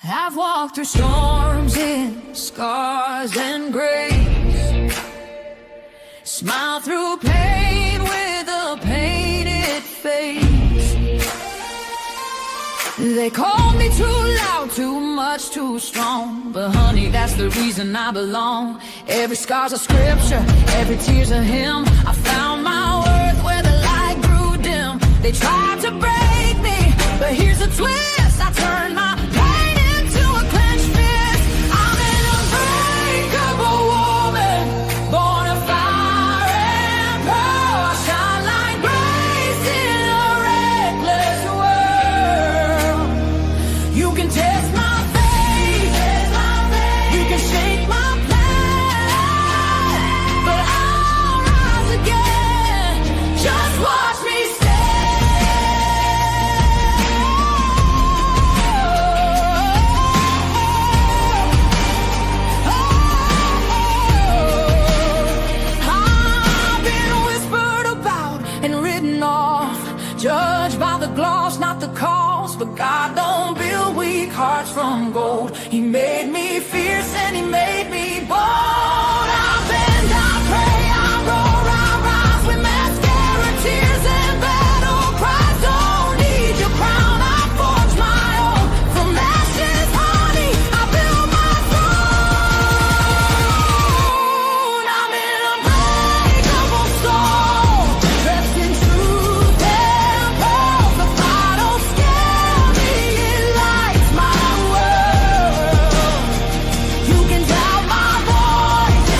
I've walked through storms in scars and grace, smile through pain with a painted face. They called me too loud, too much, too strong, but honey, that's the reason I belong. Every scar's a scripture, every tear's a hymn. I found my worth where the light grew dim. They tried to break me, but here's a twist. I turned my pain into a clenched fist. I'm an unbreakable woman, born of fire and pearl. I shine like grace in a reckless world. You can test my faith, you can shake my plan, but I'll rise again. Just watch me judged by the gloss, not the cause. But God don't build weak hearts from gold. He made me fierce and he made me bold. I bend, I pray, I roar, I rise with mascara, tears and battle cries. Don't need your crown, I forge my own. From ashes, honey, I build my throne. I'm an unbreakable soul, dressed in truth and pearls. The fire don't scare me, it lights my world. You can doubt my voice,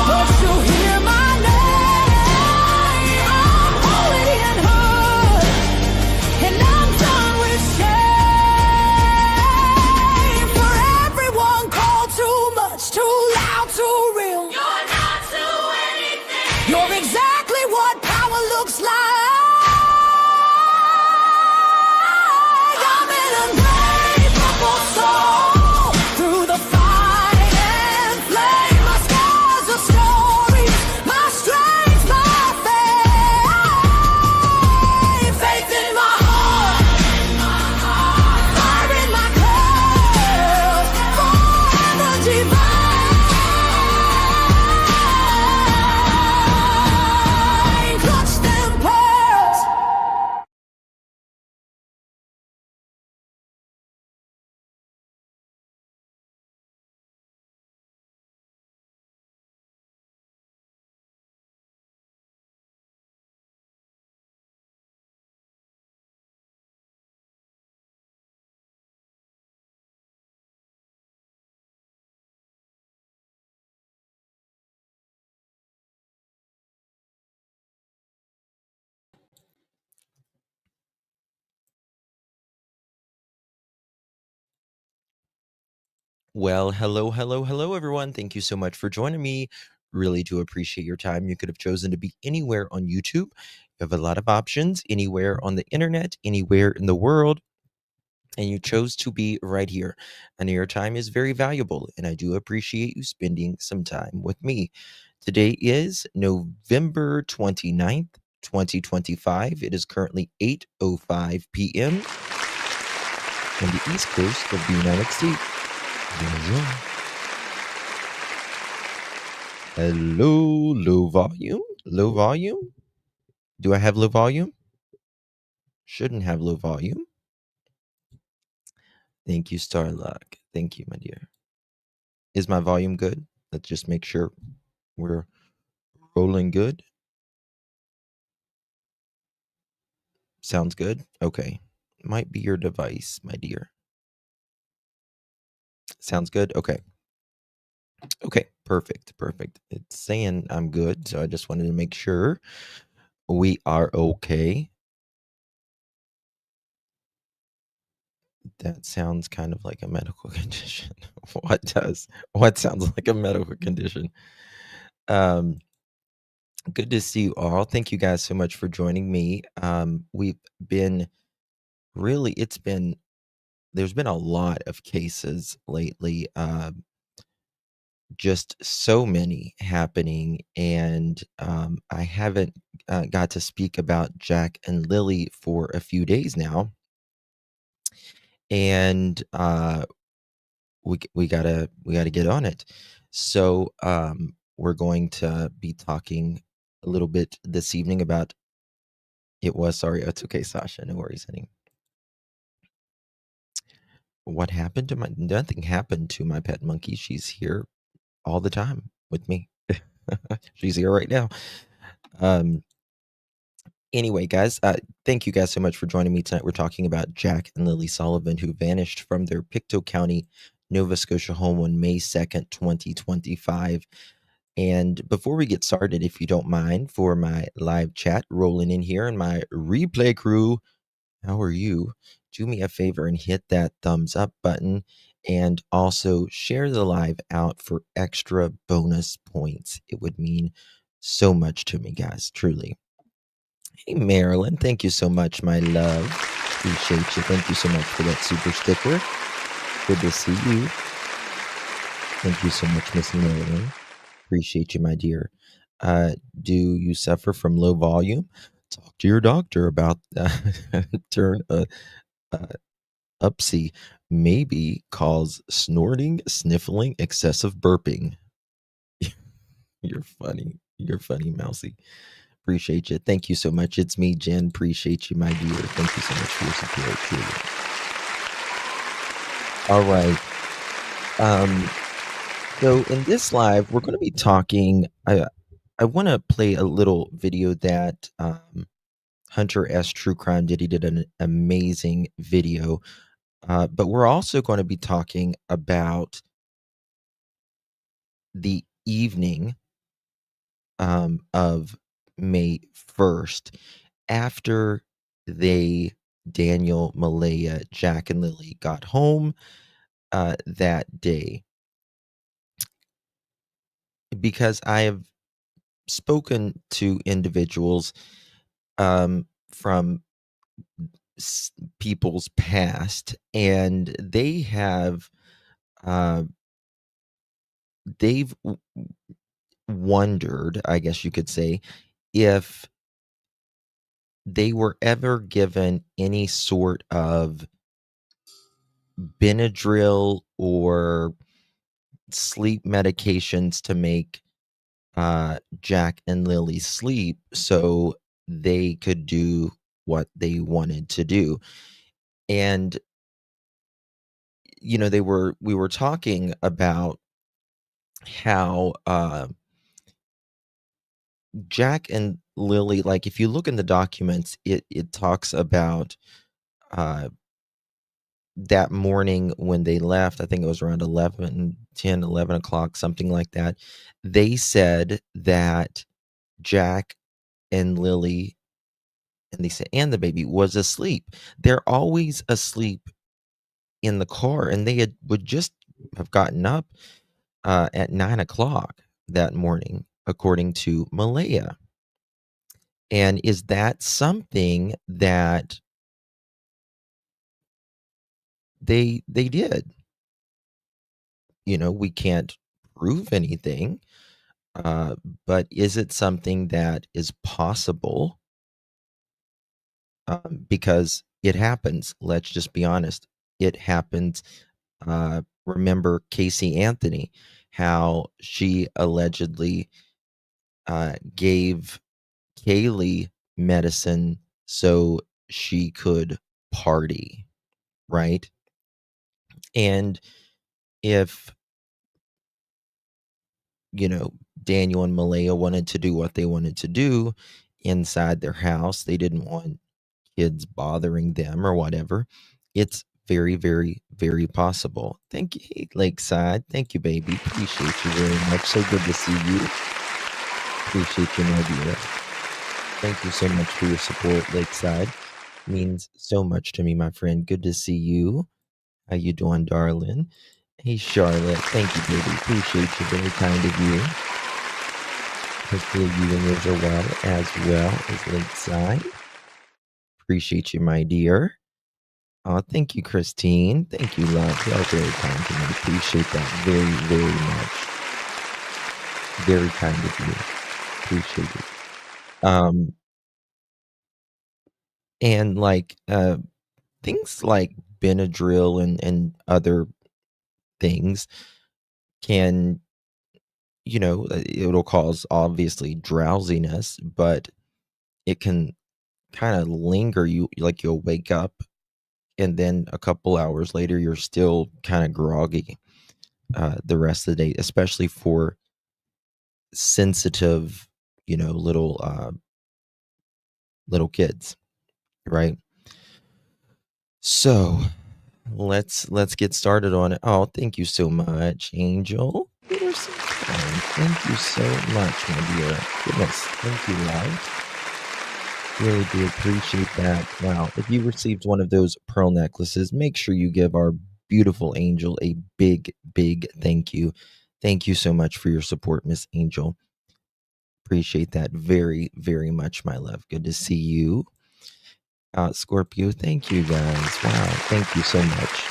but you'll hear my name. I'm holy and hood, and I'm done with shame. For everyone called too much, too loud, too real. You're not to anything. You're exactly what power looks like. I'm an unbreakable soul, through the fight and flame. My scars are stories, my strength, my faith. Faith in my heart, fire in my curls, forever divine. Clutch them pearls. Well, hello, everyone. Thank you so much for joining me. Really do appreciate your time. You could have chosen to be anywhere on YouTube. You have a lot of options, anywhere on the internet, anywhere in the world, and you chose to be right here. And your time is very valuable, and I do appreciate you spending some time with me. Today is November 29th, 2025. It is currently 8:05 p.m. on the East Coast of the United States. Bonjour. Hello, low volume. Low volume. Do I have low volume? Shouldn't have low volume. Thank you, Starlock. Thank you, my dear. Is my volume good? Let's just make sure we're rolling good. Sounds good. Okay. Might be your device, my dear. Sounds good. Okay. Okay. Perfect. It's saying I'm good, so I just wanted to make sure we are okay. That sounds kind of like a medical condition. What does? What sounds like a medical condition? Good to see you all. Thank you guys so much for joining me. We've been really, there's been a lot of cases lately. Just so many happening, and I haven't got to speak about Jack and Lily for a few days now. And we gotta get on it. So we're going to be talking a little bit this evening about sorry, it's okay, Sasha, no worries, honey. What happened to nothing happened to my pet monkey. She's here all the time with me. She's here right now. Um, anyway, guys, thank you guys so much for joining me tonight. We're talking about Jack and Lilly Sullivan, who vanished from their Pictou County, Nova Scotia home on May 2nd, 2025. And before we get started, if you don't mind, for my live chat rolling in here and my replay crew, how are you? Do me a favor and hit that thumbs up button, and also share the live out for extra bonus points. It would mean so much to me, guys, truly. Hey, Marilyn, thank you so much, my love. Appreciate you. Thank you so much for that super sticker. Good to see you. Thank you so much, Miss Marilyn. Appreciate you, my dear. Do you suffer from low volume? Talk to your doctor about turn upsy. Maybe cause snorting, sniffling, excessive burping. You're funny. You're funny, Mousy. Appreciate you. Thank you so much. It's me, Jen. Appreciate you, my dear. Thank you so much for your support. Truly. All right. So in this live, we're going to be talking. I want to play a little video that Hunter S. True Crime did. He did an amazing video. But we're also going to be talking about the evening of May 1st, after Daniel, Malehya, Jack, and Lilly got home that day. Because I have spoken to individuals from people's past, and they have they've wondered, I guess you could say, if they were ever given any sort of Benadryl or sleep medications to make Jack and Lilly sleep so they could do what they wanted to do. And we were talking about how Jack and Lilly, like if you look in the documents, it talks about that morning when they left. I think it was around 11 o'clock, something like that. They said that Jack and Lilly, and they said, and the baby was asleep. They're always asleep in the car, and they would just have gotten up at 9 o'clock that morning, according to Malehya. And is that something that they did? We can't prove anything, but is it something that is possible? Because it happens. Let's just be honest. It happens. Remember Casey Anthony, how she allegedly gave Kaylee medicine so she could party, right? And if, Daniel and Malehya wanted to do what they wanted to do inside their house, they didn't want kids bothering them or whatever. It's very, very, very possible. Thank you, hey, Lakeside. Thank you, baby. Appreciate you very much. So good to see you. Appreciate you, my dear. Thank you so much for your support, Lakeside. Means so much to me, my friend. Good to see you. How you doing, darling? Hey, Charlotte. Thank you, baby. Appreciate you. Very kind of you. Hopefully you and yours are well as Lakeside. Appreciate you, my dear. Oh, thank you, Christine. Thank you, love. Y'all very kind to me. Appreciate that very, very much. Very kind of you. Appreciate it. And like things like Benadryl and other things can, it'll cause obviously drowsiness, but it can kind of linger. Like you'll wake up and then a couple hours later you're still kind of groggy the rest of the day, especially for sensitive, little kids, right? So let's get started on it. Oh, thank you so much, Angel. You were so kind. Thank you so much, my dear. Goodness, thank you, love. Really do appreciate that. Wow. If you received one of those pearl necklaces, make sure you give our beautiful Angel a big, big thank you. Thank you so much for your support, Miss Angel. Appreciate that very, very much, my love. Good to see you. Scorpio, thank you guys. Wow. Thank you so much.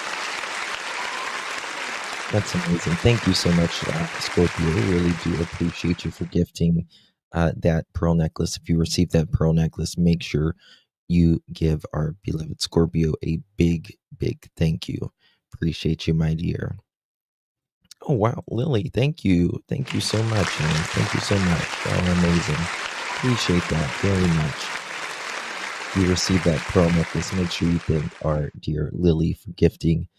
That's amazing. Thank you so much, Scorpio. Really do appreciate you for gifting that pearl necklace. If you received that pearl necklace, make sure you give our beloved Scorpio a big, big thank you. Appreciate you, my dear. Oh, wow. Lily, thank you. Thank you so much, honey. Thank you so much. Oh, amazing. Appreciate that very much. If you received that pearl necklace, make sure you thank our dear Lily for gifting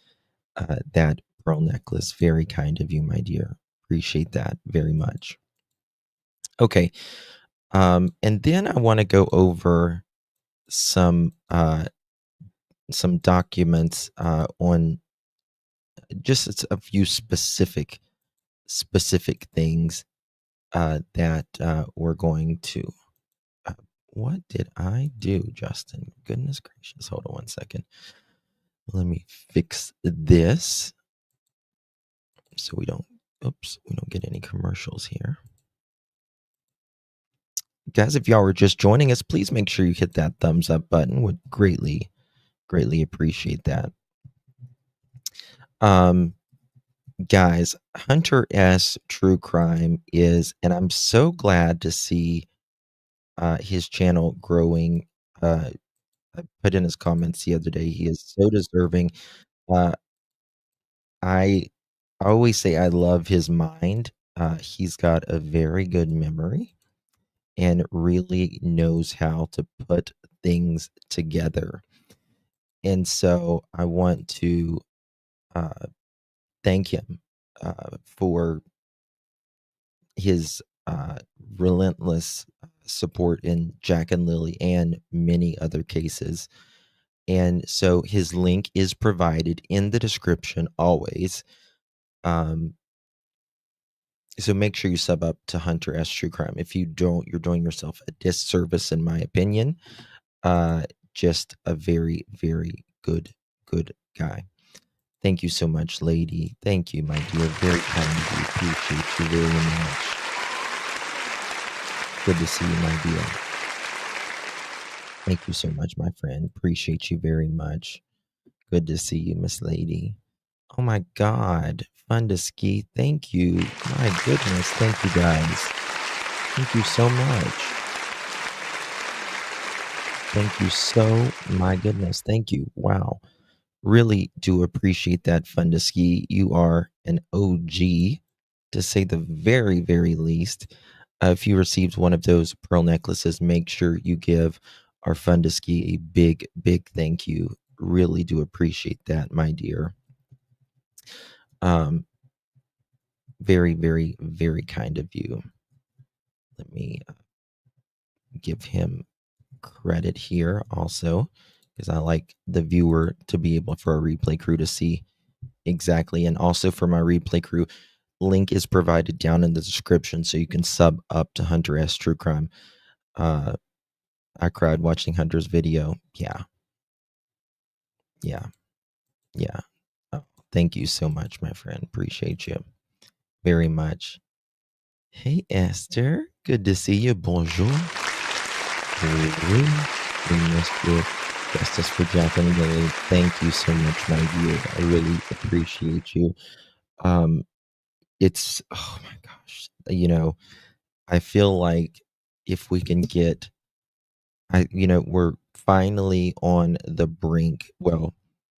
that pearl necklace. Very kind of you, my dear. Appreciate that very much. Okay. And then I want to go over some documents on just a few specific things that we're going to. What did I do, Justin? Goodness gracious! Hold on one second. Let me fix this so we don't. Oops, we don't get any commercials here. Guys, if y'all were just joining us, please make sure you hit that thumbs up button. Would greatly appreciate that. Guys, Hunter S. True Crime is, and I'm so glad to see his channel growing. I put in his comments the other day. He is so deserving. I always say I love his mind. He's got a very good memory and really knows how to put things together. And so I want to thank him for his relentless support in Jack and Lily and many other cases. And so his link is provided in the description always. So make sure you sub up to Hunter S. True Crime. If you don't, you're doing yourself a disservice, in my opinion. Just a very, very good guy. Thank you so much, lady. Thank you, my dear. Very kind of you. Appreciate you very much. Good to see you, my dear. Thank you so much, my friend. Appreciate you very much. Good to see you, Miss Lady. Oh my God. Fun to ski. Thank you. My goodness. Thank you, guys. Thank you so much. Thank you so, my goodness. Thank you. Wow. Really do appreciate that, Fun to Ski. You are an OG, to say the very, very least. If you received one of those pearl necklaces, make sure you give our Fun to Ski a big, big thank you. Really do appreciate that, my dear. Very, very, very kind of you. Let me give him credit here also, because I like the viewer to be able, for a replay crew, to see exactly. And also for my replay crew, link is provided down in the description so you can sub up to Hunter S. True Crime. I cried watching Hunter's video. Yeah. Oh, thank you so much, my friend. Appreciate you very much. Hey, Esther. Good to see you. Bonjour. Justice for Jack and Lily. Thank you so much, my dear. I really appreciate you. It's, oh my gosh, I feel like if we can get, we're finally on the brink. Well,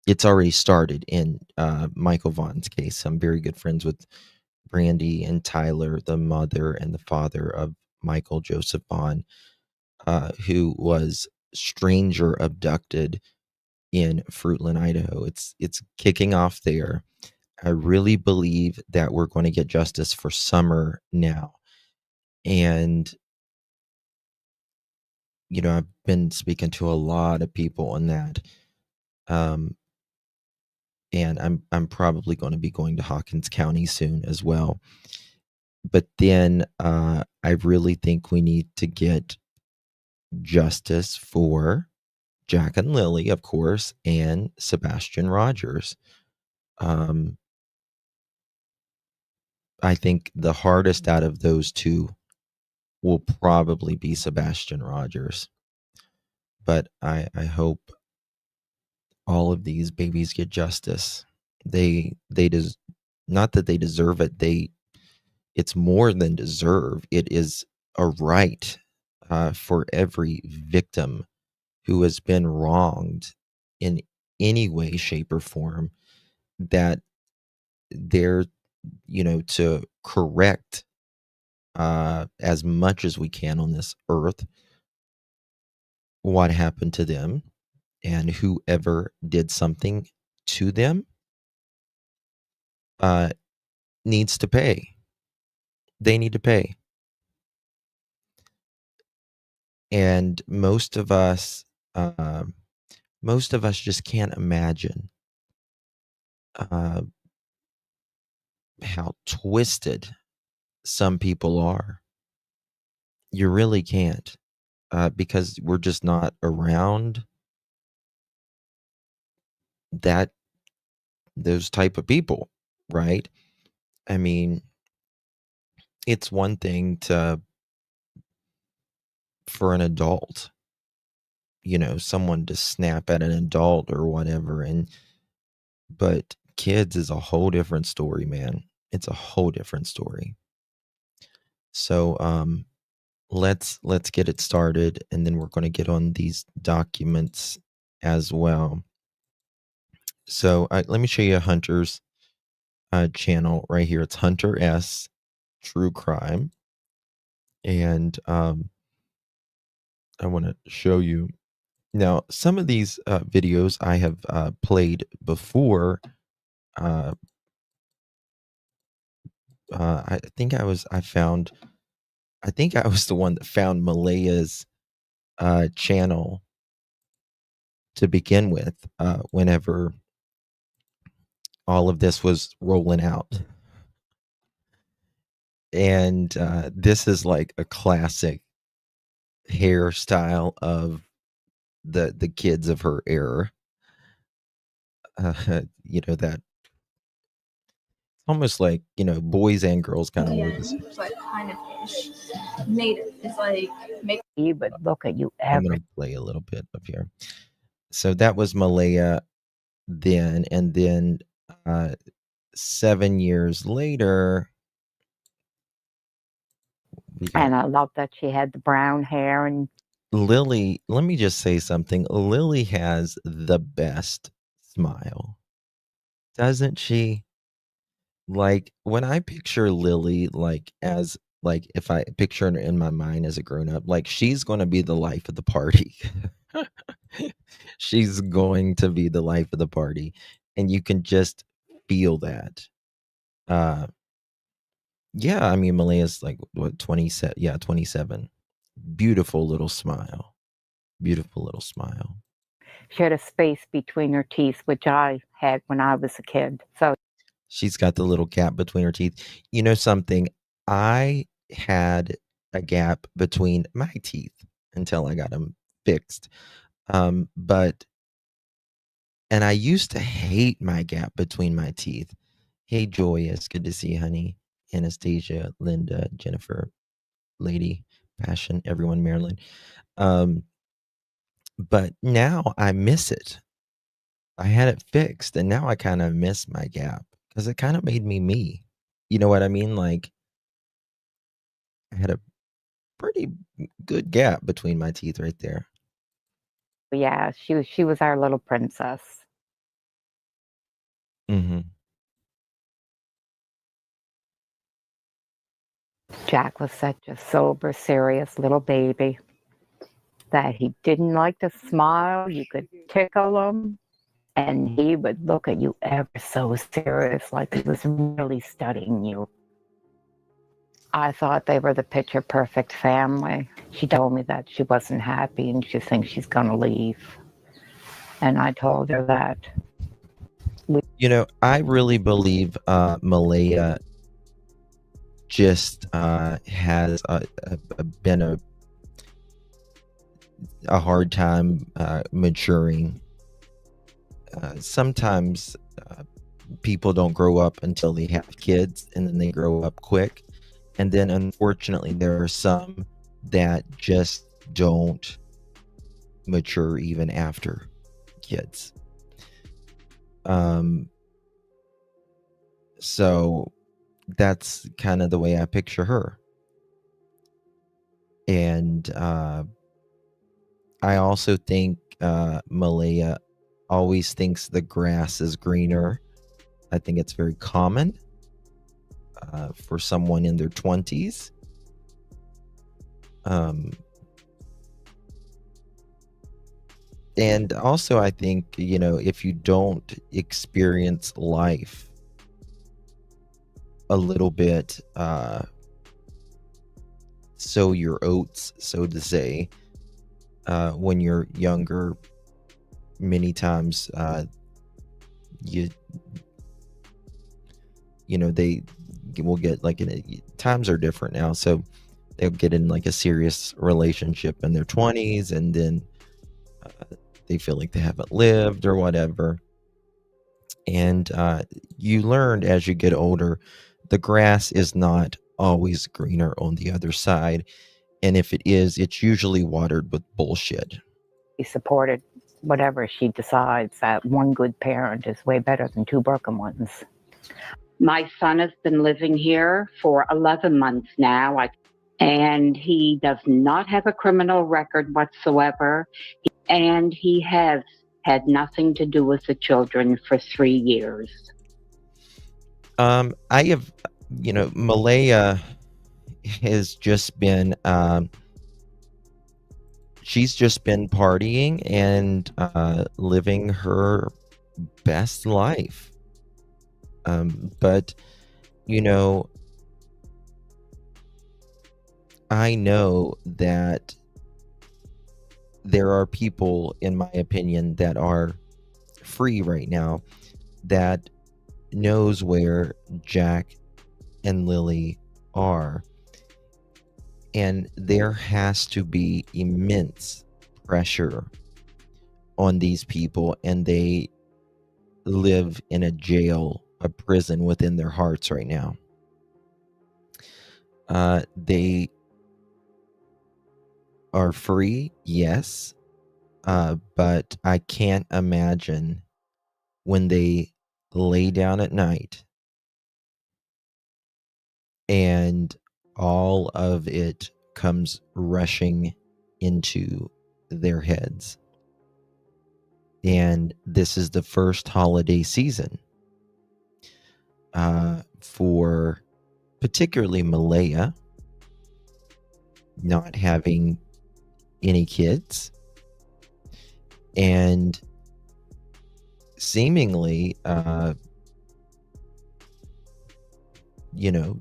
it's already started in Michael Vaughn's case. I'm very good friends with Brandy and Tyler, the mother and the father of Michael Joseph Vaughn, who was stranger abducted in Fruitland, Idaho. It's kicking off there. I really believe that we're going to get justice for Summer now. And I've been speaking to a lot of people on that. And I'm probably going to be going to Hawkins County soon as well. But then I really think we need to get justice for Jack and Lily, of course, and Sebastian Rogers. I think the hardest out of those two will probably be Sebastian Rogers. But I hope all of these babies get justice. They not that they deserve it. It's more than deserve. It is a right for every victim who has been wronged in any way, shape, or form, that they're to correct as much as we can on this earth what happened to them, and whoever did something to them needs to pay. They need to pay. And most of us just can't imagine how twisted some people are. You really can't, because we're just not around those type of people, right? I mean, it's one thing for an adult, someone to snap at an adult or whatever, but kids is a whole different story, man. It's a whole different story. So let's get it started, and then we're going to get on these documents as well. So let me show you a Hunter's channel right here. It's Hunter S True Crime, and I want to show you now. Some of these videos I have played before. I think I was the one that found Malehya's channel to begin with, whenever all of this was rolling out. And this is like a classic hairstyle of the kids of her era. That almost like, boys and girls kind of wore this. It's like kind of ish. Native. It's like make You would look at you I'm every going to play a little bit of here. So that was Malehya then, and then 7 years later. and I love that she had the brown hair. And Lily, let me just say something. Lily has the best smile, doesn't she? Like, when I picture Lily, if I picture her in my mind as a grown up, like, she's going to be the life of the party. She's going to be the life of the party, and you can just feel that. Yeah, I mean, Malehya's like, what, 27? Yeah, 27. Beautiful little smile. Beautiful little smile. she had a space between her teeth, which I had when I was a kid. So She's got the little gap between her teeth. You know something? I had a gap between my teeth until I got them fixed. And I used to hate my gap between my teeth. Hey, Joyous, good to see you, honey. Anastasia, Linda, Jennifer, Lady, Passion, everyone, Marilyn. But now I miss it. I had it fixed, and now I kind of miss my gap because it kind of made me. You know what I mean? Like, I had a pretty good gap between my teeth right there. yeah, she was our little princess. Mm-hmm. Jack was such a sober, serious little baby that he didn't like to smile. You could tickle him, and he would look at you ever so serious, like he was really studying you. I thought they were the picture perfect family. She told me that she wasn't happy and she thinks she's going to leave. And I told her that. I really believe Malehya just has been a hard time maturing. Sometimes people don't grow up until they have kids, and then they grow up quick. And then unfortunately, there are some that just don't mature even after kids. So that's kind of the way I picture her. And I also think Malehya always thinks the grass is greener. I think it's very common for someone in their 20s. And also, I think, if you don't experience life a little bit, sow your oats, so to say, when you're younger, many times they will get times are different now, so they'll get in like a serious relationship in their 20s, and then they feel like they haven't lived or whatever. And you learn as you get older, the grass is not always greener on the other side. And if it is, it's usually watered with bullshit. He supported whatever she decides. That one good parent is way better than two broken ones. My son has been living here for 11 months now, and he does not have a criminal record whatsoever. And he has had nothing to do with the children for 3 years. I have, Malehya has just been, she's just been partying and living her best life. But, I know that there are people, in my opinion, that are free right now that knows where Jack and Lilly are. And there has to be immense pressure on these people, and they live in a jail, a prison within their hearts right now. They are free, yes, but I can't imagine when they lay down at night and all of it comes rushing into their heads. And this is the first holiday season for particularly Malehya, not having any kids, and seemingly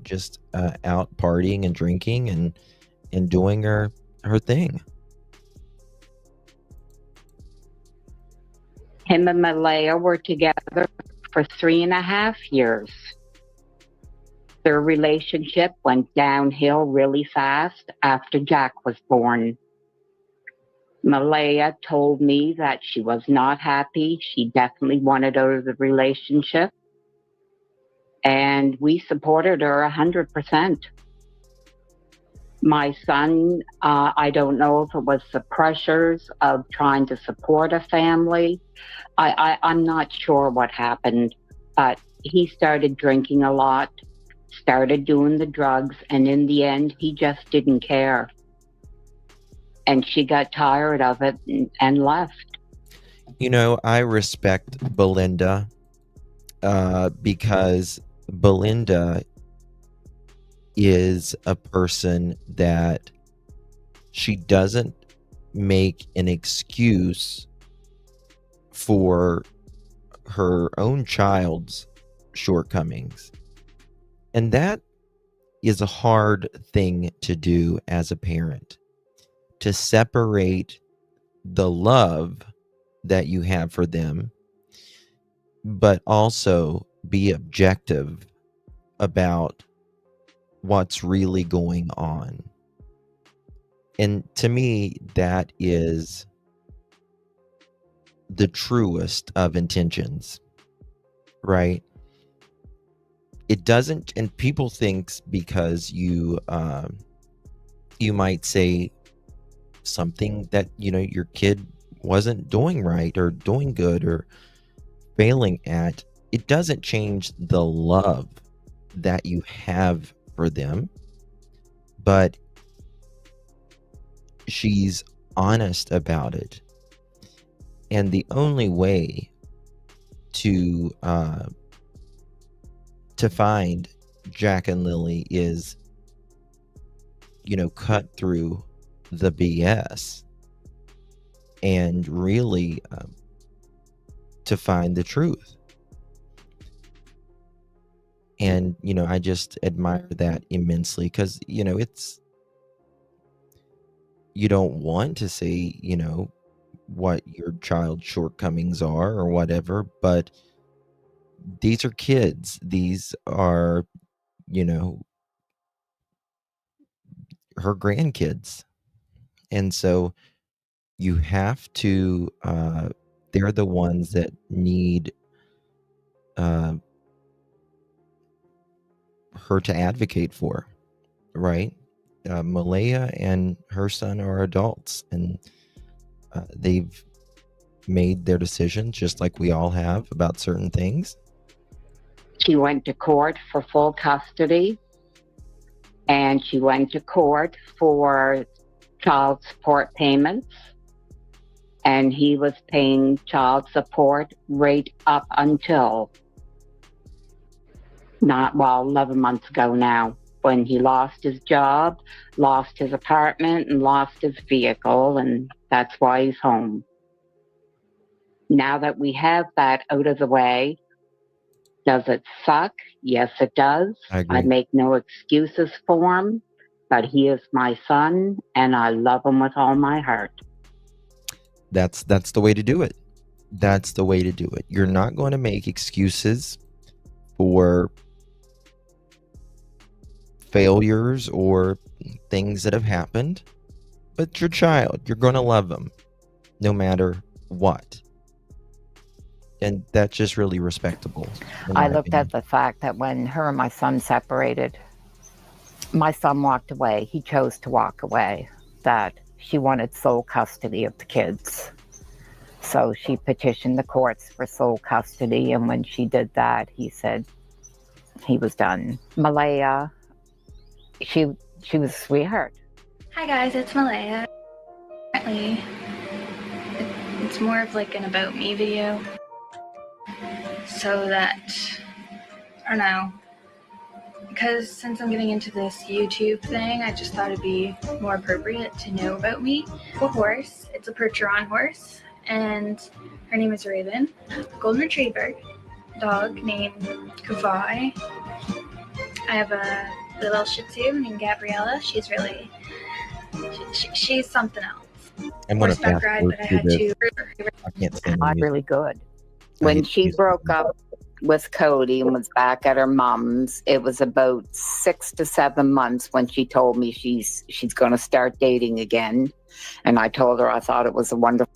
just out partying and drinking and doing her thing. Him and Malehya were together for 3.5 years. Their relationship went downhill really fast after Jack was born. Malehya told me that she was not happy. She definitely wanted out of the relationship. And we supported her 100%. My son, I don't know if it was the pressures of trying to support a family. I'm not sure what happened, but he started drinking a lot, started doing the drugs, and in the end, he just didn't care. And she got tired of it and left. I respect Belinda because Belinda is a person that she doesn't make an excuse for her own child's shortcomings. And that is a hard thing to do as a parent, to separate the love that you have for them, but also be objective about what's really going on. And to me, that is the truest of intentions, right? It doesn't, and people thinks because you might say something that, you know, your kid wasn't doing right or doing good or failing at, it doesn't change the love that you have for them. But she's honest about it. And the only way to find Jack and Lily is, you know, cut through the BS and really to find the truth. And, you know, I just admire that immensely because, you know, you don't want to say, you know, what your child's shortcomings are or whatever, but these are kids. These are, you know, her grandkids. And so you have to, they're the ones that need her to advocate for, right? Malehya and her son are adults, and they've made their decisions just like we all have about certain things. She went to court for full custody, and she went to court for child support payments, and he was paying child support right up until 11 months ago now, when he lost his job, lost his apartment, and lost his vehicle, and that's why he's home. Now that we have that out of the way, does it suck? Yes, it does. I agree. I make no excuses for him, but he is my son, and I love him with all my heart. That's the way to do it. That's the way to do it. You're not going to make excuses for failures or things that have happened, but your child, you're going to love them no matter what. And that's just really respectable. I looked at the fact that when her and my son separated, my son walked away. He chose to walk away, that she wanted sole custody of the kids. So she petitioned the courts for sole custody. And when she did that, he said he was done. Malehya, she was a sweetheart. Hi guys, it's Malehya. Apparently, it's more of like an about me video. So that, I don't know, because since I'm getting into this YouTube thing, I just thought it'd be more appropriate to know about me. A horse, it's a Percheron horse, and her name is Raven. Golden Retriever, dog named Kavai. I have a little Shih Tzu named Gabriella. She's really, she's something else. I'm going to Horseback fast ride, forward but I through had this. to. I can't stand Not music. really good. I When hate she music. broke up with Cody and was back at her mom's, it was about 6 to 7 months when she told me she's going to start dating again. And I told her I thought it was a wonderful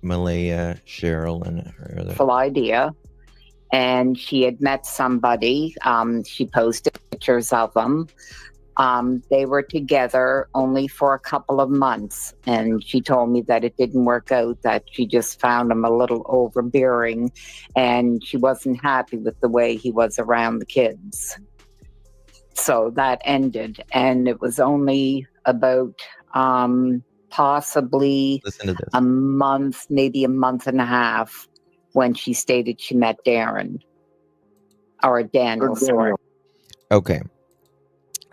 Malehya, Cheryl, and her other. idea. And she had met somebody. She posted pictures of them. They were together only for a couple of months. And she told me that it didn't work out, that she just found him a little overbearing and she wasn't happy with the way he was around the kids. So that ended. And it was only about possibly Listen to this. a month, maybe a month and a half, when she stated she met Darren. Or Daniel, sorry. Okay.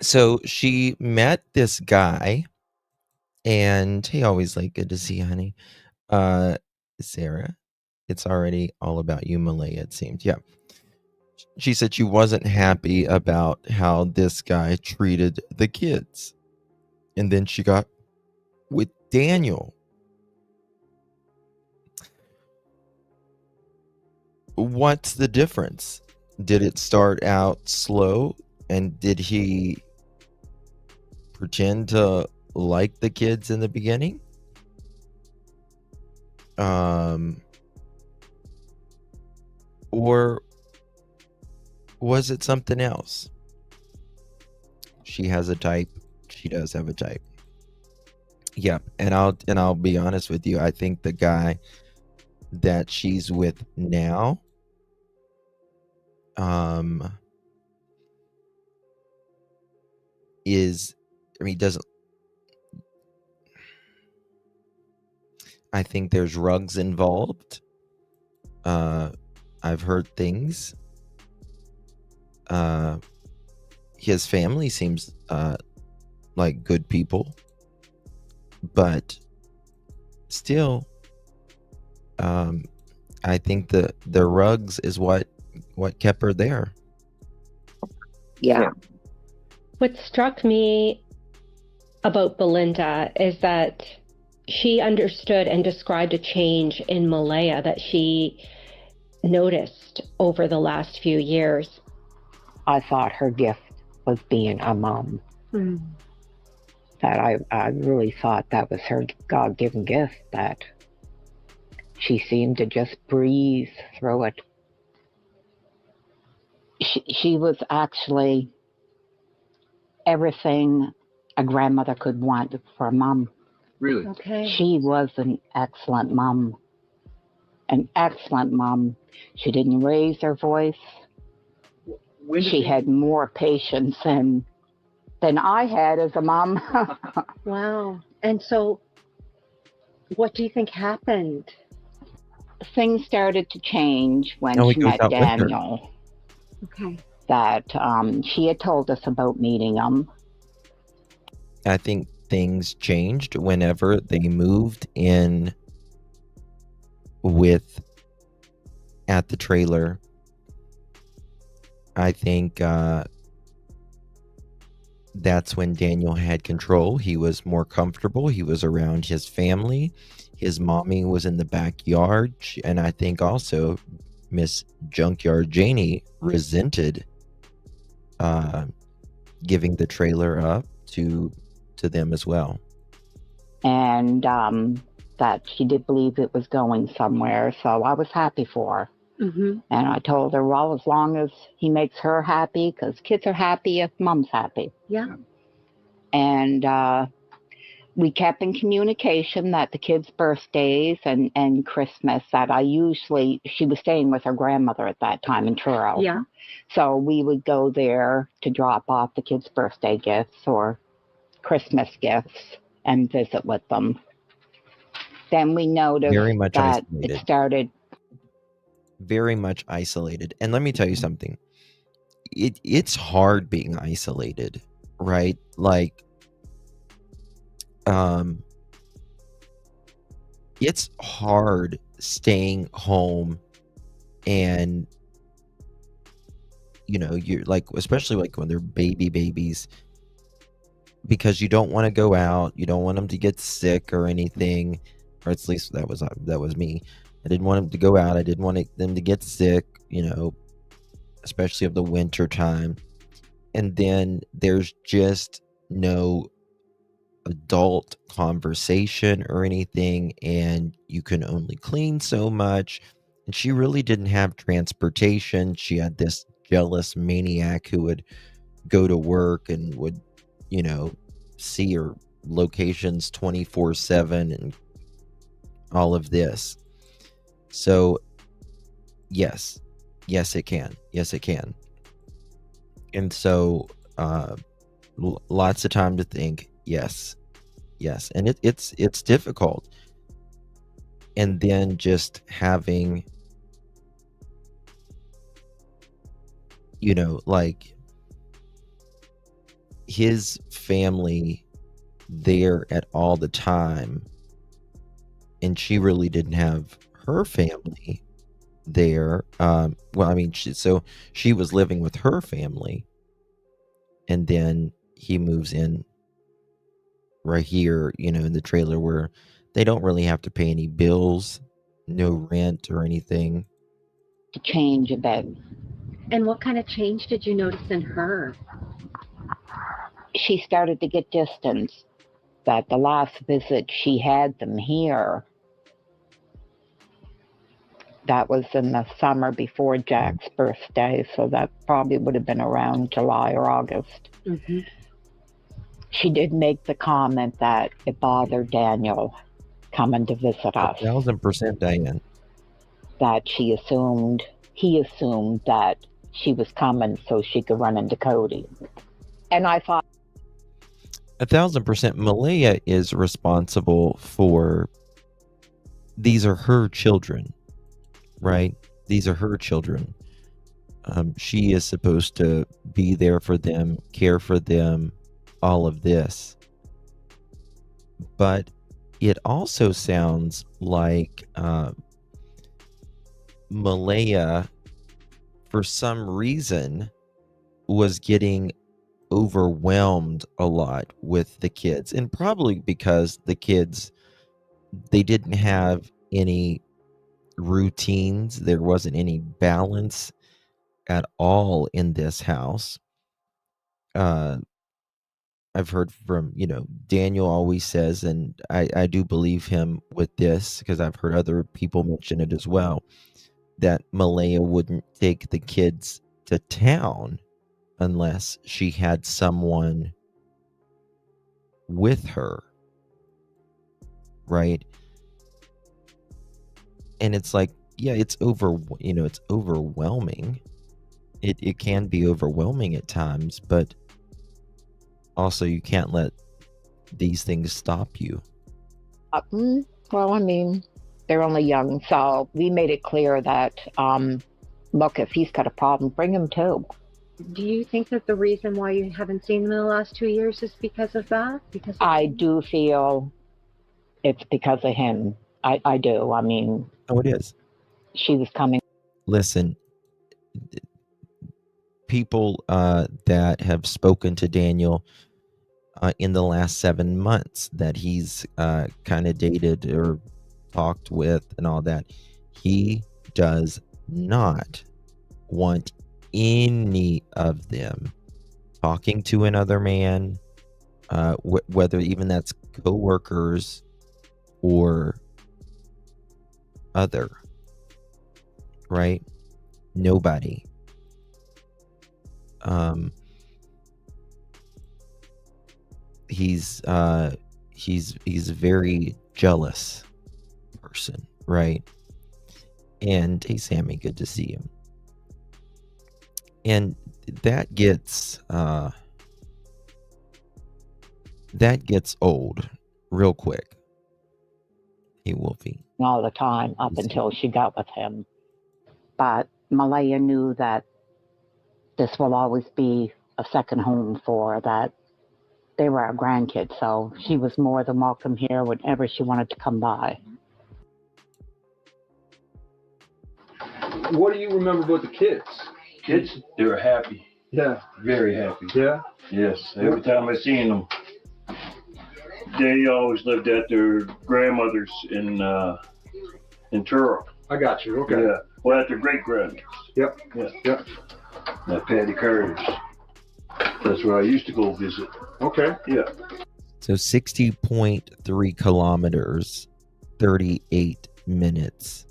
So she met this guy, and hey, always like, good to see you, honey. Sarah, it's already all about you, Malehya, it seemed. Yeah. She said she wasn't happy about how this guy treated the kids. And then she got with Daniel. What's the difference? Did it start out slow, and did he pretend to like the kids in the beginning? Or was it something else? She has a type. She does have a type. Yep. And I'll be honest with you. I think the guy that she's with now, doesn't. I think there's rugs involved. I've heard things. His family seems like good people, but still, I think the rugs is what kept her there. Yeah. What struck me about Belinda is that she understood and described a change in Malehya that she noticed over the last few years. I thought her gift was being a mom. That I really thought that was her God-given gift, that she seemed to just breeze through it. She was actually everything a grandmother could want for a mom. Really? Okay. She was an excellent mom. An excellent mom. She didn't raise her voice. She had more patience than I had as a mom. Wow. And so, what do you think happened? Things started to change when Oh, he she goes met out with her. Daniel. Okay. That she had told us about meeting him. I think things changed whenever they moved in at the trailer. I think that's when Daniel had control. He was more comfortable. He was around his family. His mommy was in the backyard. And I think also Miss Junkyard Janie resented giving the trailer up to them as well. And that she did believe it was going somewhere. So I was happy for her. Mm-hmm. And I told her, well, as long as he makes her happy, because kids are happy if mom's happy. Yeah. And we kept in communication that the kids' birthdays and Christmas, that she was staying with her grandmother at that time in Truro. Yeah. So we would go there to drop off the kids' birthday gifts or Christmas gifts and visit with them. Then we noticed Very much that isolated. it started. Very much isolated. And let me tell you something. It's hard being isolated, right? Like, it's hard staying home, and you're like, especially like when they're babies, because you don't want to go out, you don't want them to get sick or anything, or at least that was me. I didn't want them to go out. I didn't want them to get sick, especially of the winter time. And then there's just no adult conversation or anything, and you can only clean so much. And she really didn't have transportation. She had this jealous maniac who would go to work and would, see her locations 24/7 and all of this. So yes, it can. Yes, it can. And so lots of time to think. Yes. And it's difficult. And then just having like his family there at all the time, and she really didn't have her family there. Well, I mean, she was living with her family, and then he moves in right here, in the trailer where they don't really have to pay any bills, no rent or anything. To change a bit. And what kind of change did you notice in her? She started to get distance. That the last visit she had them here, that was in the summer before Jack's birthday, so that probably would have been around July or August. Mm-hmm. She did make the comment that it bothered Daniel coming to visit us. 1000%, Diane. That he assumed that she was coming so she could run into Cody. And I thought, 1000%, Malehya is responsible for, these are her children, right? These are her children. She is supposed to be there for them, care for them, all of this. But it also sounds like Malehya, for some reason, was getting overwhelmed a lot with the kids, and probably because the kids, they didn't have any routines. There wasn't any balance at all in this house. I've heard from, Daniel always says, and I do believe him with this because I've heard other people mention it as well, that Malehya wouldn't take the kids to town unless she had someone with her, right? And it's like, yeah, it's overwhelming. It can be overwhelming at times, but also you can't let these things stop you. well, I mean, they're only young, so we made it clear that, look, if he's got a problem, bring him too. Do you think that the reason why you haven't seen them in the last 2 years is because of that? I do feel it's because of him. I do. I mean, Oh, it is. she was coming. Listen, people that have spoken to Daniel in the last 7 months that he's kind of dated or talked with and all that, he does not want any of them talking to another man, whether even that's co-workers or other, right? Nobody. He's a very jealous person, right? And hey, Sammy, good to see you. And that gets old real quick. Hey, Wolfie. All the time up until she got with him. But Malehya knew that this will always be a second home for that. They were our grandkids, so she was more than welcome here whenever she wanted to come by. What do you remember about the kids? Kids, they were happy. Yeah. Very happy. Yeah? Yes. Every time I seen them, they always lived at their grandmother's in Truro. I got you. Okay. Yeah. Well, at their great grandmother's. Yep. Yeah. Yep. At Patty Carter's. That's where I used to go visit. Okay. Yeah. So 60.3 kilometers, 38 minutes.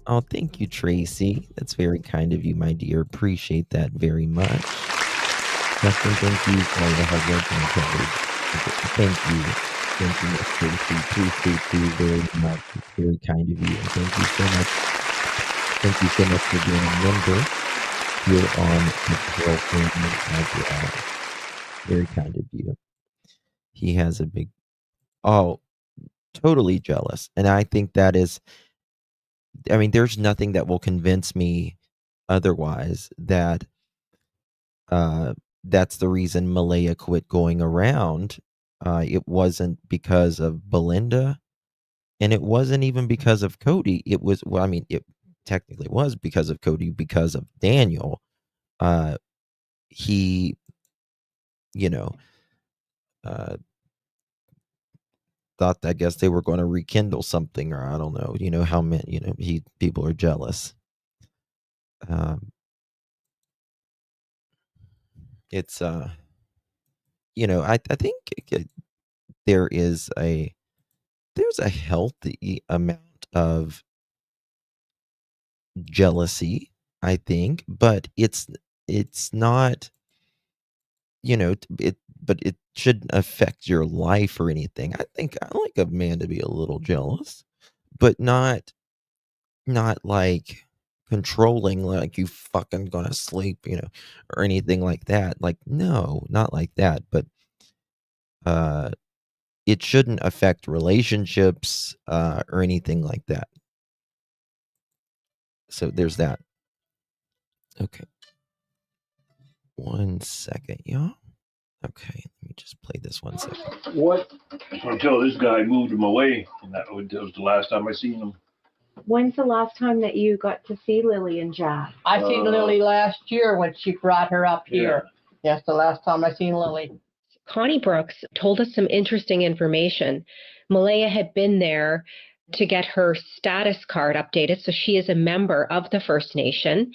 Oh, thank you, Tracy. That's very kind of you, my dear. Appreciate that very much. Justin, thank you for all the hard work and coverage. Thank you. Thank you, Miss Tracy. Appreciate you very much. It's very kind of you. And thank you so much. Thank you so much for being a member here on the Pearl Family as well. Very kind of you. He has a big, totally jealous. And I think that is, I mean, there's nothing that will convince me otherwise that that's the reason Malehya quit going around. It wasn't because of Belinda, and it wasn't even because of Cody. It was, well, I mean, it technically was because of Cody, because of Daniel. He, you know, thought, I guess they were going to rekindle something, or I don't know, how many, people are jealous. It's, I think there's a healthy amount of jealousy, I think, but it's not, but it shouldn't affect your life or anything. I think I like a man to be a little jealous, but not like controlling, like you fucking gonna sleep, or anything like that. Like, no, not like that. But it shouldn't affect relationships or anything like that. So there's that. Okay. 1 second, y'all. Okay, let me just play this 1 second. What? Until this guy moved him away, and that was the last time I seen him. When's the last time that you got to see Lily and Jack? I seen Lily last year when she brought her up here. Yeah. Yes, the last time I seen Lily. Connie Brooks told us some interesting information. Malehya had been there to get her status card updated, so she is a member of the First Nation,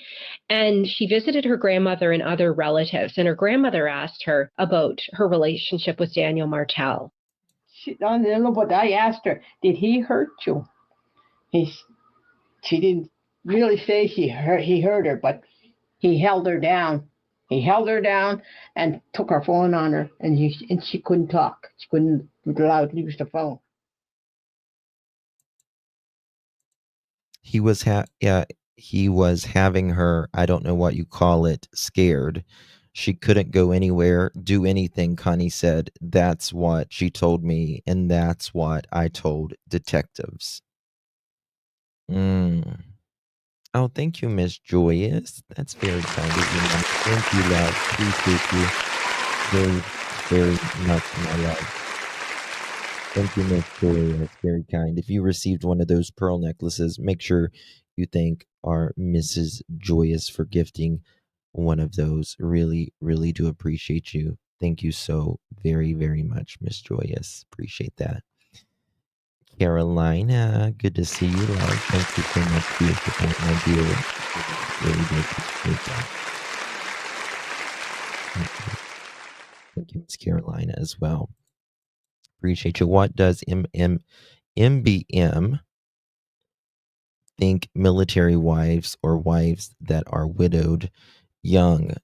and she visited her grandmother and other relatives, and her grandmother asked her about her relationship with Daniel Martell. She don't know, but I asked her, did he hurt you? She didn't really say he hurt her, but he held her down. He held her down and took her phone on her, and she couldn't talk. She couldn't allowed to use the phone. He was having her, I don't know what you call it, scared. She couldn't go anywhere, do anything, Connie said. That's what she told me, and that's what I told detectives. Oh, thank you, Miss Joyous. That's very kind of you. Thank you, love. Appreciate you very, very much, my love. Thank you, Miss Joyous. Very kind. If you received one of those pearl necklaces, make sure you thank our Mrs. Joyous for gifting one of those. Really, really do appreciate you. Thank you so very, very much, Miss Joyous. Appreciate that. Carolina, good to see you, love. Thank you so much for your support, my dear. Really do appreciate that. Thank you, Miss Carolina, as well. Appreciate you. What does MBM think military wives or wives that are widowed young?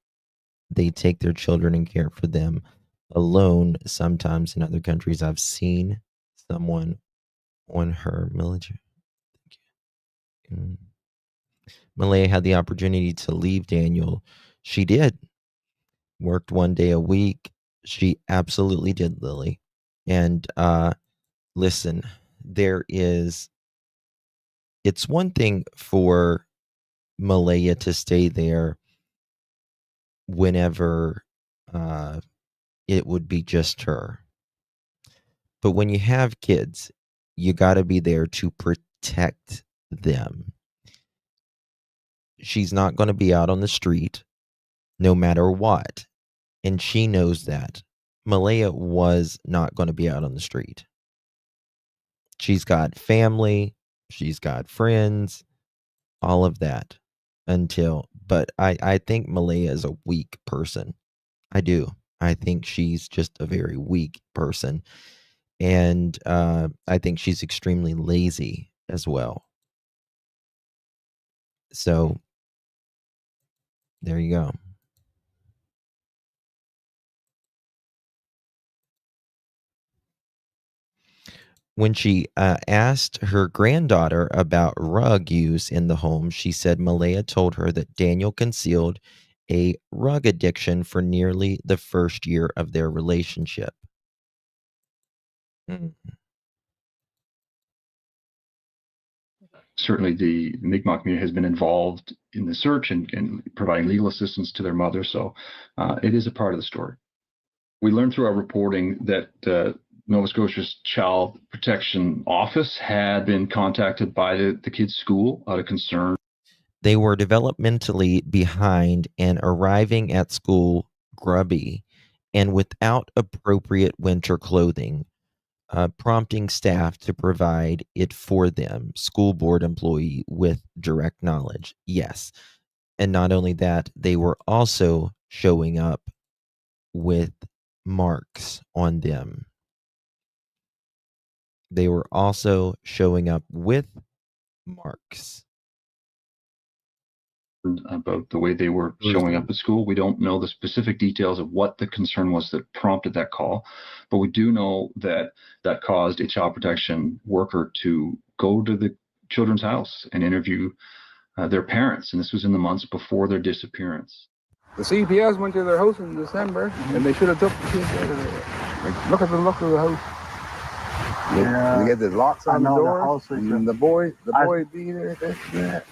They take their children and care for them alone. Sometimes in other countries, I've seen someone on her military. Malehya had the opportunity to leave Daniel. She did. Worked 1 day a week. She absolutely did, Lily. And listen, it's one thing for Malehya to stay there whenever it would be just her. But when you have kids, you got to be there to protect them. She's not going to be out on the street no matter what. And she knows that. Malehya was not going to be out on the street. She's got family. She's got friends. All of that. But I think Malehya is a weak person. I do. I think she's just a very weak person. And I think she's extremely lazy as well. So there you go. When she asked her granddaughter about rug use in the home, she said Malehya told her that Daniel concealed a rug addiction for nearly the first year of their relationship. certainly the Mi'kmaq community has been involved in the search and providing legal assistance to their mother. So it is a part of the story. We learned through our reporting that Nova Scotia's Child Protection Office had been contacted by the kids' school out of concern. They were developmentally behind and arriving at school grubby and without appropriate winter clothing, prompting staff to provide it for them, school board employee with direct knowledge. Yes. And not only that, they were also showing up with marks on them. They were also showing up with marks. About the way they were showing up at school. We don't know the specific details of what the concern was that prompted that call, but we do know that that caused a child protection worker to go to the children's house and interview their parents, and this was in the months before their disappearance. The CPS went to their house in December, and they should have took the kids out of there. Like, look at the look of the house. Yeah. They get the locks on the door, and the boy be there. This and that.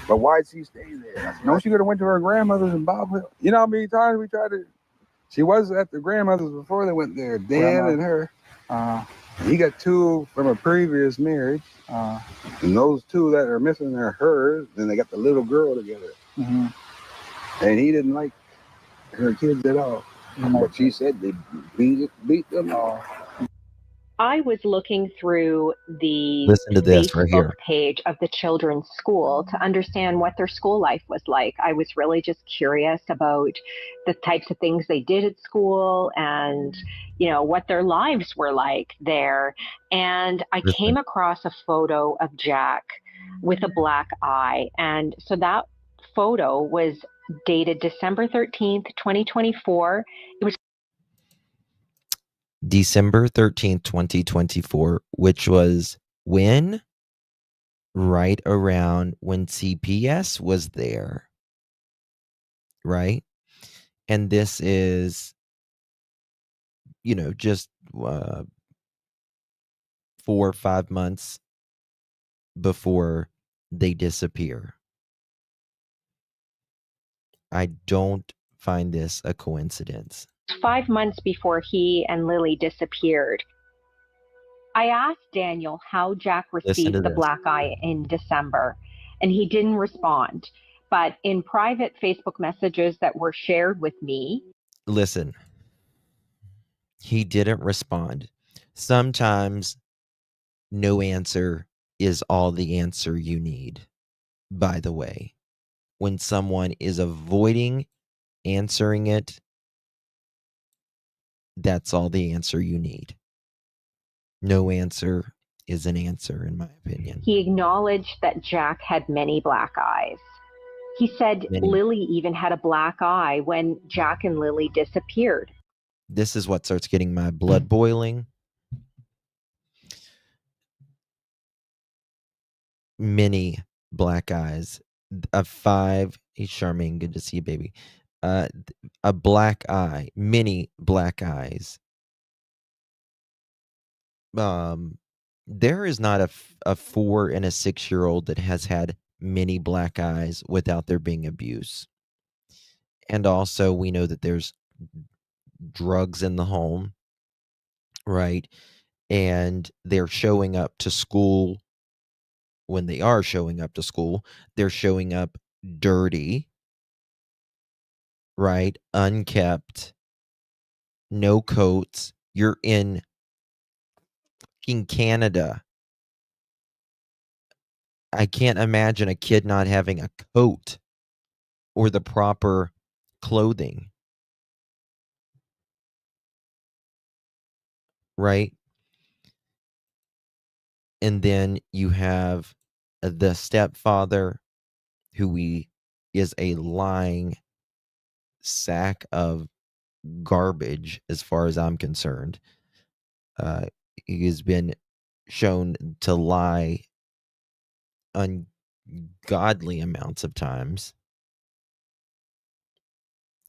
But why'd she stay there? No, she could have went to her grandmother's in Bob Hill. You know how many times we tried to... She was at the grandmother's before they went there. Dan and her. He got 2 from a previous marriage. And those 2 that are missing are hers. Then they got the little girl together. Mm-hmm. And he didn't like her kids at all. Mm-hmm. But she said they beat them all. I was looking through the Listen to this Facebook right here. page of the children's school to understand what their school life was like. I was really just curious about the types of things they did at school and, you know, what their lives were like there. And I came across a photo of Jack with a black eye. And so that photo was dated December 13th, 2024. It was December 13th, 2024, which was when? Right around when CPS was there. Right? And this is, you know, just 4 or 5 months before they disappear. I don't find this a coincidence. 5 months before he and Lilly disappeared. I asked Daniel how Jack received the black eye in December, and he didn't respond. But in private Facebook messages that were shared with me... Listen, he didn't respond. Sometimes no answer is all the answer you need, by the way. When someone is avoiding answering it, that's all the answer you need. No answer is an answer, in my opinion. He acknowledged that Jack had many black eyes. He said Lilly even had a black eye when Jack and Lilly disappeared. This is what starts getting my blood boiling. Many black eyes. A 5. Hey, Charmaine, good to see you, baby. A black eye. Many black eyes. There is not a 4 and a 6-year-old that has had many black eyes without there being abuse. And also, we know that there's drugs in the home, right? And they're showing up to school. When they are showing up to school, they're showing up dirty, right? Unkept, no coats. You're in Canada. I can't imagine a kid not having a coat or the proper clothing. Right? And then you have the stepfather who is a lying sack of garbage as far as I'm concerned. He has been shown to lie ungodly amounts of times.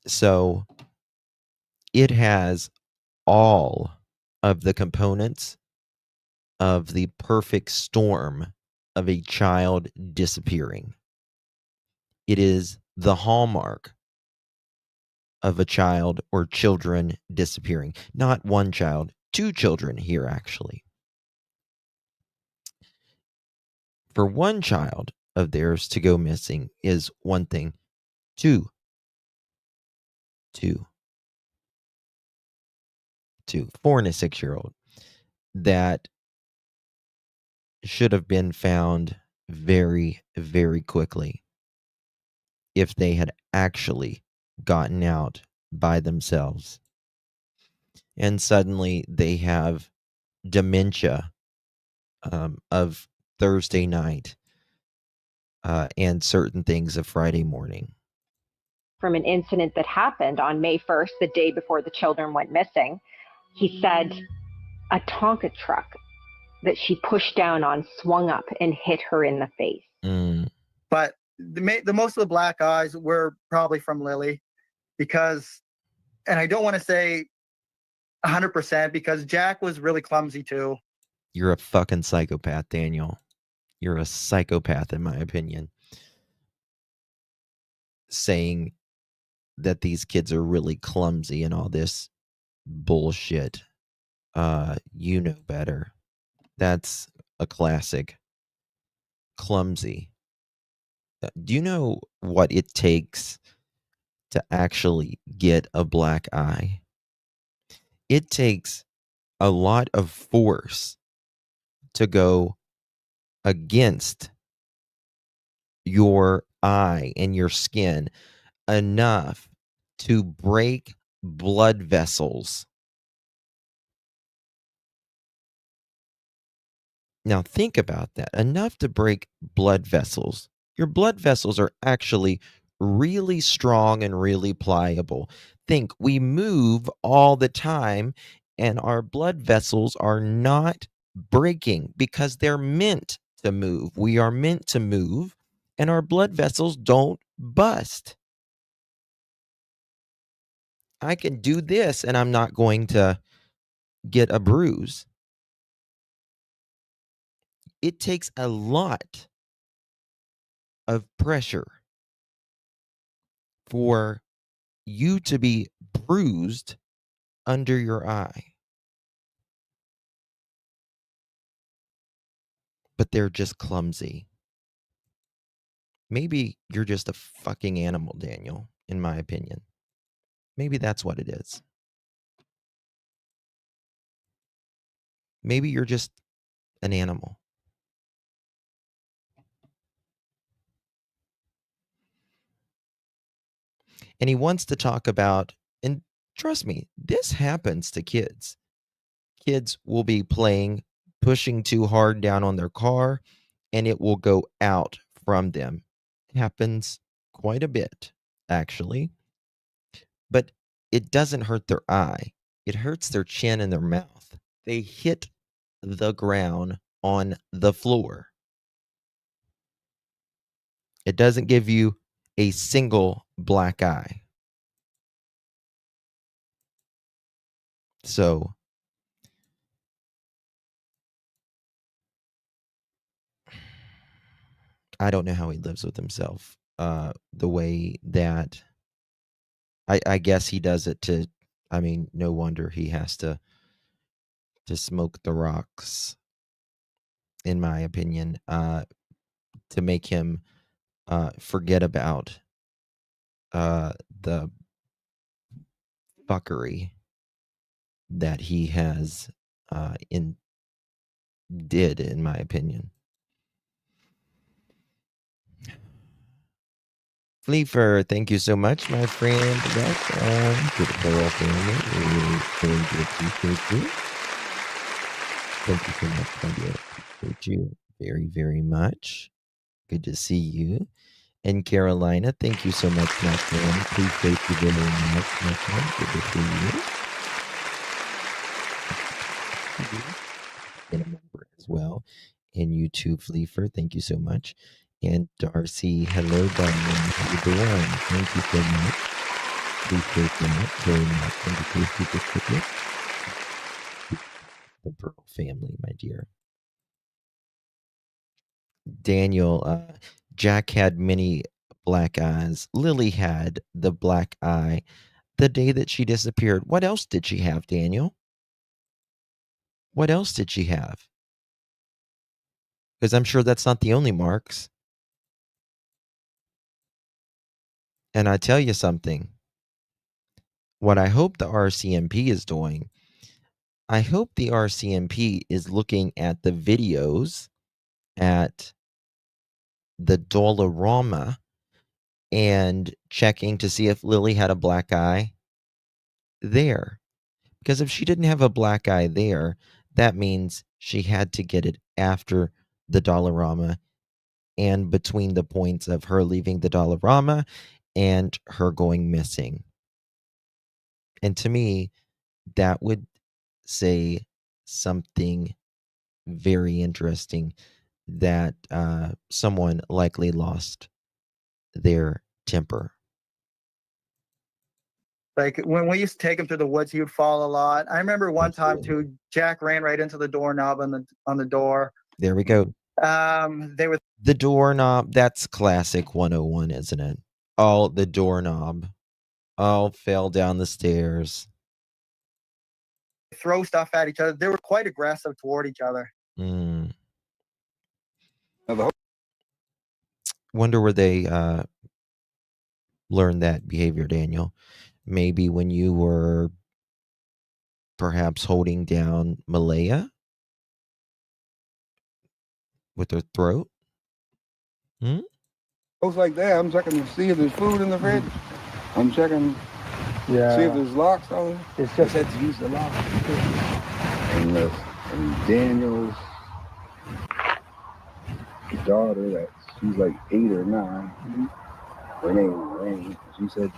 So it has all of the components of the perfect storm of a child disappearing. It is the hallmark of a child or children disappearing. Not one child, two children here, actually. For one child of theirs to go missing is one thing. Two. 4 and a 6-year-old that should have been found very, very quickly if they had actually gotten out by themselves. And suddenly they have dementia of Thursday night and certain things of Friday morning. From an incident that happened on May 1st, the day before the children went missing. He said a Tonka truck that she pushed down on swung up and hit her in the face. But the most of the black eyes were probably from Lilly because, and I don't want to say 100% because Jack was really clumsy too. You're a fucking psychopath, Daniel. You're a psychopath, in my opinion. Saying that these kids are really clumsy and all this bullshit. You know better. That's a classic. Clumsy. Do you know what it takes to actually get a black eye? It takes a lot of force to go against your eye and your skin enough to break blood vessels. Now think about that. Enough to break blood vessels. Your blood vessels are actually really strong and really pliable. Think, we move all the time and our blood vessels are not breaking because they're meant to move. We are meant to move and our blood vessels don't bust. I can do this and I'm not going to get a bruise. It takes a lot of pressure for you to be bruised under your eye. But they're just clumsy. Maybe you're just a fucking animal, Daniel, in my opinion. Maybe that's what it is. Maybe you're just an animal. And he wants to talk about, and trust me, this happens to kids. Kids will be playing, pushing too hard down on their car, and it will go out from them. It happens quite a bit, actually. But it doesn't hurt their eye. It hurts their chin and their mouth. They hit the ground on the floor. It doesn't give you a single black eye. So I don't know how he lives with himself. The way that I guess he does it to, I mean, no wonder he has to smoke the rocks, in my opinion, to make him forget about the fuckery that he has did, in my opinion. Fleefer, thank you so much, my friend. Welcome to the Pearl family. We really do appreciate you. Thank you so much, my dear. Appreciate you very, very much. Good to see you. And Carolina, thank you so much, my friend. Appreciate you very much, my friend. Good to see you. And a member as well. And you too, Fleefer. Thank you so much. And Darcy, hello, darling. How you doing? Thank you so much. Appreciate that very much. Thank you for your super sticker. The Pearl family, my dear. Daniel, Jack had many black eyes. Lily had the black eye the day that she disappeared. What else did she have, Daniel? What else did she have? Because I'm sure that's not the only marks. And I tell you something. What I hope the RCMP is doing, I hope the RCMP is looking at the videos at the Dollarama and checking to see if Lily had a black eye there. Because if she didn't have a black eye there, that means she had to get it after the Dollarama and between the points of her leaving the Dollarama and her going missing. And to me, that would say something very interesting, that someone likely lost their temper. Like when we used to take him through the woods, he would fall a lot. I remember one time too, Jack ran right into the doorknob on the door. There we go. They were The doorknob, that's classic 101, isn't it? Oh, the doorknob. Oh, fell down the stairs. throw stuff at each other. They were quite aggressive toward each other. Wonder where they learned that behavior, Daniel. Maybe when you were perhaps holding down Malehya with her throat? Goes like that. I'm checking to see if there's food in the fridge. I'm checking see if there's locks on it. It's just had to use the lock. And Daniel's daughter, she's like 8 or 9. Her name was Rain. She said,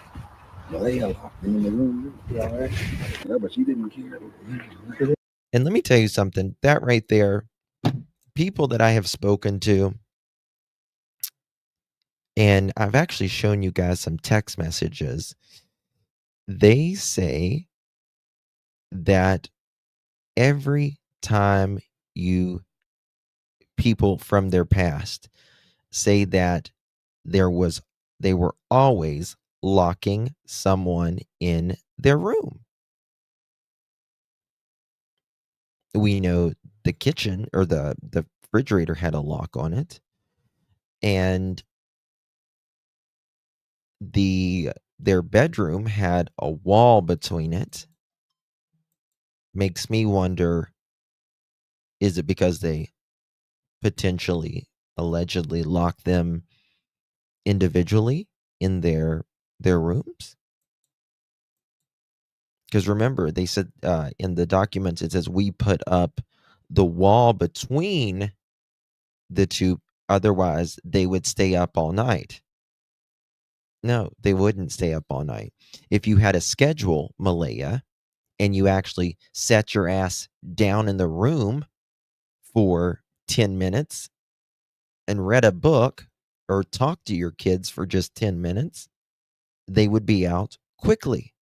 Malehya locked him in the room. Yeah, but she didn't care. And let me tell you something. That right there, people that I have spoken to, and I've actually shown you guys some text messages, they say that every time people from their past say that they were always locking someone in their room. We know the kitchen or the refrigerator had a lock on it, and their bedroom had a wall between it. Makes me wonder, is it because they potentially, allegedly locked them individually in their rooms? Because remember, they said in the documents, it says we put up the wall between the two, otherwise they would stay up all night. No, they wouldn't stay up all night. If you had a schedule, Malehya, and you actually set your ass down in the room for 10 minutes and read a book or talked to your kids for just 10 minutes, they would be out quickly.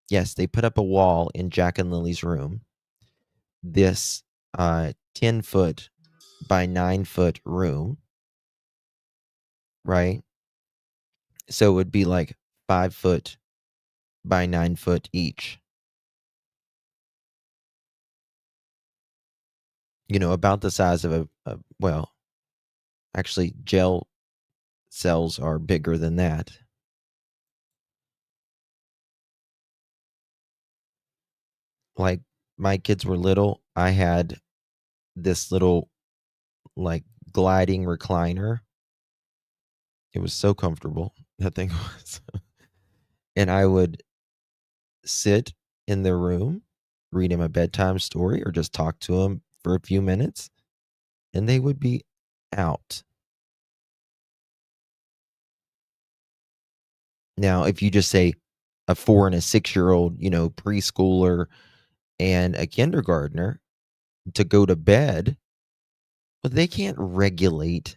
Yes, they put up a wall in Jack and Lily's room. This 10-foot by 9-foot room, right? So it would be like 5 foot by 9 foot each. You know, about the size of well, actually, jail cells are bigger than that. Like, my kids were little, I had this little, like, gliding recliner. It was so comfortable, that thing was. And I would sit in their room, read him a bedtime story, or just talk to him for a few minutes, and they would be out. Now, if you just say a 4 and a 6-year-old, preschooler and a kindergartner to go to bed, but they can't regulate.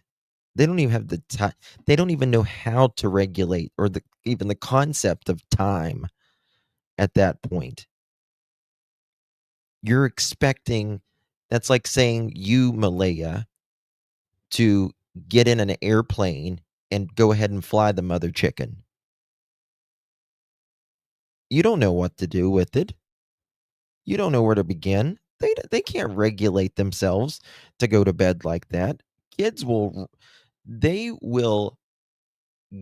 They don't even have the time. They don't even know how to regulate or even the concept of time at that point. You're expecting That's like saying you, Malehya, to get in an airplane and go ahead and fly the mother chicken. You don't know what to do with it. You don't know where to begin. They can't regulate themselves to go to bed like that. Kids will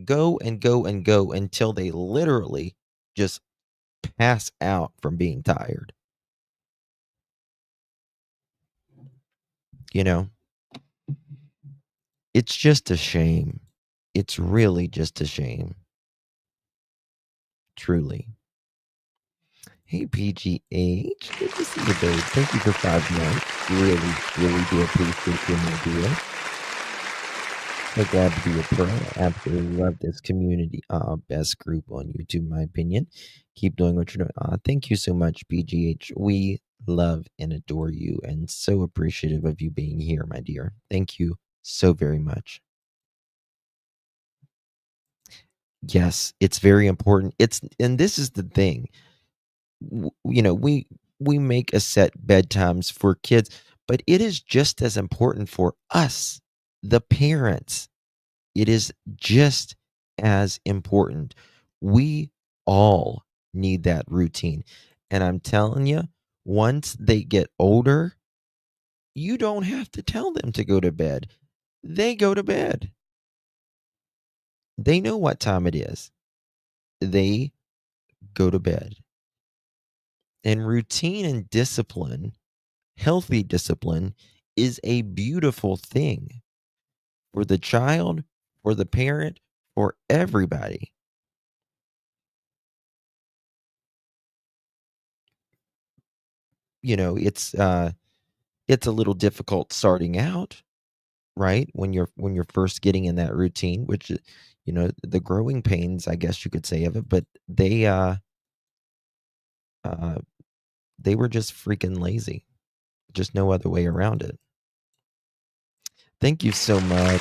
go and go and go until they literally just pass out from being tired. You know, it's just a shame. It's really just a shame. Truly. Hey, PGH. Good to see you, babe. Thank you for 5 months. Really do appreciate you, my dear. So glad to be a pro. I absolutely love this community. Best group on YouTube, in my opinion. Keep doing what you're doing. Thank you so much, PGH. We love and adore you and so appreciative of you being here, my dear. Thank you so very much. Yes, it's very important. And this is the thing. You know, we make a set bedtimes for kids, but it is just as important for us, the parents. It is just as important. We all need that routine. And I'm telling you, once they get older, you don't have to tell them to go to bed. They go to bed. They know what time it is. They go to bed. And routine and discipline, healthy discipline, is a beautiful thing for the child, for the parent, for everybody. You know, it's a little difficult starting out, right? When you're first getting in that routine, which you know, the growing pains, I guess you could say, of it, but they were just freaking lazy. Just no other way around it. Thank you so much.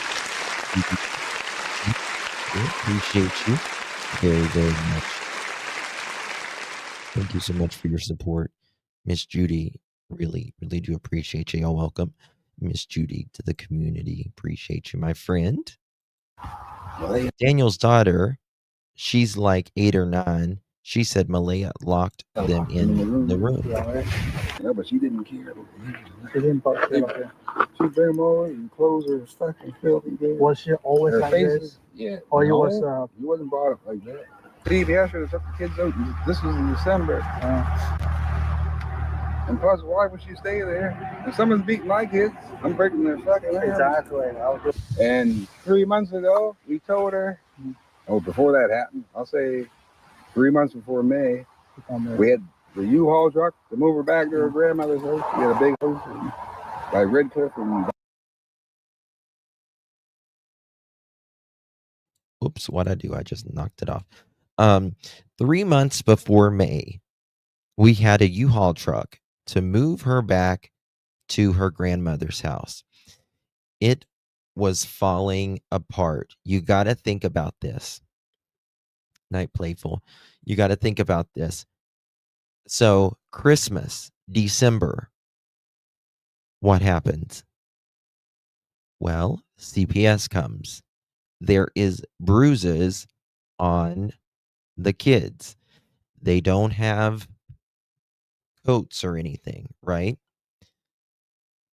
I appreciate you very, very much. Thank you so much for your support. Miss Judy, really do appreciate you. Y'all welcome Miss Judy to the community. Appreciate you, my friend. Daniel's daughter, she's like 8 or 9. She said Malehya locked them in the room. Yeah, but she didn't care. She didn't fuck shit like that. She bring them over and clothes her fucking filthy. Was she always like this? Yeah. Or you wasn't brought up like that. Steve asked her to took the kids out. This was in December. And plus, why would she stay there? If someone's beating my kids, I'm breaking their fucking arms. Exactly. And 3 months ago, we told her, oh, before that happened, I'll say 3 months before May, we had the U-Haul truck to move her back to her grandmother's house. She had a big house by Redcliffe. And Oops, what'd I do? I just knocked it off. 3 months before May, we had a U-Haul truck to move her back to her grandmother's house. It was falling apart. You got to think about this. Night Playful. You got to think about this. So, Christmas, December, what happens? Well, CPS comes. There is bruises on the kids. They don't have coats or anything, right?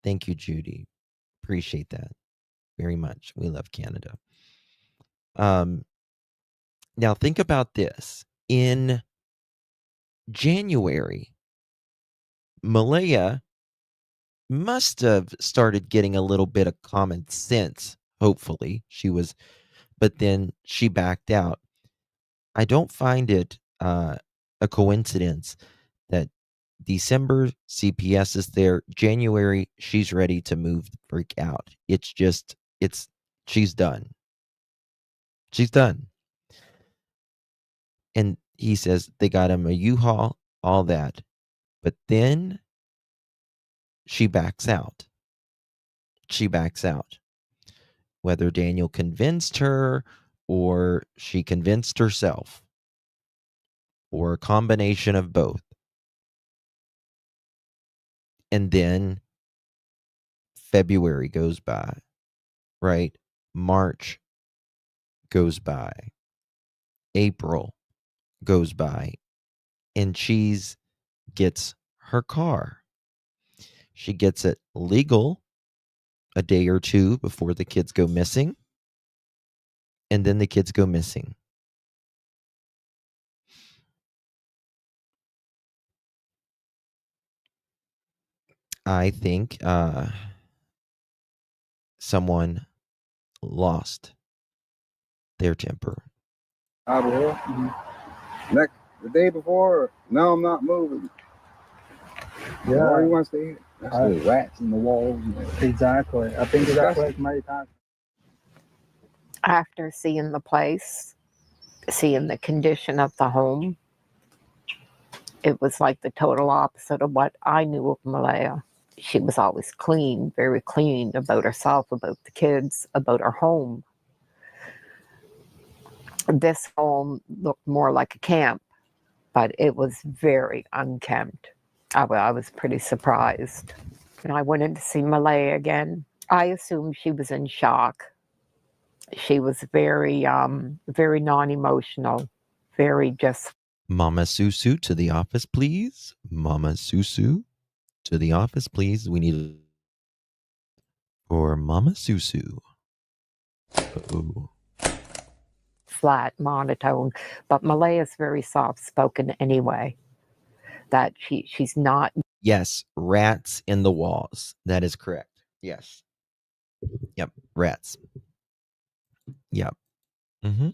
Thank you, Judy. Appreciate that very much. We love Canada. Now think about this. In January, Malehya must have started getting a little bit of common sense. Hopefully but then she backed out. I don't find it a coincidence that December CPS is there. January, she's ready to move the freak out. She's done. She's done. And he says they got him a U-Haul, all that. But then she backs out. She backs out. Whether Daniel convinced her or she convinced herself, or a combination of both. And then February goes by, right? March goes by, April goes by, and Cheese gets her car. She gets it legal a day or two before the kids go missing, and then the kids go missing. I think someone lost their temper. Out of here. The day before, no, I'm not moving. Yeah. Why you want to stay here? There's rats in the walls. Exactly. I think that's like many times. After seeing the place, seeing the condition of the home, it was like the total opposite of what I knew of Malehya. She was always clean, very clean about herself, about the kids, about her home. This home looked more like a camp, but it was very unkempt. I was pretty surprised. And I went in to see Malehya again. I assumed she was in shock. She was very, very non-emotional, very just. Mama Susu to the office, please. Mama Susu to the office, please. We need for Mama Susu. Uh-oh. Flat monotone, but Malehya's very soft-spoken anyway. That she's not. Yes, rats in the walls. That is correct. Yes. Yep, rats. Yep. Mm-hmm.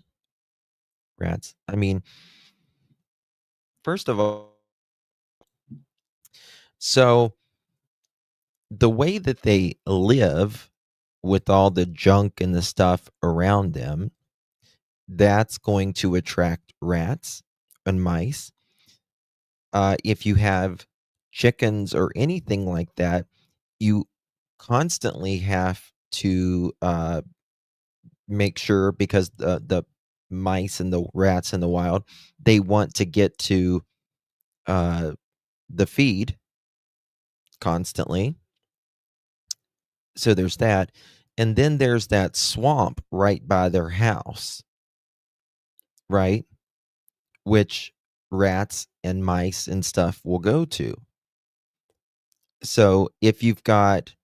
Rats. I mean, first of all, so the way that they live with all the junk and the stuff around them, that's going to attract rats and mice. If you have chickens or anything like that, you constantly have to make sure, because the mice and the rats in the wild, they want to get to the feed constantly. So there's that. And then there's that swamp right by their house, right? Which rats and mice and stuff will go to. So if you've got,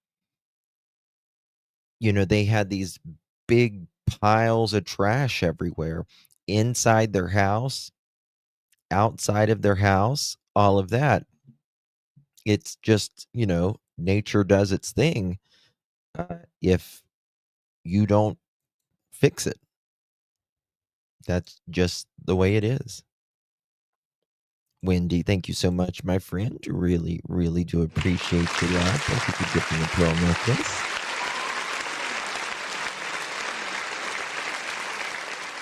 they had these big piles of trash everywhere inside their house, outside of their house, all of that. It's just, nature does its thing if you don't fix it. That's just the way it is. Wendy, thank you so much, my friend. Really, really do appreciate your love. Thank you for gifting a pearl necklace.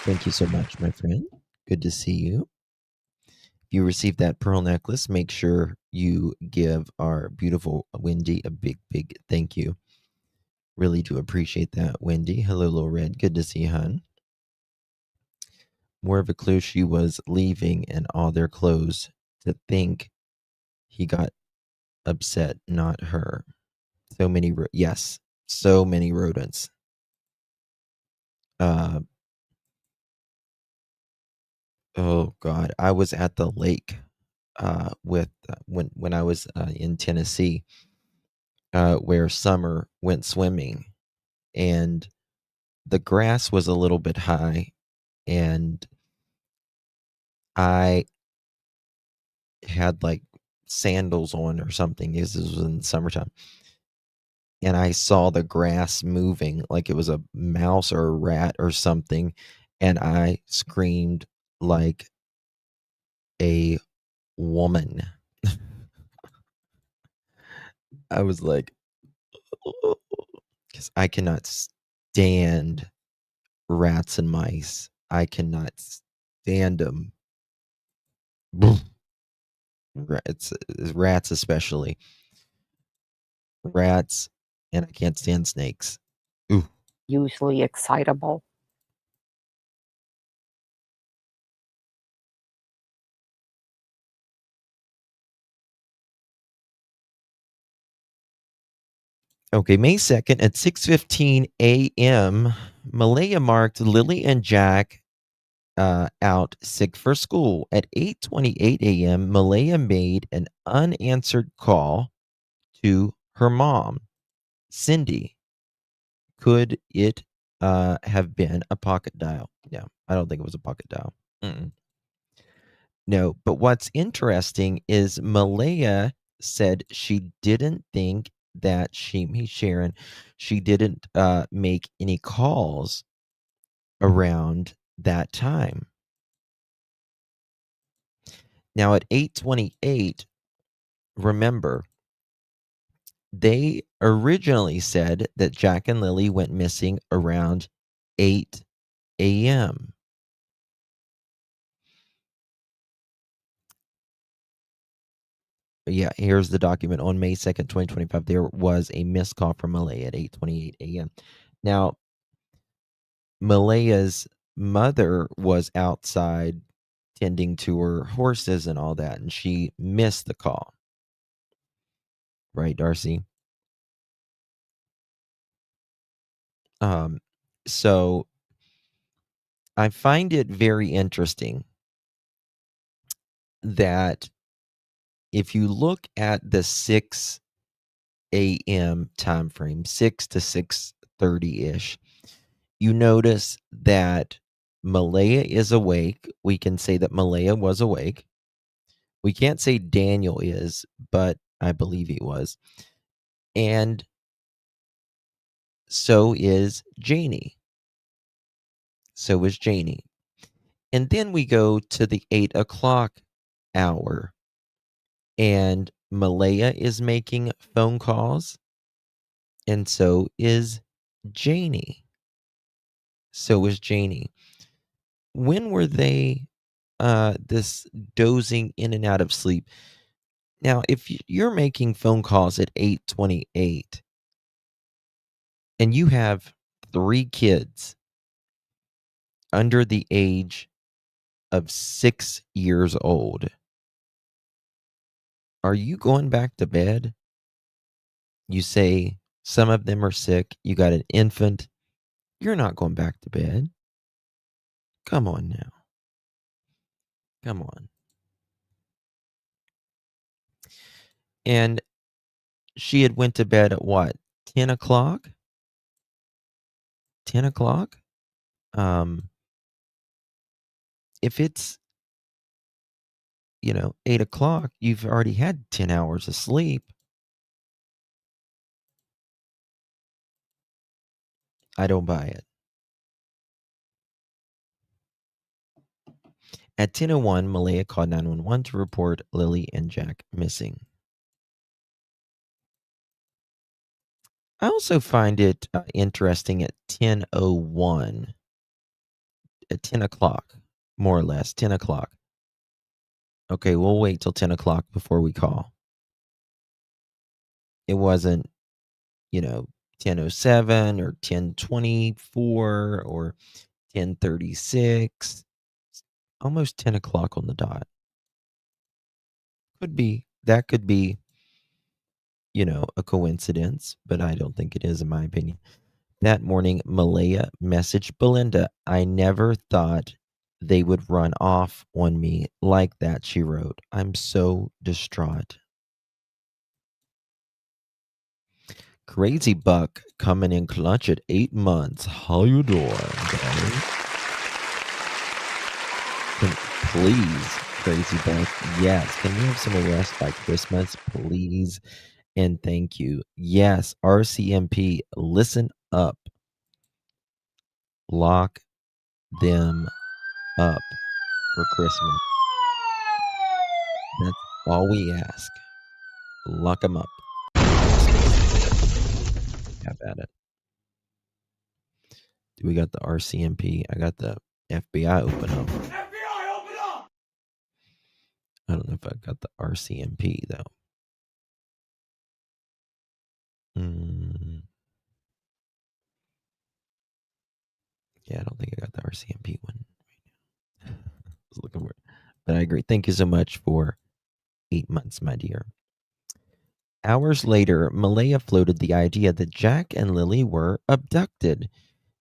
Thank you so much, my friend. Good to see you. If you received that pearl necklace, make sure you give our beautiful Wendy a big, big thank you. Really do appreciate that, Wendy. Hello, Little Red. Good to see you, hon. More of a clue, she was leaving and all their clothes to think he got upset, not her. So many, yes, so many rodents. Oh God, I was at the lake with when I was in Tennessee, where Summer went swimming, and the grass was a little bit high, and I had like sandals on or something. This was in the summertime, and I saw the grass moving like it was a mouse or a rat or something, and I screamed like a woman. I was like, because I cannot stand rats and mice. I cannot stand them. Rats especially. Rats, and I can't stand snakes. Ooh. Usually excitable. Okay, May 2nd at 6:15 a.m., Malehya marked Lily and Jack out sick for school. At 8:28 a.m., Malehya made an unanswered call to her mom, Cindy. Could it have been a pocket dial? No, I don't think it was a pocket dial. Mm-mm. No, but what's interesting is Malehya said she didn't think that Sharon, she didn't make any calls around that time. Now at 8:28, remember, they originally said that Jack and Lily went missing around 8 a.m. Yeah, here's the document. On May 2nd, 2025, there was a missed call from Malehya at 8:28 a.m. Now, Malehya's mother was outside tending to her horses and all that, and she missed the call. Right, Darcy? So I find it very interesting that if you look at the 6 a.m. time frame, 6 to 6:30-ish, you notice that Malehya is awake. We can say that Malehya was awake. We can't say Daniel is, but I believe he was. And so is Janie. So is Janie. And then we go to the 8 o'clock hour, and Malehya is making phone calls, and so is Janie. So is Janie. When were they this dozing in and out of sleep? Now, if you're making phone calls at 8:28 and you have 3 kids under the age of 6 years old, are you going back to bed? You say some of them are sick, you got an infant, you're not going back to bed. Come on now. Come on. And she had went to bed at what? 10 o'clock? 10 o'clock? If it's, 8 o'clock, you've already had 10 hours of sleep. I don't buy it. At 10:01, Malehya called 911 to report Lily and Jack missing. I also find it interesting at 10:01, at 10 o'clock, more or less, 10 o'clock. Okay, we'll wait till 10 o'clock before we call. It wasn't, 10:07 or 10:24 or 10:36. Almost 10 o'clock on the dot. That could be, a coincidence, but I don't think it is, in my opinion. That morning, Malehya messaged Belinda. I never thought they would run off on me like that, she wrote. I'm so distraught. Crazy Buck coming in clutch at 8 months. How you doing, buddy? Please, Crazy Buck. Yes. Can we have some arrest by Christmas, please? And thank you. Yes, RCMP, listen up. Lock them up for Christmas. That's all we ask. Lock them up. Have at it. Do we got the RCMP? I got the FBI open up. FBI, open up! I don't know if I got the RCMP though. Yeah, I don't think I got the RCMP one right now. I was looking for it. But I agree. Thank you so much for 8 months, my dear. Hours later, Malehya floated the idea that Jack and Lilly were abducted.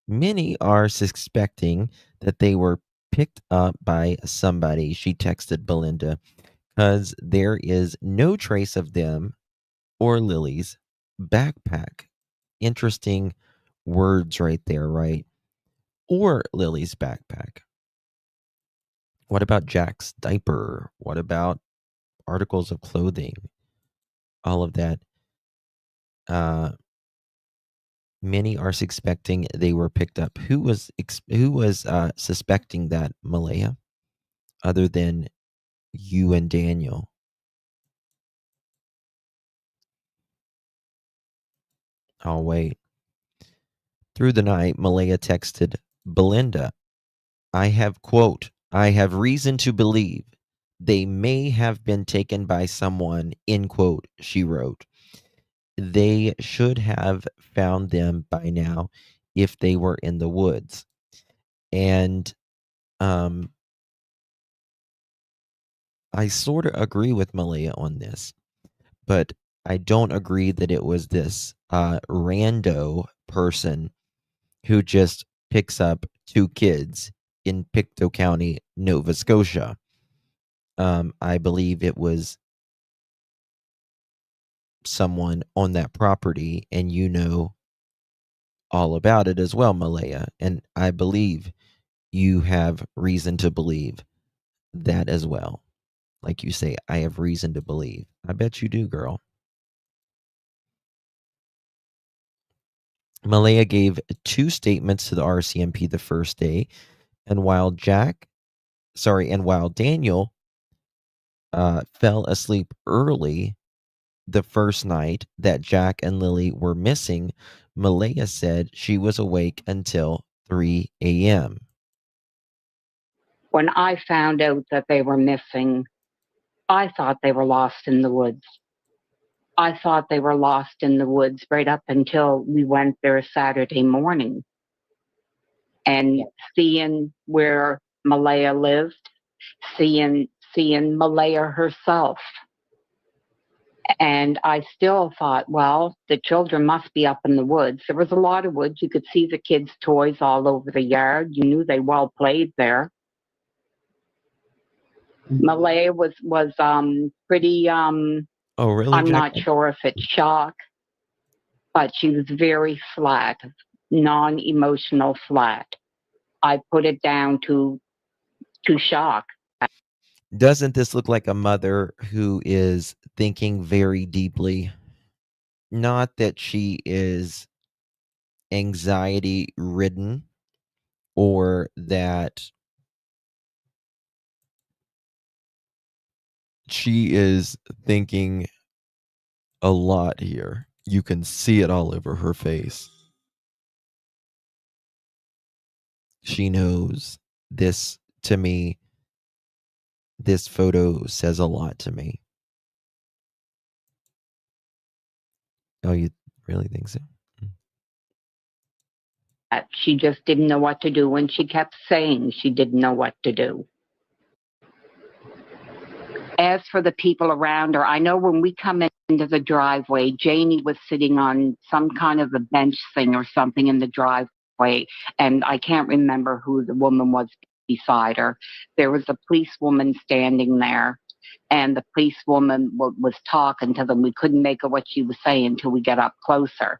Many are suspecting that they were picked up by somebody, she texted Belinda, because there is no trace of them or Lily's backpack. Interesting words right there, right? Or Lily's backpack. What about Jack's diaper? What about articles of clothing? All of that. Many are suspecting they were picked up. Who was suspecting that, Malehya, other than you and Daniel? I'll wait. Through the night, Malehya texted Belinda, I have reason to believe they may have been taken by someone, end quote, she wrote. They should have found them by now if they were in the woods. And I sort of agree with Malehya on this, but I don't agree that it was this rando person who just picks up 2 kids in Pictou County, Nova Scotia. I believe it was someone on that property, and you know all about it as well, Malehya. And I believe you have reason to believe that as well. Like you say, I have reason to believe. I bet you do, girl. Malehya gave 2 statements to the RCMP the first day, and while Daniel fell asleep early the first night that Jack and Lilly were missing, Malehya said she was awake until 3 a.m. When I found out that they were missing, I thought they were lost in the woods. I thought they were lost in the woods right up until we went there Saturday morning. And seeing where Malehya lived, seeing Malehya herself. And I still thought, well, the children must be up in the woods. There was a lot of woods. You could see the kids' toys all over the yard. You knew they well played there. Malehya was pretty Oh, really? I'm not sure if it's shock, but she was very flat, non-emotional flat. I put it down to shock. Doesn't this look like a mother who is thinking very deeply? Not that she is anxiety ridden or that she is thinking a lot here. You can see it all over her face. She knows this. To me, this photo says a lot to me. Oh, you really think so? She just didn't know what to do, and she kept saying she didn't know what to do. As for the people around her, I know when we come into the driveway, Janie was sitting on some kind of a bench thing or something in the driveway, and I can't remember who the woman was beside her. There was a policewoman standing there, and the policewoman was talking to them. We couldn't make out what she was saying until we got up closer.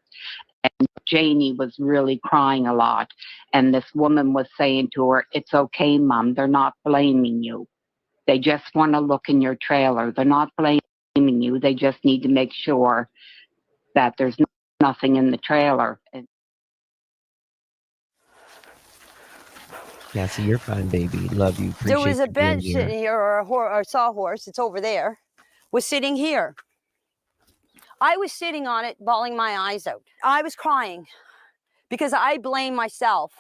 And Janie was really crying a lot. And this woman was saying to her, "It's okay, Mom. They're not blaming you. They just want to look in your trailer. They're not blaming you. They just need to make sure that there's nothing in the trailer." Cassie, you're fine, baby. Love you. Appreciate There was a you being bench sitting here, or a sawhorse, it's over there, was sitting here. I was sitting on it, bawling my eyes out. I was crying because I blame myself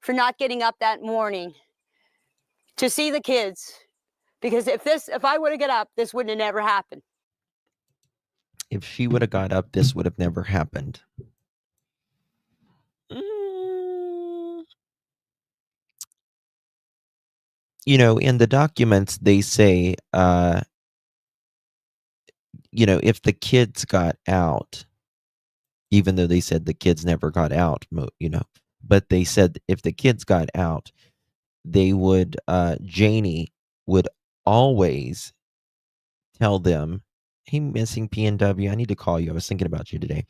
for not getting up that morning to see the kids. Because if I would have got up, this wouldn't have never happened. If she would have got up, this would have never happened. You know, in the documents, they say if the kids got out, even though they said the kids never got out, but they said if the kids got out, they would, Janie would always tell them, "Hey, missing PNW, I need to call you. I was thinking about you today."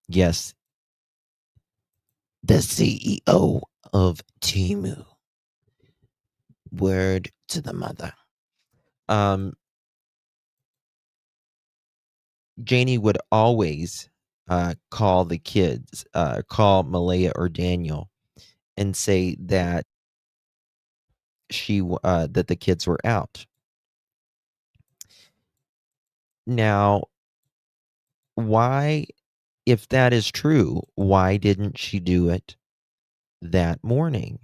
Yes, the CEO of Timu. Word to the mother. Janie would always call the kids, call Malehya or Daniel, and say that that the kids were out. Now, why, if that is true, why didn't she do it that morning?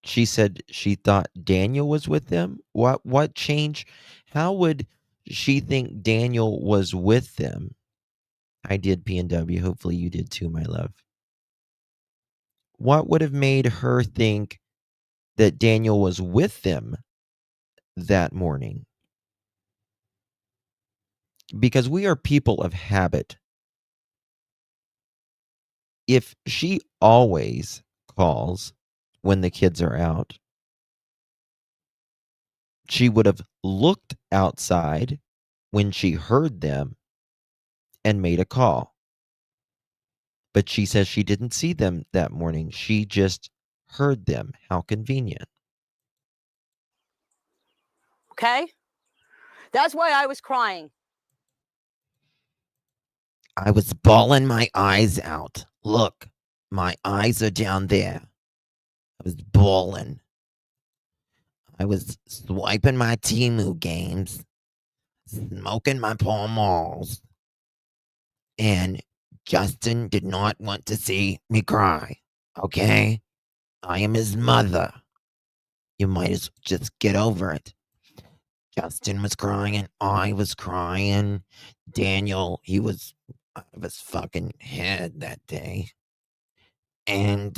She said she thought Daniel was with them. What changed? How would she think Daniel was with them? I did PNW. Hopefully you did too, my love. What would have made her think that Daniel was with them that morning? Because we are people of habit. If she always calls when the kids are out, she would have looked outside when she heard them and made a call. But she says she didn't see them that morning. She just heard them. How convenient. Okay? That's why I was crying. I was bawling my eyes out. Look, my eyes are down there. I was bawling. I was swiping my Timu games, smoking my Pall Malls, and Justin did not want to see me cry. Okay? I am his mother. You might as well just get over it. Justin was crying. I was crying. Daniel, he was out of his fucking head that day. And,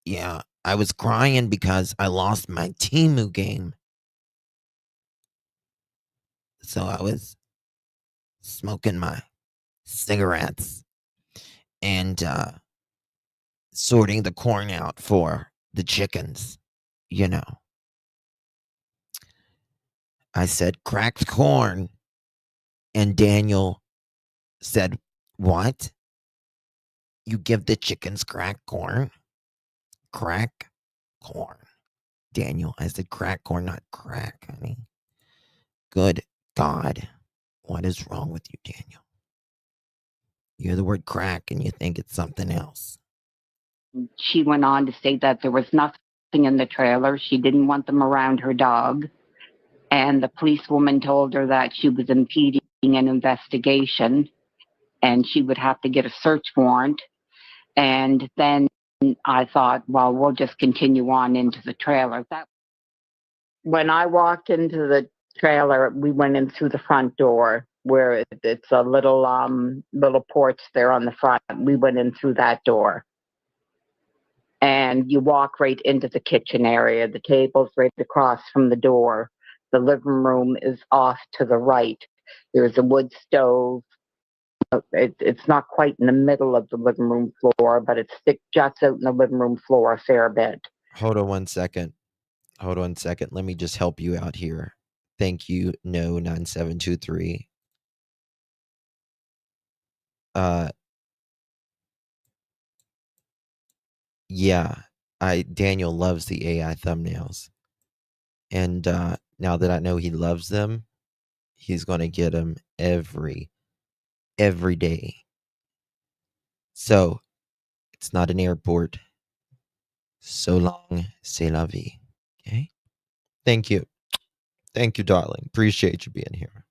yeah, I was crying because I lost my Timu game. So I was smoking my cigarettes and sorting the corn out for the chickens, I said cracked corn, and Daniel said, "What? You give the chickens cracked corn?" Crack corn. Daniel, I said crack corn, not crack, honey. Good God. What is wrong with you, Daniel? You hear the word crack and you think it's something else. She went on to say that there was nothing in the trailer. She didn't want them around her dog. And the policewoman told her that she was impeding an investigation and she would have to get a search warrant. And then I thought, well, we'll just continue on into the trailer. When I walked into the trailer, we went in through the front door where it's a little porch there on the front. We went in through that door. And you walk right into the kitchen area. The table's right across from the door. The living room is off to the right. There's a wood stove. It's not quite in the middle of the living room floor, but it juts out in the living room floor a fair bit. Hold on one second. Let me just help you out here. Thank you, No 9723. Yeah, Daniel loves the AI thumbnails. And now that I know he loves them, he's going to get them every day. So, it's not an airport. So long, c'est la vie. Okay? Thank you. Thank you, darling. Appreciate you being here.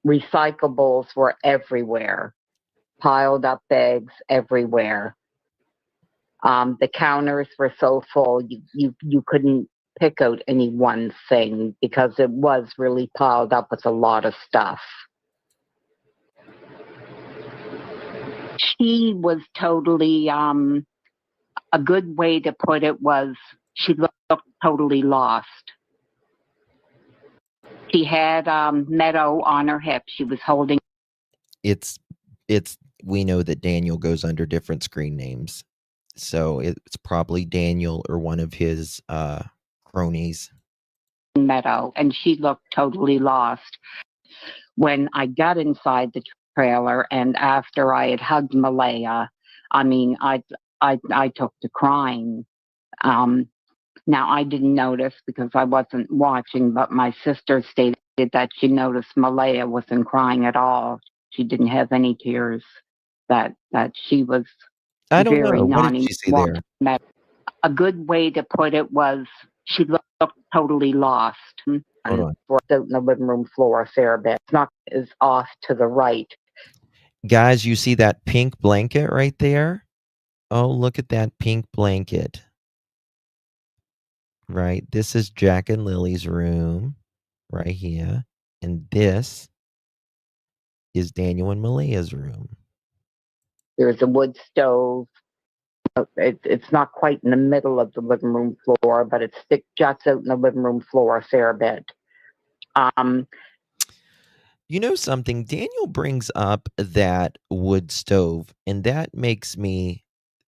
Recyclables were everywhere. Piled up bags everywhere. The counters were so full you couldn't pick out any one thing because it was really piled up with a lot of stuff. She was totally, a good way to put it was She looked totally lost. She had Meadow on her hip. She was holding. It's we know that Daniel goes under different screen names. So it's probably Daniel or one of his cronies. Meadow, and she looked totally lost. When I got inside the trailer and after I had hugged Malehya, I mean, I took to crying. Now, I didn't notice because I wasn't watching, but my sister stated that she noticed Malehya wasn't crying at all. She didn't have any tears, that she was I don't very know. What did she see there? A good way to put it was she looked totally lost. Hold on. Out in the living room floor a fair bit. Is off to the right. Guys, you see that pink blanket right there? Oh, look at that pink blanket. Right? This is Jack and Lily's room right here. And this is Daniel and Malehya's room. There's a wood stove. It's not quite in the middle of the living room floor, but it juts out in the living room floor a fair bit. You know something? Daniel brings up that wood stove, and that makes me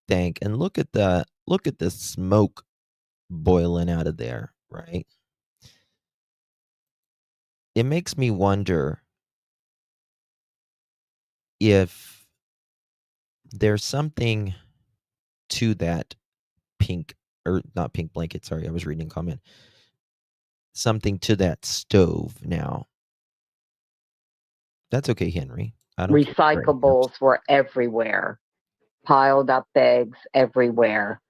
think. And look at the smoke boiling out of there, right? It makes me wonder if there's something to that pink, or not pink blanket, sorry, I was reading a comment. Something to that stove now. That's okay, Henry. I don't Recyclables were everywhere. Piled up bags everywhere.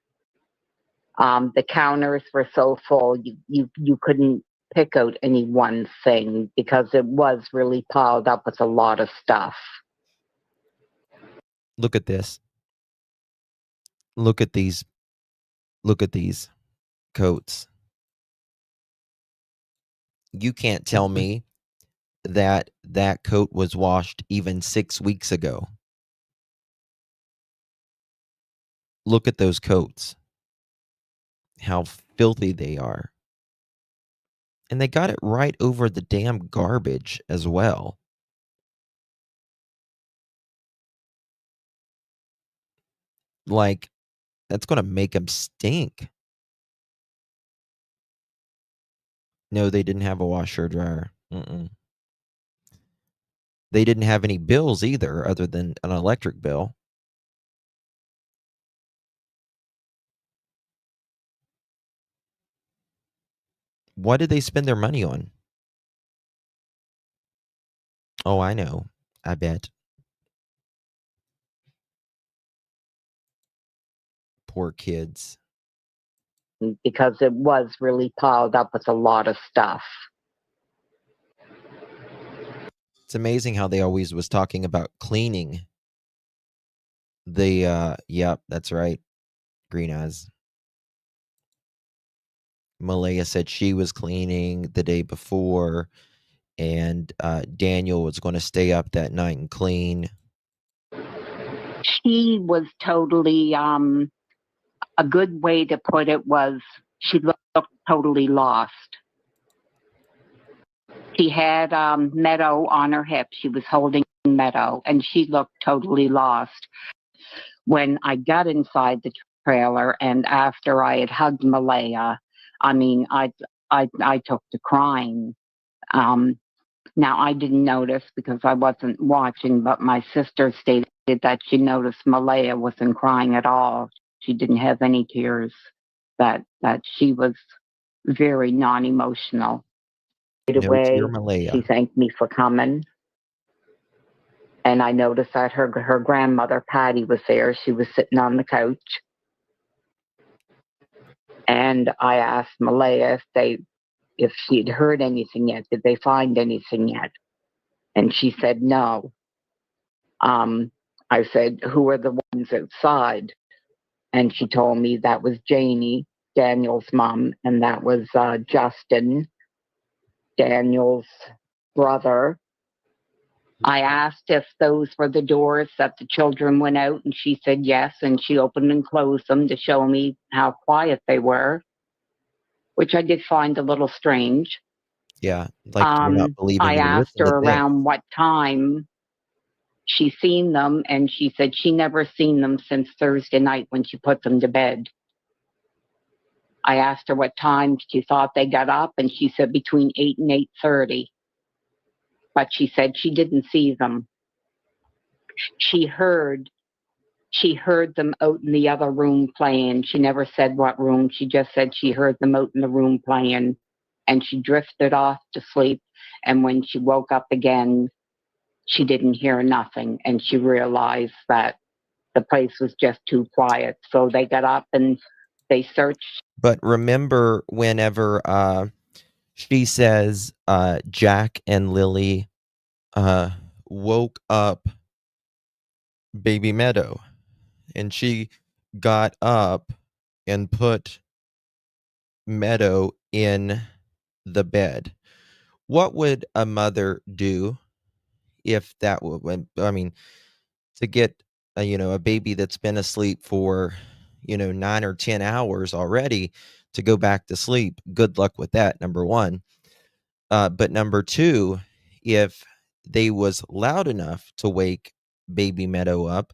The counters were so full you couldn't pick out any one thing because it was really piled up with a lot of stuff. Look at this. Look at these coats. You can't tell me that coat was washed even 6 weeks ago. Look at those coats. How filthy they are. And they got it right over the damn garbage as well. Like, that's going to make them stink. No, they didn't have a washer or dryer. They didn't have any bills either, other than an electric bill. What did they spend their money on? Oh, I know. I bet. Poor kids. Because it was really piled up with a lot of stuff. It's amazing how they always was talking about cleaning. Yep, that's right. Green eyes. Malehya said she was cleaning the day before, and Daniel was going to stay up that night and clean. She was totally, a good way to put it was she looked totally lost. She had Meadow on her hip. She was holding Meadow, and she looked totally lost. When I got inside the trailer and after I had hugged Malehya, I mean, I took to crying. Now, I didn't notice because I wasn't watching, but my sister stated that she noticed Malehya wasn't crying at all. She didn't have any tears, that she was very non-emotional. Right No away, tear Malehya. she thanked me for coming. And I noticed that her grandmother, Patty, was there. She was sitting on the couch. And I asked Malehya if she'd heard anything yet. Did they find anything yet? And she said no. I said, who are the ones outside? And she told me that was Janie, Daniel's mom, and that was Justin, Daniel's brother. I asked if those were the doors that the children went out, and she said yes, and she opened and closed them to show me how quiet they were. which I did find a little strange. Yeah, like you're not believing I your asked within the her day. around what time she seen them, and she said she never seen them since Thursday night when she put them to bed. I asked her what time she thought they got up, and she said between 8 and 8:30. But she said she didn't see them. She heard them out in the other room playing. She never said what room. She just said she heard them out in the room playing, and she drifted off to sleep. And when she woke up again, she didn't hear nothing, and she realized that the place was just too quiet. So they got up and they searched. But remember, whenever she says Jack and Lily woke up baby Meadow, and she got up and put Meadow in the bed. What would a mother do if that would, I mean, to get a baby that's been asleep for 9 or 10 hours already to go back to sleep? Good luck with that, number one. But number two, if they was loud enough to wake baby Meadow up,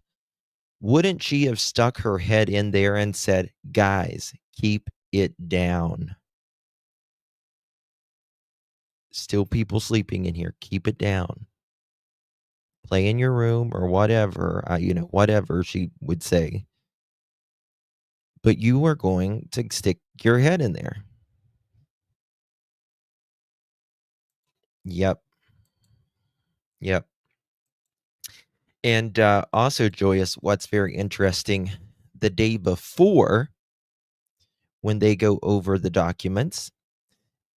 wouldn't she have stuck her head in there and said, guys, keep it down? Still people sleeping in here. Keep it down. Play in your room or whatever, whatever she would say. But you are going to stick your head in there. Yep. Yep. And also, Joyous, what's very interesting, the day before, when they go over the documents,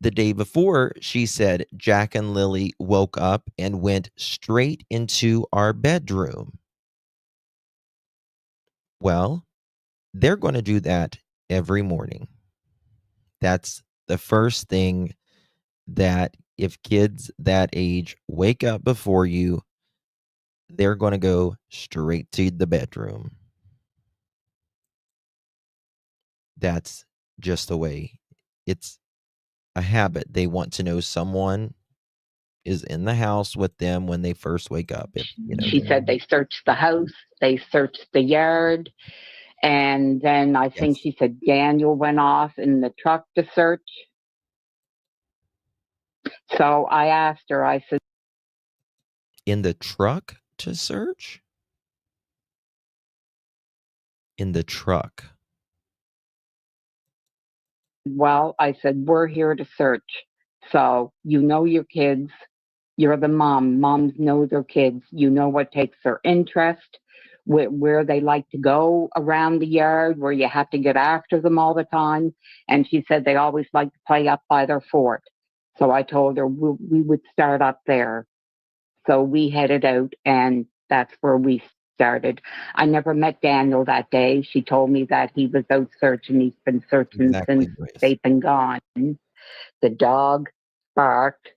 the day before, she said Jack and Lily woke up and went straight into our bedroom. Well, they're going to do that every morning. That's the first thing that if kids that age wake up before you, they're going to go straight to the bedroom. That's just the way. It's a habit. They want to know someone is in the house with them when they first wake up. She said they searched the house, they searched the yard, and then I think she said Daniel went off in the truck to search. So I asked her, I said, in the truck to search? In the truck. well, I said, we're here to search. So you know your kids. You're the mom. Moms know their kids. You know what takes their interest, where they like to go around the yard, where you have to get after them all the time. And she said they always like to play up by their fort. So I told her we would start up there. So we headed out, and that's where we started. I never met Daniel that day. She told me that he was out searching. He's been searching since they've been gone. The dog barked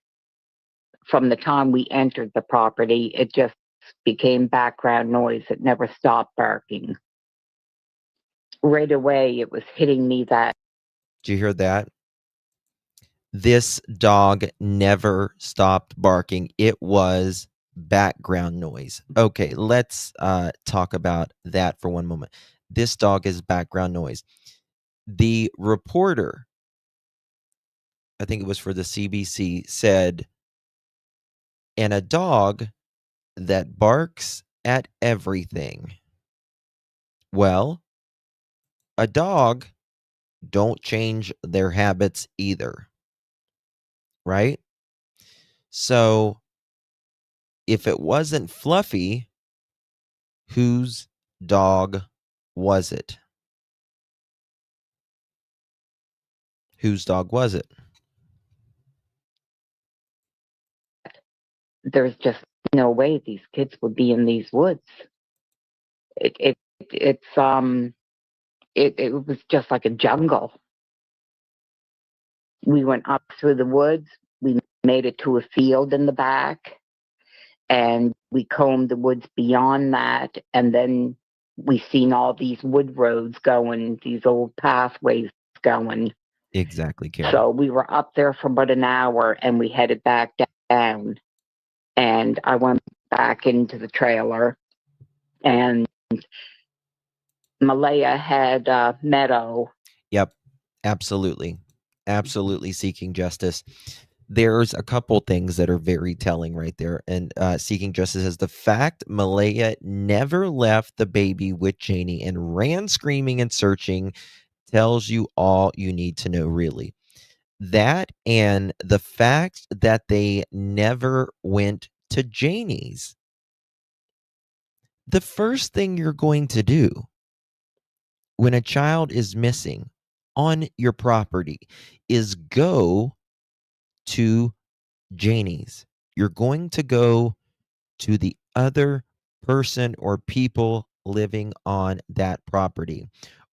from the time we entered the property. It just became background noise. It never stopped barking. Right away, it was hitting me that. Do you hear that? This dog never stopped barking. It was background noise. Okay, let's talk about that for one moment. This dog is background noise. The reporter, I think it was for the CBC, said, and a dog that barks at everything. Well, a dog don't change their habits either. Right? So if it wasn't Fluffy, whose dog was it? Whose dog was it? There's just no way these kids would be in these woods. It was just like a jungle. We went up through the woods. We made it to a field in the back, and we combed the woods beyond that. And then we seen all these wood roads going, these old pathways going. Exactly, Karen. So we were up there for about an hour and we headed back down. And I went back into the trailer, and Malehya had Meadow. Yep, absolutely. Absolutely seeking justice. There's a couple things that are very telling right there. And seeking justice is the fact Malehya never left the baby with Janie and ran screaming and searching tells you all you need to know, really. That and the fact that they never went to Janie's. The first thing you're going to do when a child is missing on your property is go to Janie's. You're going to go to the other person or people living on that property.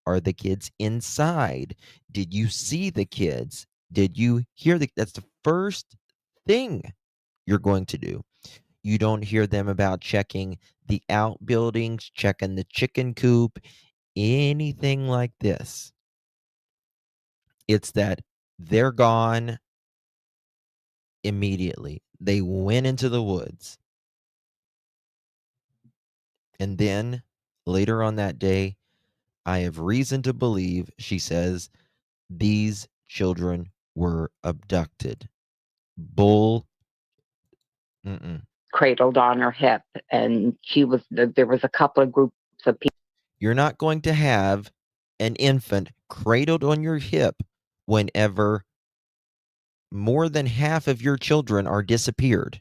Are the kids inside? Did you see the kids? Did you hear that's the first thing you're going to do. You don't hear them about checking the outbuildings, checking the chicken coop, anything like this. It's that they're gone immediately. They went into the woods. And then later on that day, I have reason to believe, she says, these children were abducted. Bull. Cradled on her hip, and there was a couple of groups of people. You're not going to have an infant cradled on your hip whenever more than half of your children are disappeared.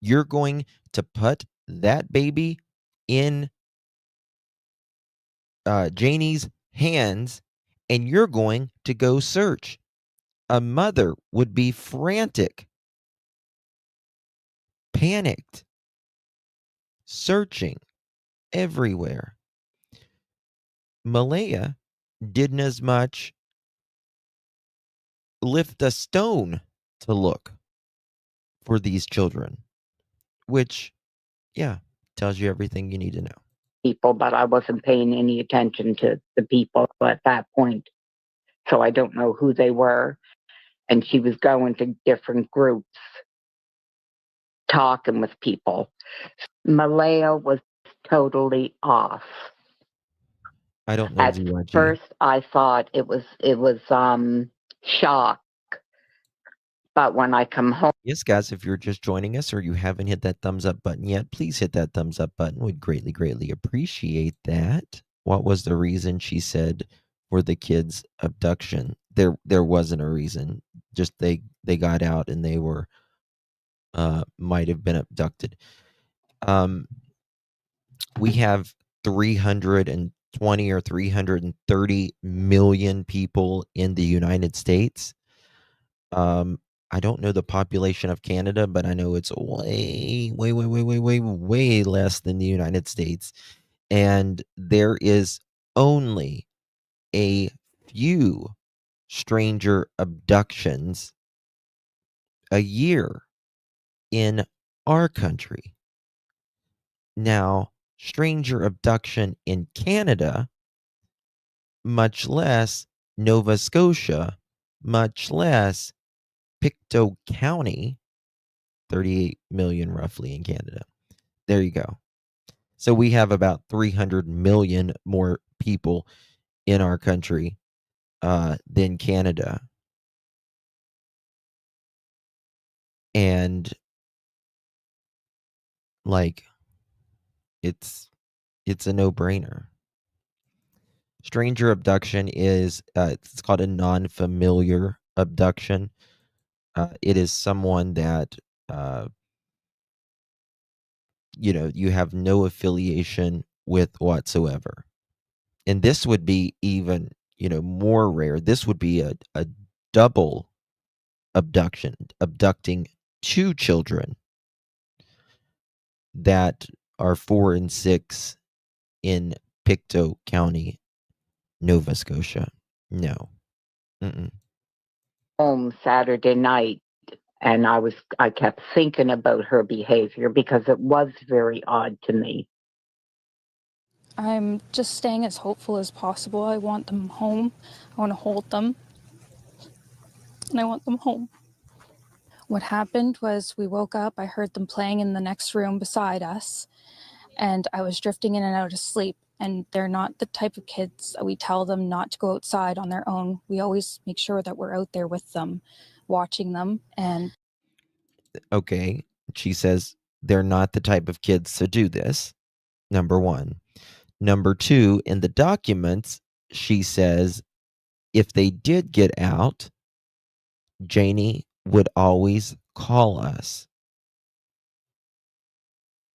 You're going to put that baby in Janie's hands, and you're going to go search. A mother would be frantic, panicked, searching everywhere. Malehya didn't as much lift a stone to look for these children, which, yeah, tells you everything you need to know. People, but I wasn't paying any attention to the people at that point. So I don't know who they were. And she was going to different groups, talking with people. Malehya was totally off. I don't know. At first, I thought it was shock. But when I come home. Yes, guys, if you're just joining us or you haven't hit that thumbs up button yet, please hit that thumbs up button. We'd greatly, greatly appreciate that. What was the reason, she said, for the kids' abduction? There wasn't a reason. Just they got out and they were might have been abducted. We have 320 or 330 million people in the United States. I don't know the population of Canada, but I know it's way less than the United States. And there is only a few stranger abductions a year in our country. Now, stranger abduction in Canada, much less Nova Scotia, much less Pictou County, 38 million roughly in Canada. There you go. So we have about 300 million more people in our country than Canada. And like it's a no-brainer. Stranger abduction is it's called a non-familiar abduction. It is someone that you have no affiliation with whatsoever. And this would be even, more rare. This would be a double abduction, abducting two children that are 4 and 6 in Pictou County, Nova Scotia. No. Home Saturday night, and I kept thinking about her behavior because it was very odd to me. I'm just staying as hopeful as possible. I want them home. I want to hold them. And I want them home. What happened was we woke up, I heard them playing in the next room beside us, and I was drifting in and out of sleep. And they're not the type of kids that we tell them not to go outside on their own. We always make sure that we're out there with them, watching them. And Okay, she says they're not the type of kids to do this, number one. Number two, in the documents, she says if they did get out, Janie would always call us.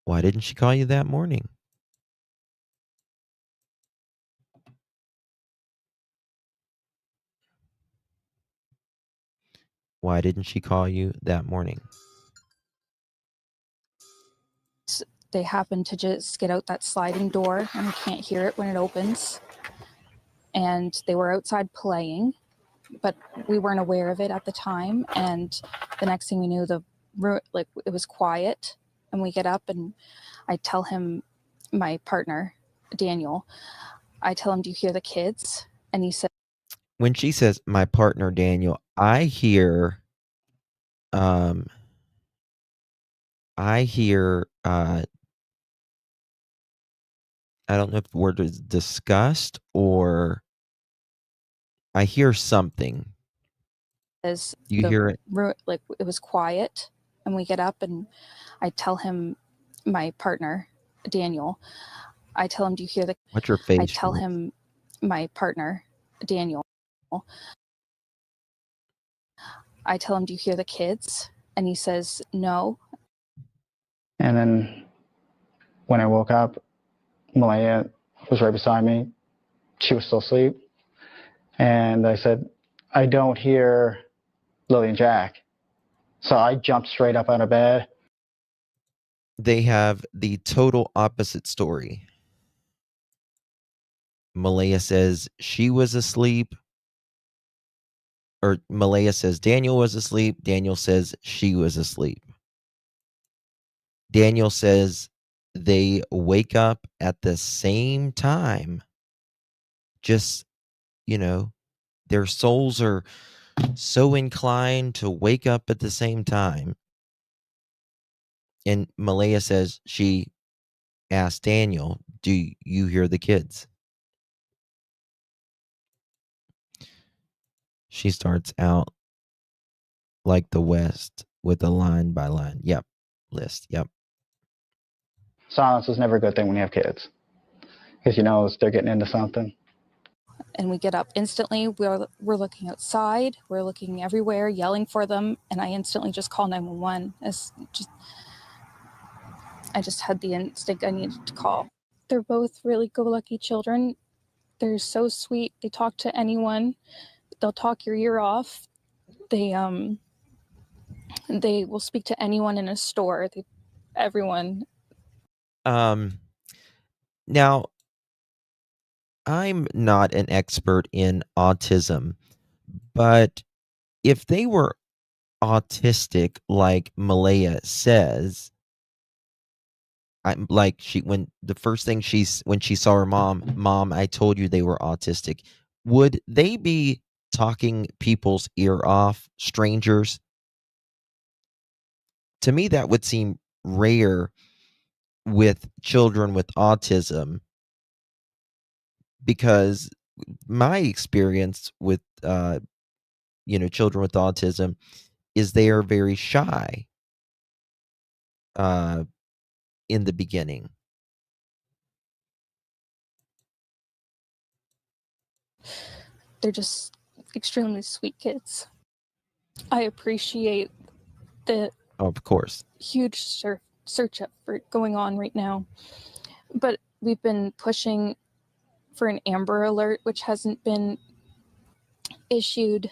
Why didn't she call you that morning? Why didn't she call you that morning? they happen to just get out that sliding door and we can't hear it when it opens. And they were outside playing, but we weren't aware of it at the time. And the next thing we knew, it was quiet. And we get up and I tell him, my partner, Daniel, I tell him, do you hear the kids? And he said, when she says my partner, Daniel, I hear, I don't know if the word is disgust or I hear something. As you hear it? It was quiet, and we get up and I tell him, my partner, Daniel, I tell him, do you hear the... What's your face? I tell him, my partner, Daniel, I tell him, do you hear the kids? And he says, no. And then when I woke up, Malehya was right beside me. She was still asleep. And I said, I don't hear Lilly and Jack. So I jumped straight up out of bed. They have the total opposite story. Malehya says she was asleep. Or Malehya says Daniel was asleep. Daniel says she was asleep. Daniel says they wake up at the same time. Just, their souls are so inclined to wake up at the same time. And Malehya says she asked Daniel, do you hear the kids? She starts out like the West with a line by line. Yep. List. Yep. Silence is never a good thing when you have kids. Because they're getting into something. And we get up instantly. We're looking outside. We're looking everywhere, yelling for them. And I instantly just call 911. I just had the instinct I needed to call. They're both really go-lucky children. They're so sweet. They talk to anyone. They'll talk your ear off. They will speak to anyone in a store. Everyone. Now, I'm not an expert in autism, but if they were autistic, like Malehya says, when she saw her mom, I told you they were autistic. Would they be talking people's ear off, strangers? To me, that would seem rare with children with autism, because my experience with children with autism is they are very shy in the beginning. They're just extremely sweet kids. I appreciate the of course huge search effort going on right now, but we've been pushing for an Amber Alert, which hasn't been issued.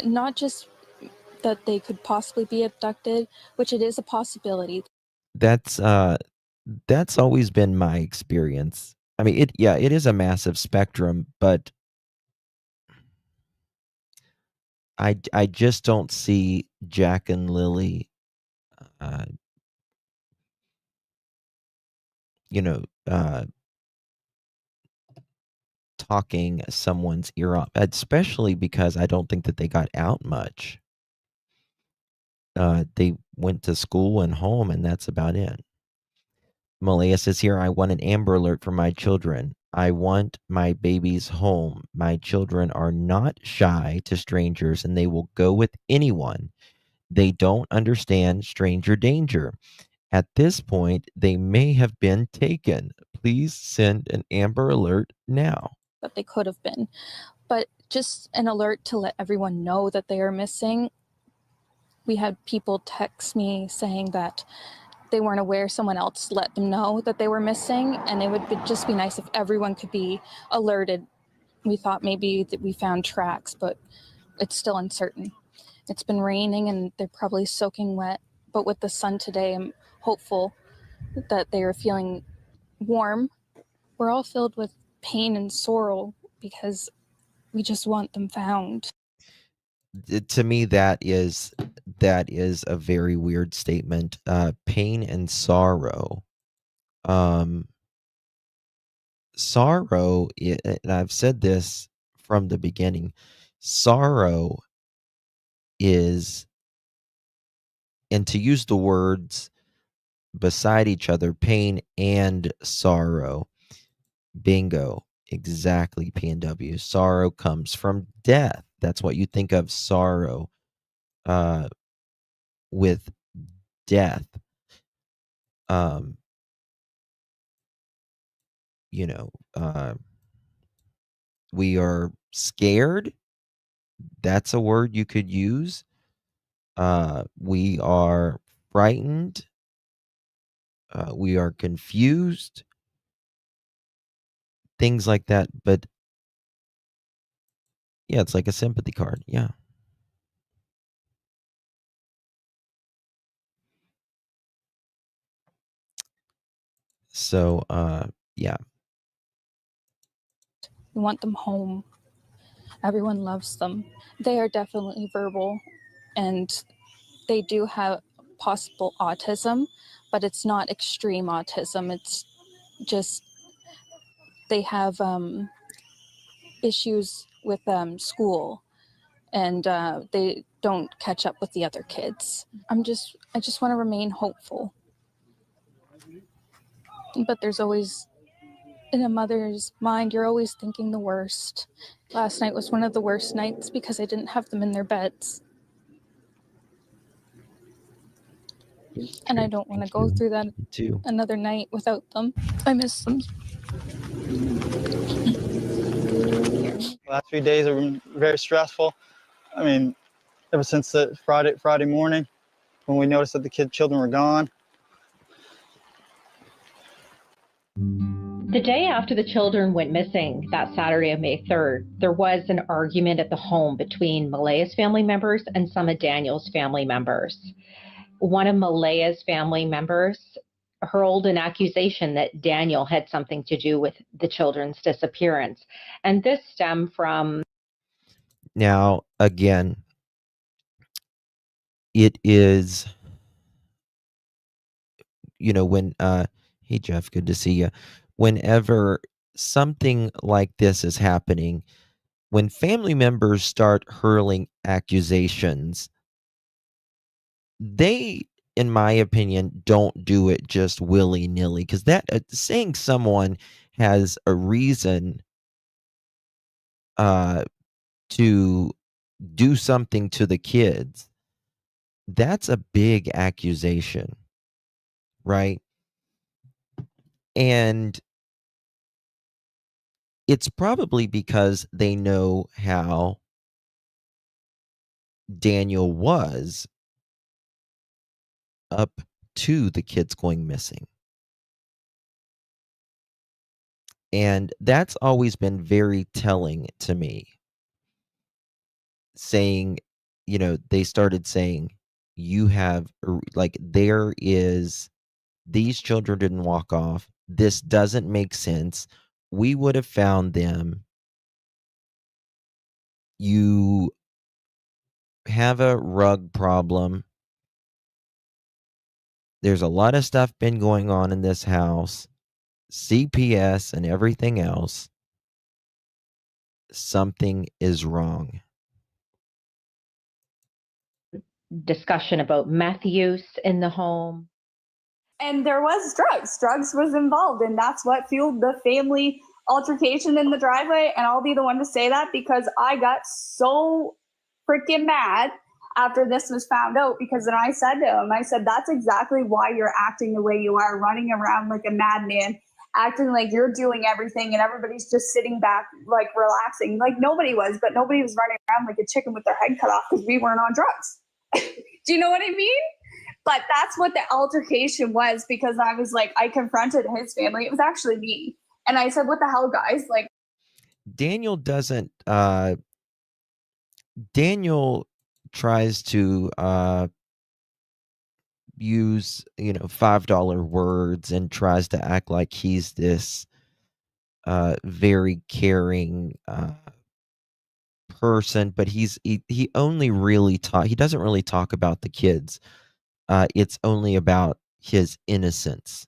Not just that they could possibly be abducted, which it is a possibility. That's always been my experience. I mean, it is a massive spectrum, but I just don't see Jack and Lilly talking someone's ear off, especially because I don't think that they got out much. They went to school and home, and that's about it. Malehya says here, I want an Amber Alert for my children. I want my babies home. My children are not shy to strangers, and they will go with anyone. They don't understand stranger danger. At this point, they may have been taken. Please send an Amber Alert now. That they could have been. But just an alert to let everyone know that they are missing. We had people text me saying that they weren't aware, someone else let them know that they were missing, and it would just be nice if everyone could be alerted. We thought maybe that we found tracks, but it's still uncertain. It's been raining and they're probably soaking wet, but with the sun today, I'm hopeful that they are feeling warm. We're all filled with pain and sorrow because we just want them found. To me, that is a very weird statement. Pain and sorrow. Sorrow, and I've said this from the beginning, sorrow is, and to use the words beside each other, pain and sorrow. Bingo. Exactly, PNW. Sorrow comes from death. That's what you think of sorrow with death. We are scared. That's a word you could use. We are frightened. We are confused. Things like that. But yeah, it's like a sympathy card. Yeah. So, yeah. We want them home. Everyone loves them. They are definitely verbal, and they do have possible autism, but it's not extreme autism. It's just they have issues with school, and they don't catch up with the other kids. I just want to remain hopeful. But there's always, in a mother's mind, you're always thinking the worst. Last night was one of the worst nights because I didn't have them in their beds. And I don't want to go through that another night without them. I miss them. The last few days have been very stressful. I mean, ever since the Friday morning when we noticed that the children were gone. The day after the children went missing, that Saturday of May 3rd, there was an argument at the home between Malehya's family members and some of Daniel's family members. One of Malehya's family members hurled an accusation that Daniel had something to do with the children's disappearance. And this stemmed from... Now, again, it is, when, hey, Jeff, good to see you. Whenever something like this is happening, when family members start hurling accusations, they, in my opinion, don't do it just willy-nilly, because that saying someone has a reason to do something to the kids, that's a big accusation, right? And it's probably because they know how Daniel was up to the kids going missing. And that's always been very telling to me. Saying, they started saying, you have, these children didn't walk off. This doesn't make sense. We would have found them. You have a rug problem. There's a lot of stuff been going on in this house, CPS and everything else. something is wrong. Discussion about meth use in the home. And there was drugs. Drugs was involved, and that's what fueled the family altercation in the driveway. And I'll be the one to say that because I got so freaking mad after this was found out, because then I said to him, I said, that's exactly why you're acting the way you are, running around like a madman, acting like you're doing everything and everybody's just sitting back, like relaxing. Like nobody was, but nobody was running around like a chicken with their head cut off because we weren't on drugs. Do you know what I mean? But that's what the altercation was, because I was like, I confronted his family. It was actually me. And I said, what the hell, guys? Like, Daniel doesn't, Daniel tries to use, $5 words and tries to act like he's this very caring person, but he only really he doesn't really talk about the kids. It's only about his innocence.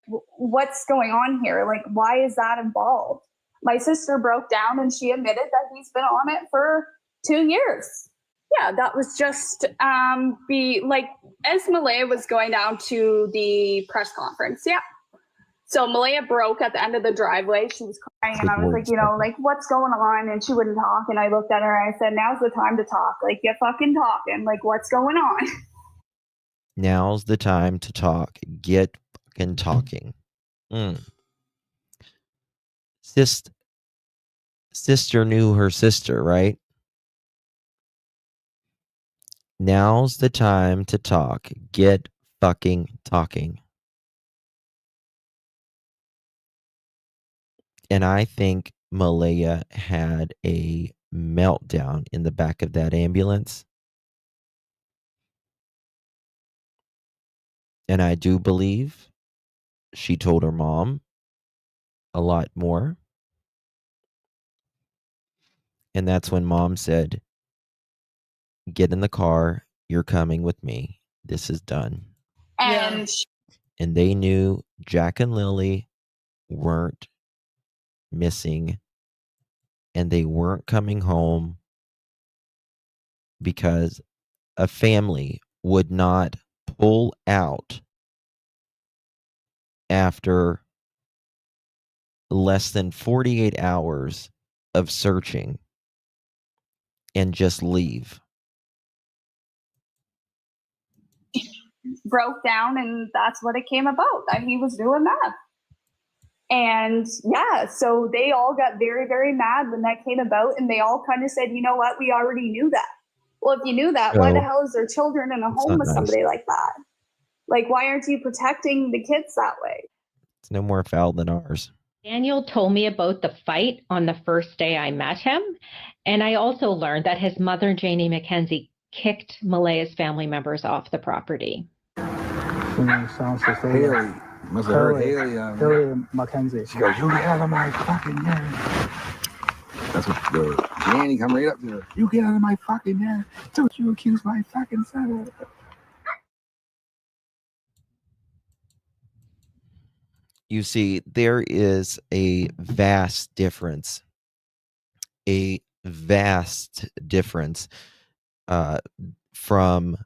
what's going on here? Like, why is that involved? My sister broke down and she admitted that he's been on it for 2 years. Yeah, that was just as Malehya was going down to the press conference. Yeah. So Malehya broke at the end of the driveway. She was crying and I was like, what's going on? And she wouldn't talk. And I looked at her and I said, now's the time to talk. Like, get fucking talking. Like, what's going on? Now's the time to talk. Get fucking talking. Sister knew her sister, right? Now's the time to talk. Get fucking talking. And I think Malehya had a meltdown in the back of that ambulance. And I do believe she told her mom a lot more. And that's when mom said, get in the car. You're coming with me. This is done. And And they knew Jack and Lily weren't missing. And they weren't coming home because a family would not pull out after less than 48 hours of searching and just leave. broke down, and that's what it came about, that he was doing meth. And yeah, so they all got very, very mad when that came about, and they all kind of said, you know what, we already knew that. Well, if you knew that, why the hell is there children in a home with somebody like that? Like, why aren't you protecting the kids that way? It's no more foul than ours. Daniel told me about the fight on the first day I met him. And I also learned that his mother, Janie McKenzie, kicked Malehya's family members off the property. Sounds just Haley. Must have heard Haley. Haley Mackenzie. She goes, you get out of my fucking yard. That's what the Janny come right up to her. You get out of my fucking yard. Don't you accuse my fucking son. You see, there is a vast difference from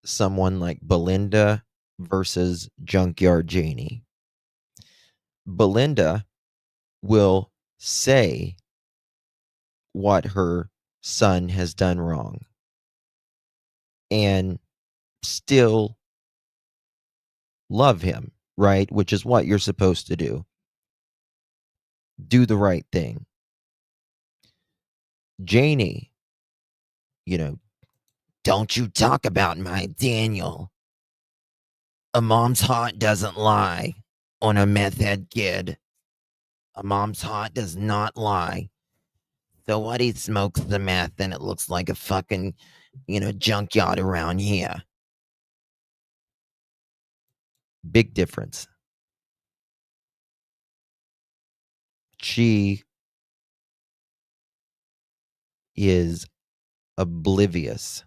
someone like Belinda versus Junkyard Janie. Belinda will say what her son has done wrong and still love him, right? Which is what you're supposed to do. Do the right thing. Janie, don't you talk about my Daniel. A mom's heart doesn't lie on a meth head kid. A mom's heart does not lie. So what, he smokes the meth and it looks like a fucking, junkyard around here. Big difference. She is oblivious.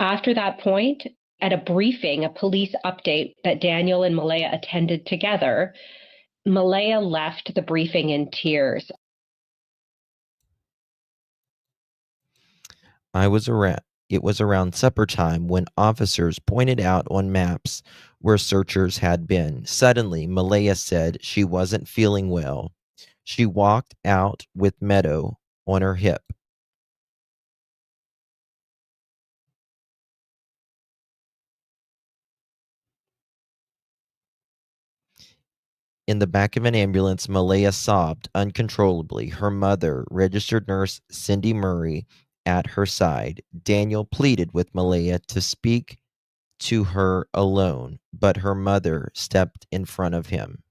After that point, at a briefing, a police update that Daniel and Malehya attended together, Malehya left the briefing in tears. It was around supper time when officers pointed out on maps where searchers had been. Suddenly, Malehya said she wasn't feeling well. She walked out with Meadow on her hip. In the back of an ambulance, Malehya sobbed uncontrollably, her mother, registered nurse Cindy Murray, at her side. Daniel pleaded with Malehya to speak to her alone, but her mother stepped in front of him.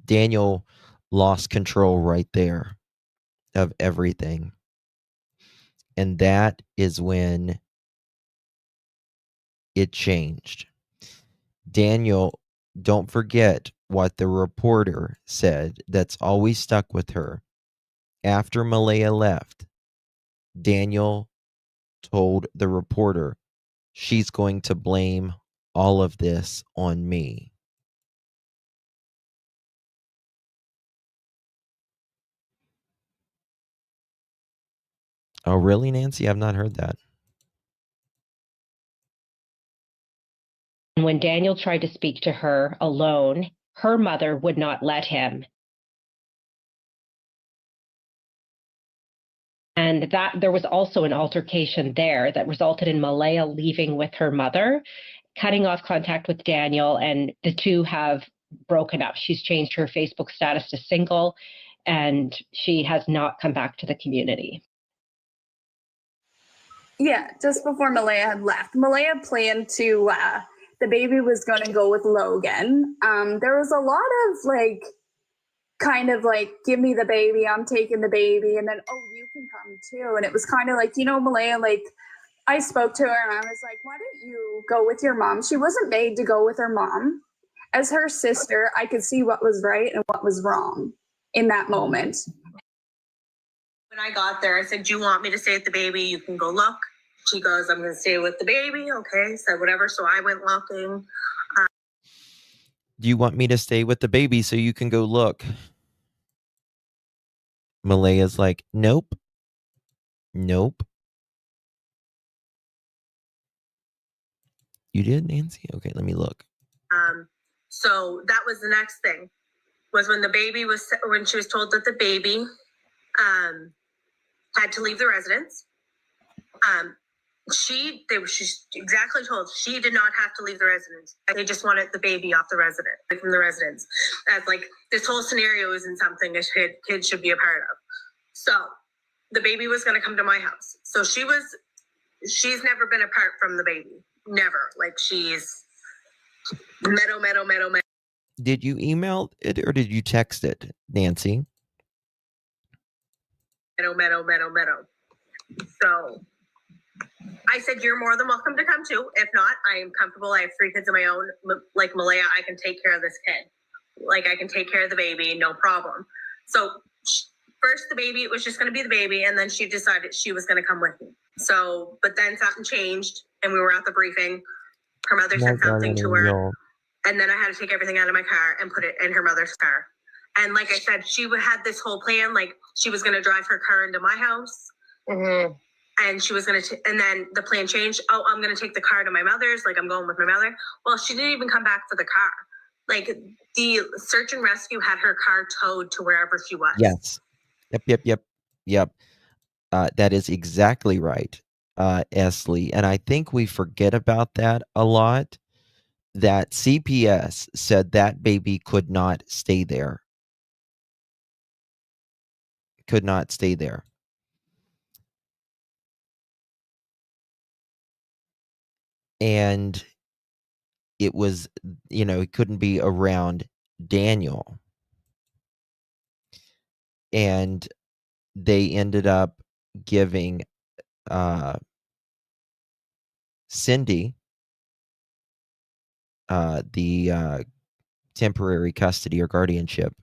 Daniel lost control right there of everything. And that is when it changed. Daniel, don't forget what the reporter said that's always stuck with her. After Malehya left, Daniel told the reporter, she's going to blame all of this on me. Oh, really, Nancy? I've not heard that. When Daniel tried to speak to her alone, her mother would not let him. And that there was also an altercation there that resulted in Malehya leaving with her mother, cutting off contact with Daniel, and the two have broken up. She's changed her Facebook status to single, and she has not come back to the community. Yeah, just before Malehya had left, Malehya planned to, the baby was going to go with Logan. There was a lot of like, kind of like, give me the baby, I'm taking the baby, and then, oh, you can come too. And it was kind of like, you know, Malehya, like, I spoke to her and I was like, why don't you go with your mom? She wasn't made to go with her mom. As her sister, I could see what was right and what was wrong in that moment. When I got there, I said, do you want me to stay with the baby? You can go look. She goes, I'm going to stay with the baby. Okay, so whatever. So I went looking. Do you want me to stay with the baby so you can go look? Malehya's like, nope. Nope. You did, Nancy? Okay, let me look. So that was the next thing, was when she was told that the baby had to leave the residence. She's exactly told she did not have to leave the residence. They just wanted the baby off the residence, from the residence. As like this whole scenario isn't something a kid should be a part of. So the baby was going to come to my house. So she's never been apart from the baby. Never. Like she's meadow. Did you email it or did you text it, Nancy? Meadow. So I said, you're more than welcome to come too. If not, I am comfortable. I have 3 kids of my own. Like Malehya, I can take care of this kid. Like I can take care of the baby, no problem. So first the baby, it was just going to be the baby. And then she decided she was going to come with me. So, but then something changed and we were at the briefing. Her mother said something to her. And then I had to take everything out of my car and put it in her mother's car. And like I said, she had this whole plan. Like she was going to drive her car into my house. Mm-hmm. And she was going to, and then the plan changed. Oh, I'm going to take the car to my mother's. Like I'm going with my mother. Well, she didn't even come back for the car. Like the search and rescue had her car towed to wherever she was. Yes. Yep. That is exactly right, Esley. And I think we forget about that a lot. That CPS said that baby could not stay there. Could not stay there. And it was, it couldn't be around Daniel. And they ended up giving Cindy the temporary custody or guardianship.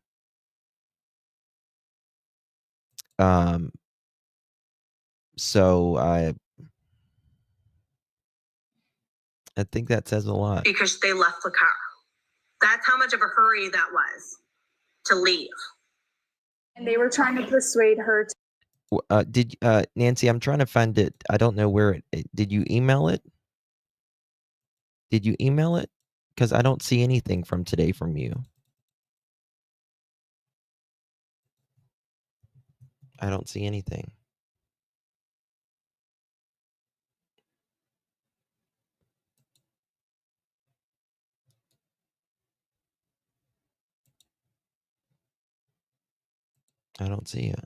So I think that says a lot. Because they left the car. That's how much of a hurry that was to leave. And they were trying to persuade her to. Did Nancy? I'm trying to find it. I don't know where did you email it? Did you email it? Because I don't see anything from today from you. I don't see anything. I don't see it.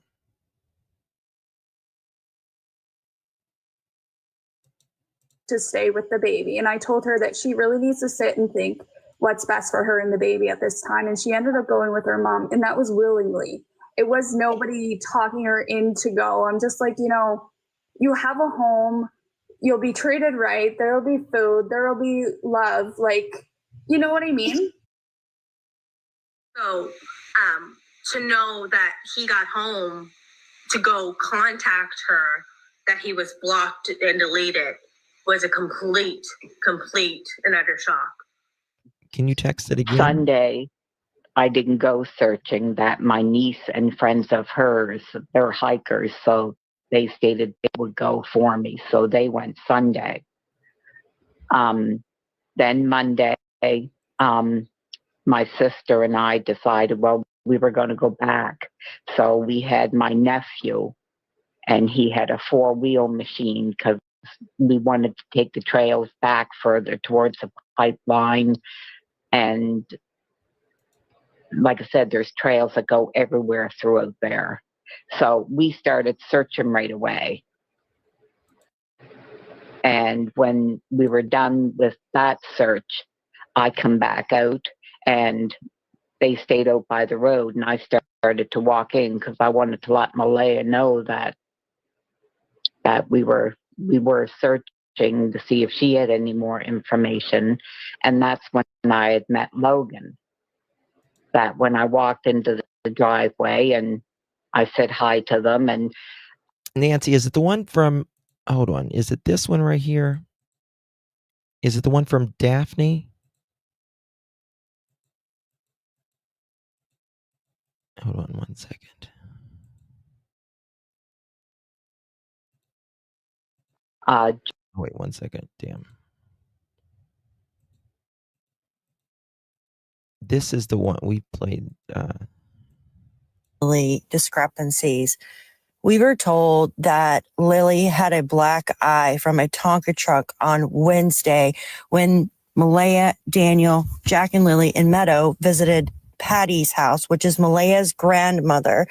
To stay with the baby. And I told her that she really needs to sit and think what's best for her and the baby at this time. And she ended up going with her mom, and that was willingly. It was nobody talking her in to go. I'm just like, you have a home, you'll be treated right, there'll be food, there'll be love. Like, you know what I mean? So to know that he got home to go contact her, that he was blocked and deleted, was a complete and utter shock. Can you text it again? Sunday, I didn't go searching. That my niece and friends of hers, they're hikers, so they stated they would go for me. So they went Sunday. Then Monday, my sister and I decided, well, we were going to go back. So we had my nephew, and he had a 4-wheel machine because we wanted to take the trails back further towards the pipeline. And like I said, there's trails that go everywhere through there. So we started searching right away. And when we were done with that search, I come back out, and they stayed out by the road, and I started to walk in because I wanted to let Malehya know that we were searching to see if she had any more information. And that's when I had met Logan. That when I walked into the driveway and I said hi to them. And Nancy, is it the one from, hold on, is it this one right here? Is it the one from Daphne? Hold on 1 second. Wait 1 second. Damn. This is the one we played. Discrepancies. We were told that Lily had a black eye from a Tonka truck on Wednesday when Malehya, Daniel, Jack, and Lily and Meadow visited Patty's house, which is Malehya's grandmother.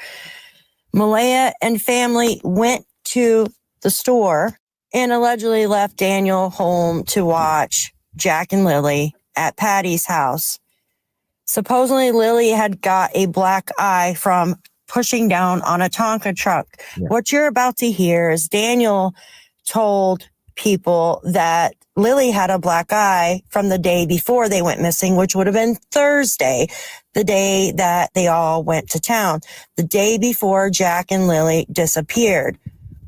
Malehya and family went to the store and allegedly left Daniel home to watch Jack and Lily at Patty's house. Supposedly, Lily had got a black eye from pushing down on a Tonka truck. Yeah. What you're about to hear is Daniel told people that Lily had a black eye from the day before they went missing, which would have been Thursday, the day that they all went to town, the day before Jack and Lily disappeared.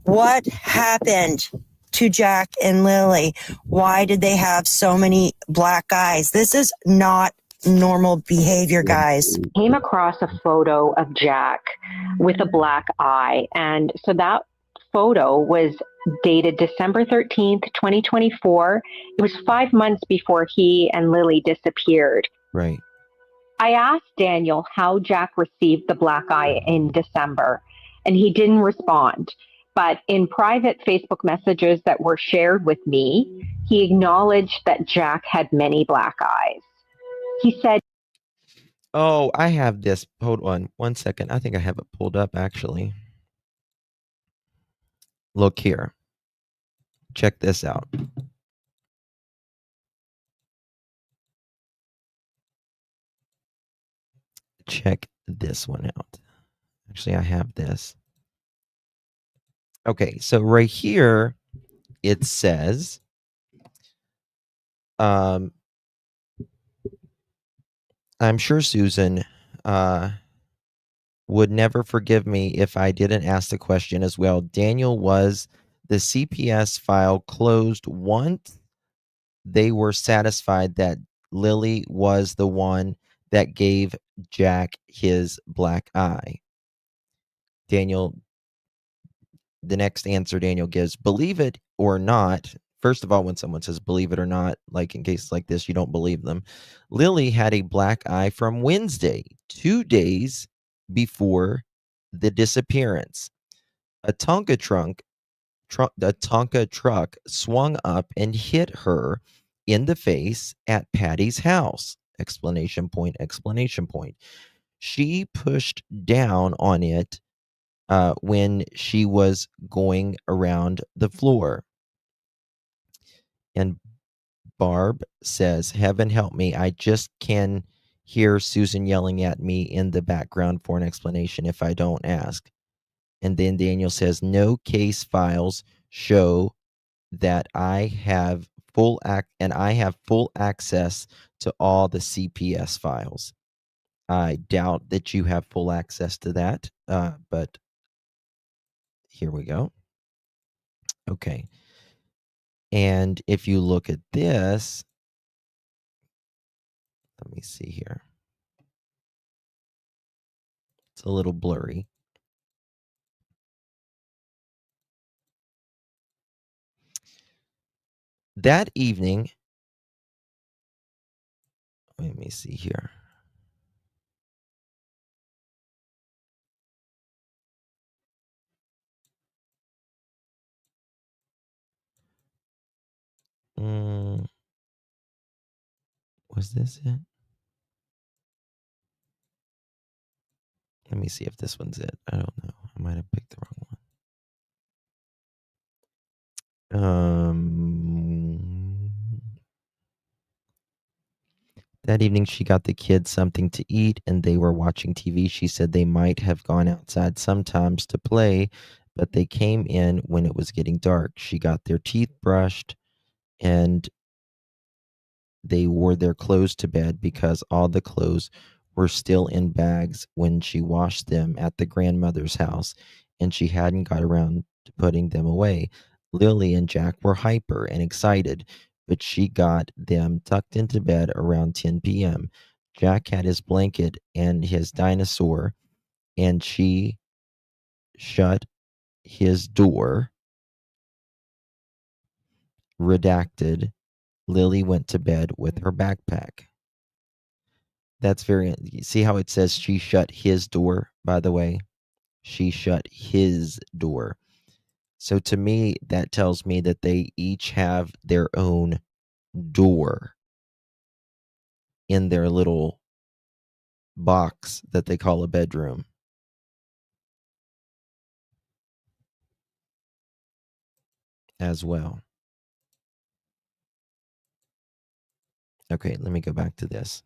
What happened to Jack and Lily? Why did they have so many black eyes? This is not normal behavior, guys. Came across a photo of Jack with a black eye. And so that photo was dated December 13th, 2024. It was 5 months before he and Lily disappeared. Right. I asked Daniel how Jack received the black eye in December, and he didn't respond. But in private Facebook messages that were shared with me, he acknowledged that Jack had many black eyes. He said, oh, I have this. Hold on 1 second. I think I have it pulled up, actually. Look here. Check this out. Check this one out. Actually, I have this. Okay, so right here, it says, I'm sure Susan would never forgive me if I didn't ask the question as well. Daniel, was the CPS file closed once they were satisfied that Lilly was the one that gave Jack his black eye. Daniel, the next answer Daniel gives, believe it or not. First of all, when someone says believe it or not, like in cases like this, you don't believe them. Lilly had a black eye from Wednesday, 2 days before the disappearance. A Tonka truck swung up and hit her in the face at Patty's house. Explanation point, explanation point. She pushed down on it when she was going around the floor. And Barb says, heaven help me, I just can hear Susan yelling at me in the background for an explanation if I don't ask. And then Daniel says, no case files show that I have full access to all the CPS files. I doubt that you have full access to that, but here we go. Okay. And if you look at this, let me see here. It's a little blurry. That evening, let me see here. Was this it? Let me see if this one's it. I don't know. I might have picked the wrong one. That evening, she got the kids something to eat, and they were watching TV. She said they might have gone outside sometimes to play, but they came in when it was getting dark. She got their teeth brushed, and they wore their clothes to bed because all the clothes were still in bags when she washed them at the grandmother's house, and she hadn't got around to putting them away. Lilly and Jack were hyper and excited, but she got them tucked into bed around 10 p.m. Jack had his blanket and his dinosaur, and she shut his door. Redacted. Lilly went to bed with her backpack. That's very, see how it says she shut his door, by the way? She shut his door. So to me, that tells me that they each have their own door in their little box that they call a bedroom. As well. Okay, let me go back to this.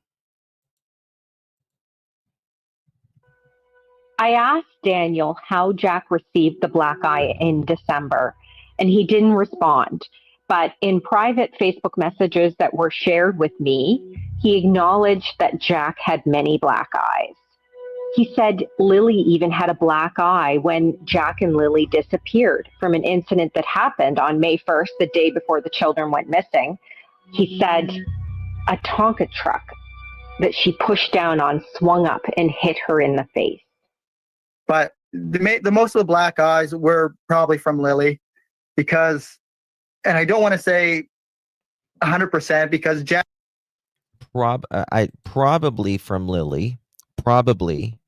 I asked Daniel how Jack received the black eye in December, and he didn't respond. But in private Facebook messages that were shared with me, he acknowledged that Jack had many black eyes. He said Lilly even had a black eye when Jack and Lilly disappeared from an incident that happened on May 1st, the day before the children went missing. He said a Tonka truck that she pushed down on swung up and hit her in the face. But the most of the black eyes were probably from Lilly because, and I don't want to say 100% because Jack. Probably from Lilly. Probably.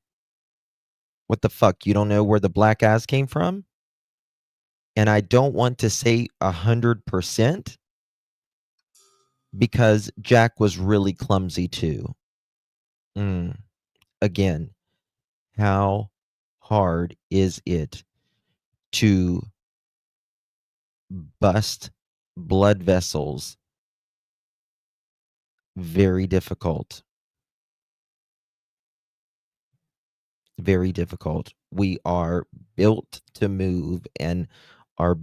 What the fuck? You don't know where the black eyes came from? And I don't want to say 100% because Jack was really clumsy too. Again, how hard is it to bust blood vessels? Very difficult. Very difficult. We are built to move, and our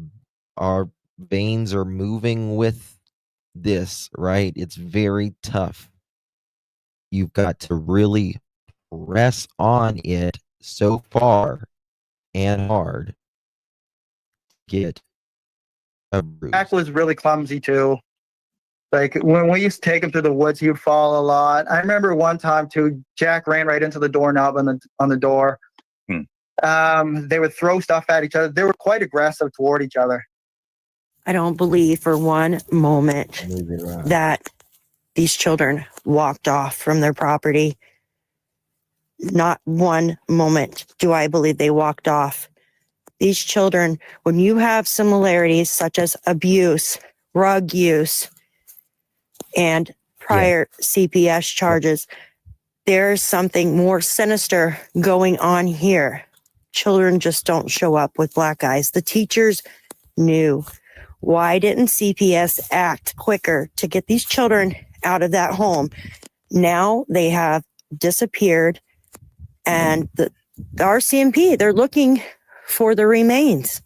veins are moving with this, right? It's very tough. You've got to really press on it so far and hard. Get a bruise. Jack was really clumsy too. Like when we used to take him to the woods, he would fall a lot. I remember one time too, Jack ran right into the doorknob on the door. They would throw stuff at each other. They were quite aggressive toward each other. I don't believe for one moment that these children walked off from their property. Not one moment do I believe they walked off. These children, when you have similarities such as abuse, drug use, and prior CPS charges, there's something more sinister going on here. Children just don't show up with black eyes. The teachers knew. Why didn't CPS act quicker to get these children out of that home? Now they have disappeared, and the RCMP, they're looking for the remains.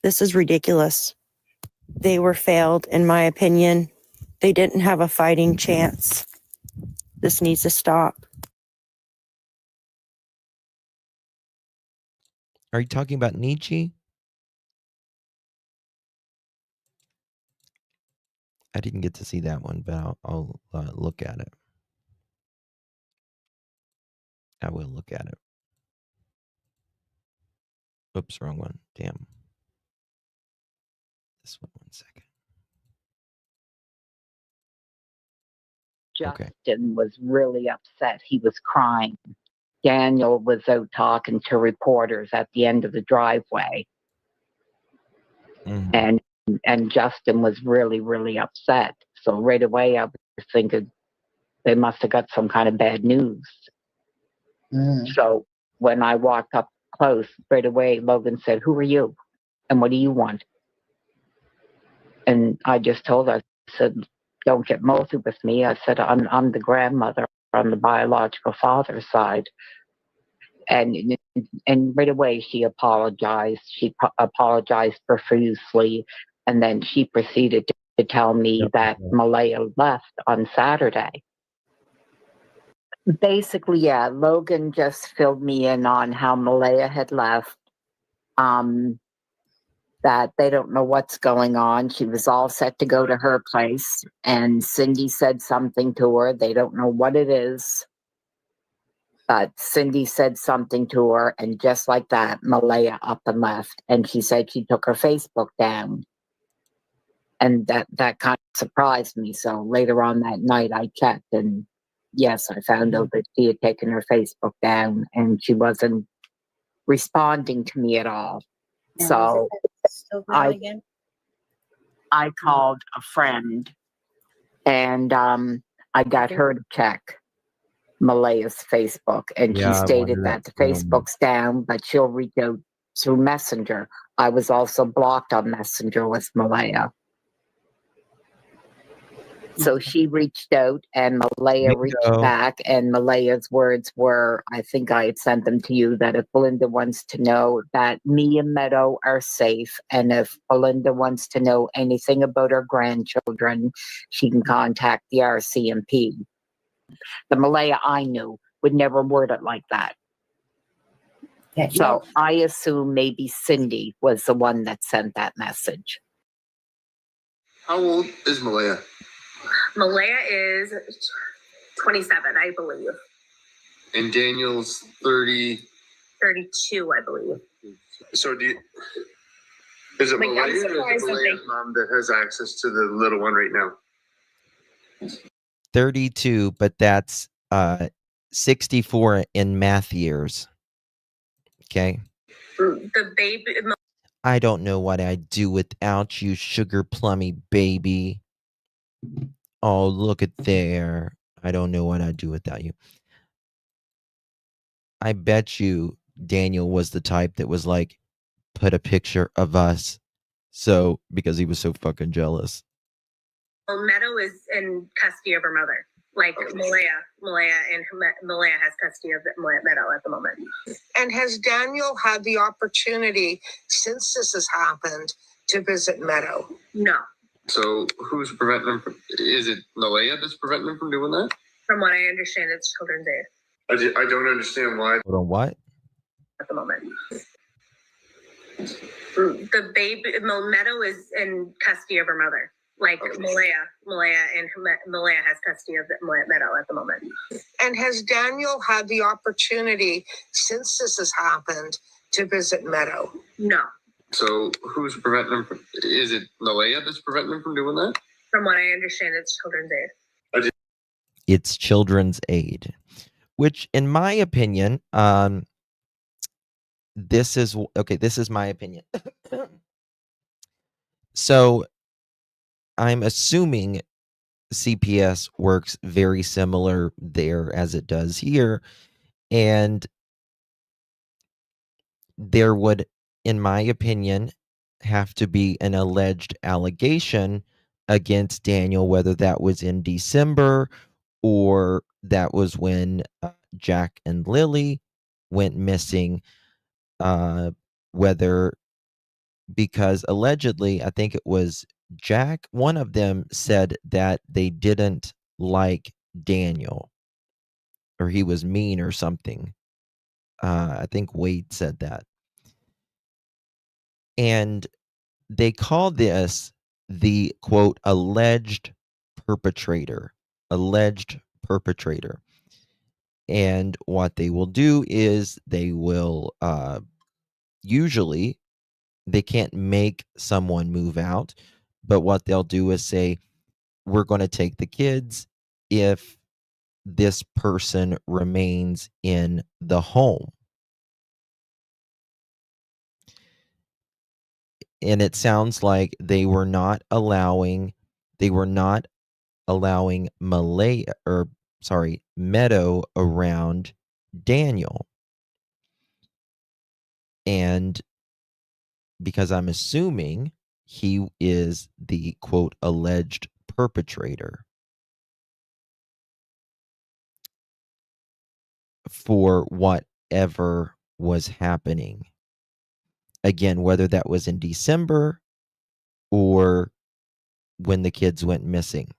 This is ridiculous. They were failed, in my opinion. They didn't have a fighting chance. This needs to stop. Are you talking about Nietzsche? I didn't get to see that one, but I'll look at it. I will look at it. Oops, wrong one. Damn. This one second. Justin was really upset. He was crying. Daniel was out talking to reporters at the end of the driveway. And Justin was really, really upset. So right away I was thinking they must have got some kind of bad news. So when I walked up close, right away Logan said, "Who are you? And what do you want?" And I just told her, I said, "Don't get mosey with me." I said, I'm the grandmother on the biological father's side. And right away she apologized. She apologized profusely. And then she proceeded to tell me that Malehya left on Saturday. Basically, yeah, Logan just filled me in on how Malehya had left. That they don't know what's going on. She was all set to go to her place, and Cindy said something to her. They don't know what it is, but Cindy said something to her, and just like that, Malehya up and left. And she said she took her Facebook down, and that kind of surprised me. So later on that night, I checked, and yes, I found out that she had taken her Facebook down, and she wasn't responding to me at all. So I called a friend, and I got her to check Malehya's Facebook, and she stated that the Facebook's down, but she'll reach out through Messenger. I was also blocked on Messenger with Malehya. So she reached out, and Malehya reached back, and Malehya's words were, I think I had sent them to you, that if Belinda wants to know that me and Meadow are safe, and if Belinda wants to know anything about her grandchildren, she can contact the RCMP. The Malehya I knew would never word it like that. So I assume maybe Cindy was the one that sent that message. How old is Malehya? Malehya is 27, I believe. And Daniel's 30. 32, I believe. So is it Malehya or is it Malehya's mom that has access to the little one right now? 32, but that's 64 in math years. Okay. The baby. I don't know what I'd do without you, sugar plummy baby. Oh, look at there. I don't know what I'd do without you. I bet you Daniel was the type that was like, put a picture of us. So, because he was so fucking jealous. Well, Meadow is in custody of her mother. Like Malehya has custody of Meadow at the moment. And has Daniel had the opportunity since this has happened to visit Meadow? No. So who's preventing him from, is it Malehya that's preventing him from doing that? From what I understand, it's Children's Aid. I don't understand why. Hold on, what? At the moment. The baby, Meadow is in custody of her mother. Like Malehya and Malehya has custody of Meadow at the moment. And has Daniel had the opportunity since this has happened to visit Meadow? No. So who's preventing him from, is it Malehya that's preventing him from doing that? From what I understand, it's Children's Aid. It's Children's Aid, which in my opinion, this is my opinion. So I'm assuming CPS works very similar there as it does here. And there would, in my opinion, have to be an alleged allegation against Daniel, whether that was in December or that was when Jack and Lily went missing, because allegedly, I think it was Jack, one of them said that they didn't like Daniel or he was mean or something. I think Wade said that. And they call this the, quote, alleged perpetrator. Alleged perpetrator. And what they will do is they will usually, they can't make someone move out, but what they'll do is say, we're going to take the kids if this person remains in the home. And it sounds like they were not allowing Meadow around Daniel. And because I'm assuming he is the, quote, alleged perpetrator for whatever was happening. Again, whether that was in December or when the kids went missing.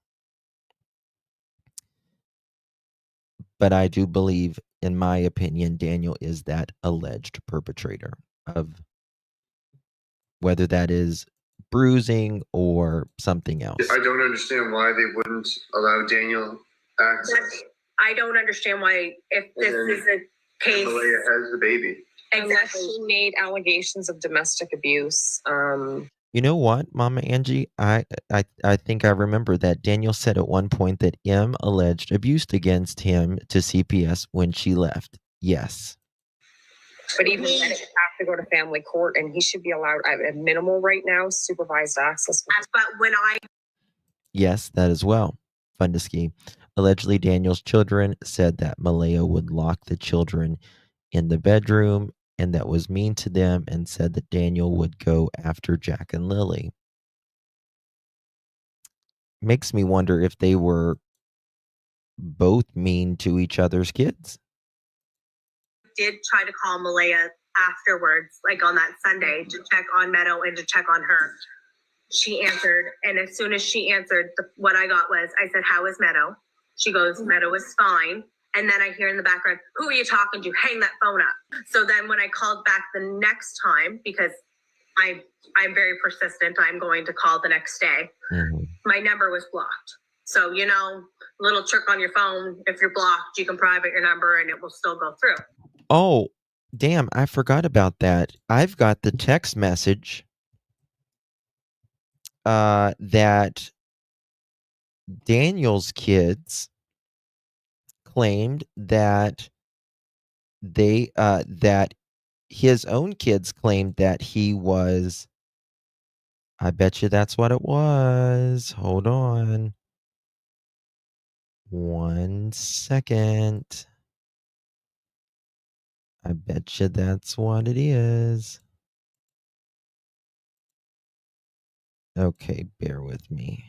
But I do believe, in my opinion, Daniel is that alleged perpetrator of whether that is bruising or something else. I don't understand why they wouldn't allow Daniel access. I don't understand why, if this is a case. Malehya has the baby. Exactly. Unless he made allegations of domestic abuse. You know what, Mama Angie? I think I remember that Daniel said at one point that M alleged abuse against him to CPS when she left. Yes. But even then, it would have to go to family court, and he should be allowed at minimal right now supervised access. But when Yes, that as well. Fundaski. Allegedly, Daniel's children said that Malehya would lock the children in the bedroom and that was mean to them, and said that Daniel would go after Jack and Lily. Makes me wonder if they were both mean to each other's kids. did try to call Malehya afterwards, like on that Sunday, to check on Meadow and to check on her. She answered, and as soon as she answered, what I got was, I said, "How is Meadow?" She goes, "Meadow is fine." And then I hear in the background, "Who are you talking to? Hang that phone up." So then when I called back the next time, because I'm very persistent, I'm going to call the next day. My number was blocked. So, you know, little trick on your phone. If you're blocked, you can private your number and it will still go through. Oh, damn, I forgot about that. I've got the text message that Daniel's kids claimed that that his own kids claimed that he was, I bet you that's what it was. Hold on. 1 second. I bet you that's what it is. Okay, bear with me.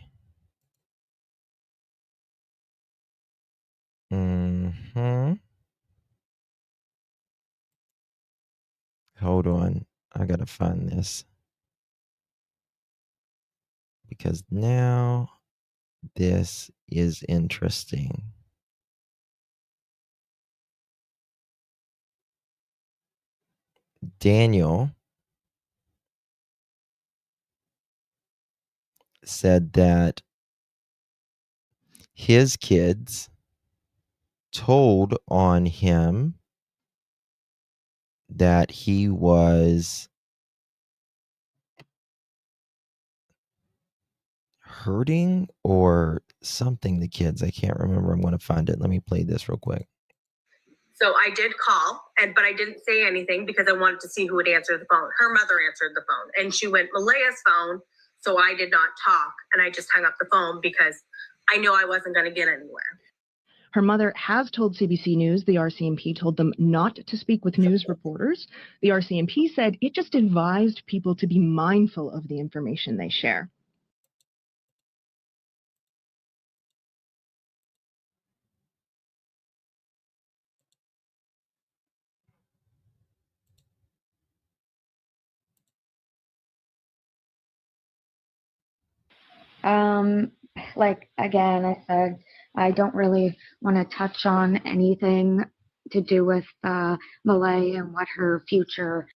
Hold on. I gotta find this. Because now this is interesting. Daniel said that his kids told on him that he was hurting or something the kids. I can't remember. I'm going to find it. Let me play this real quick. So I did call, but I didn't say anything because I wanted to see who would answer the phone. Her mother answered the phone, and she went Malehya's phone, so I did not talk, and I just hung up the phone because I knew I wasn't going to get anywhere. Her mother has told CBC News the RCMP told them not to speak with news reporters. The RCMP said it just advised people to be mindful of the information they share. Like again, I said, I don't really want to touch on anything to do with Malay and what her future.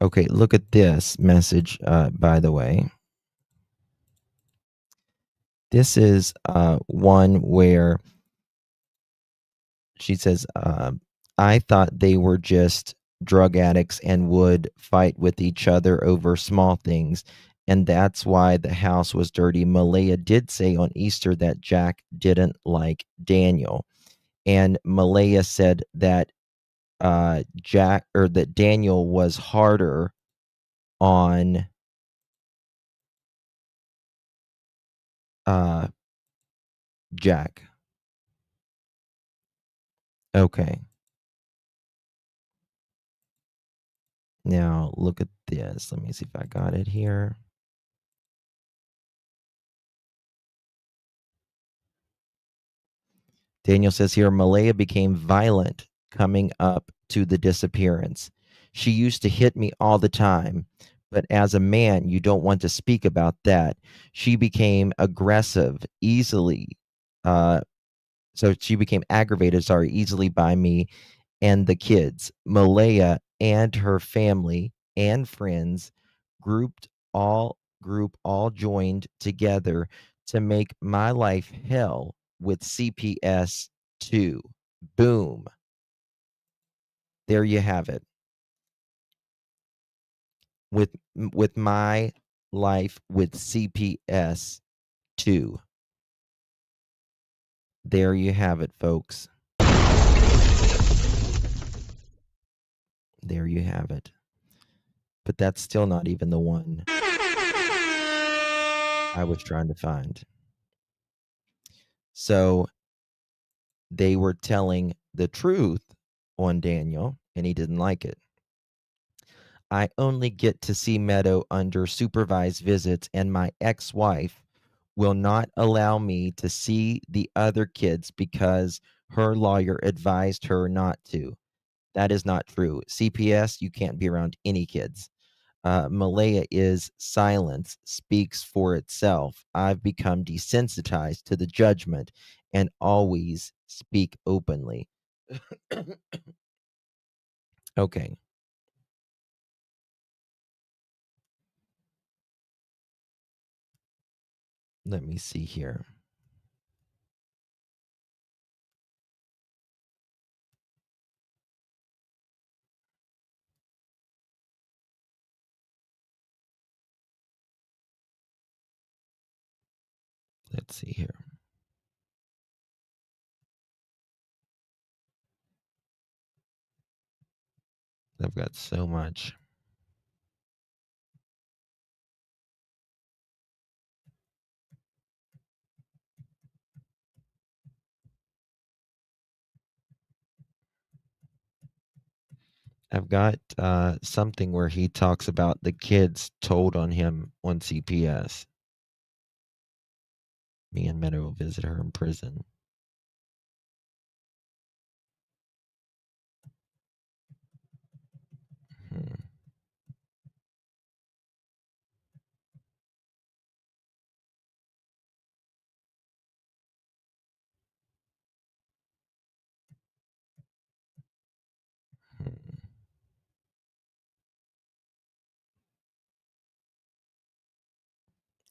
Okay, look at this message, by the way. This is one where she says, I thought they were just drug addicts and would fight with each other over small things. And that's why the house was dirty. Malehya did say on Easter that Jack didn't like Daniel. And Malehya said that that Daniel was harder on Jack. Okay. Now look at this. Let me see if I got it here. Daniel says here, Malehya became violent coming up to the disappearance. She used to hit me all the time, but as a man, you don't want to speak about that. She became aggressive easily. So she became aggravated, easily by me and the kids. Malehya and her family and friends all joined together to make my life hell with CPS 2. Boom. There you have it. With my life with CPS 2. There you have it, folks. There you have it. But that's still not even the one I was trying to find. So they were telling the truth on Daniel, and he didn't like it. I only get to see Meadow under supervised visits, and my ex-wife will not allow me to see the other kids because her lawyer advised her not to. That is not true. CPS, you can't be around any kids. Malehya is silence speaks for itself. I've become desensitized to the judgment and always speak openly. Okay. Let me see here. Let's see here. I've got so much. I've got something where he talks about the kids told on him on CPS. Me and Meadow will visit her in prison.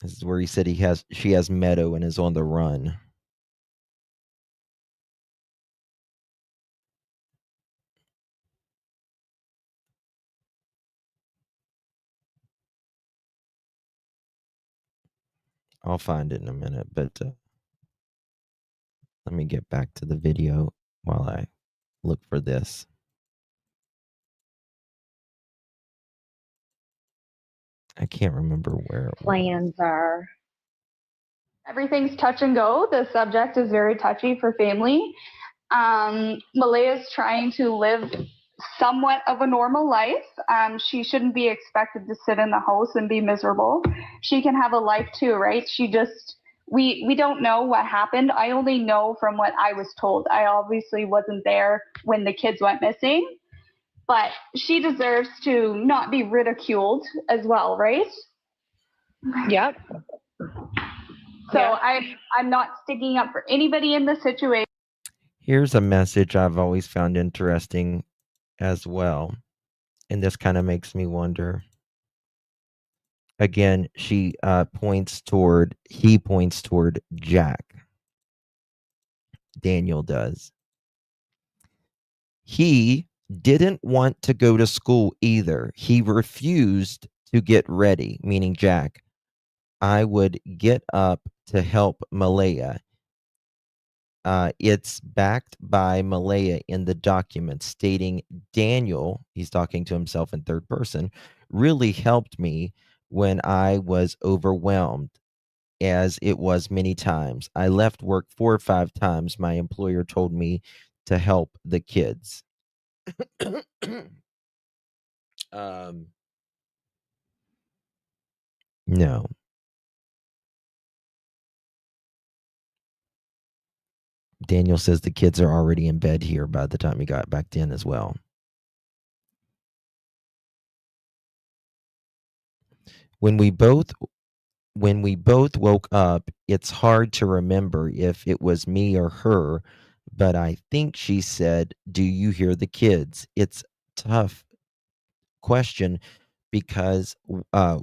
This is where he said she has Meadow and is on the run. I'll find it in a minute, but let me get back to the video while I look for this. I can't remember where it was. Plans are. Everything's touch and go. The subject is very touchy for family. Malehya's trying to live somewhat of a normal life. She shouldn't be expected to sit in the house and be miserable. She can have a life too, right? We don't know what happened. I only know from what I was told. I obviously wasn't there when the kids went missing, but she deserves to not be ridiculed as well, right? Yep. So I'm not sticking up for anybody in this situation. Here's a message I've always found interesting as well. And this kind of makes me wonder. Again, he points toward Jack. Daniel does. He didn't want to go to school either. He refused to get ready, meaning Jack. I would get up to help Malehya. It's backed by Malehya in the document stating Daniel, he's talking to himself in third person, really helped me when I was overwhelmed, as it was many times. I left work 4 or 5 times. My employer told me to help the kids. No. Daniel says the kids are already in bed here by the time he got back in as well. When we both woke up, it's hard to remember if it was me or her, but I think she said, "Do you hear the kids?" It's tough question because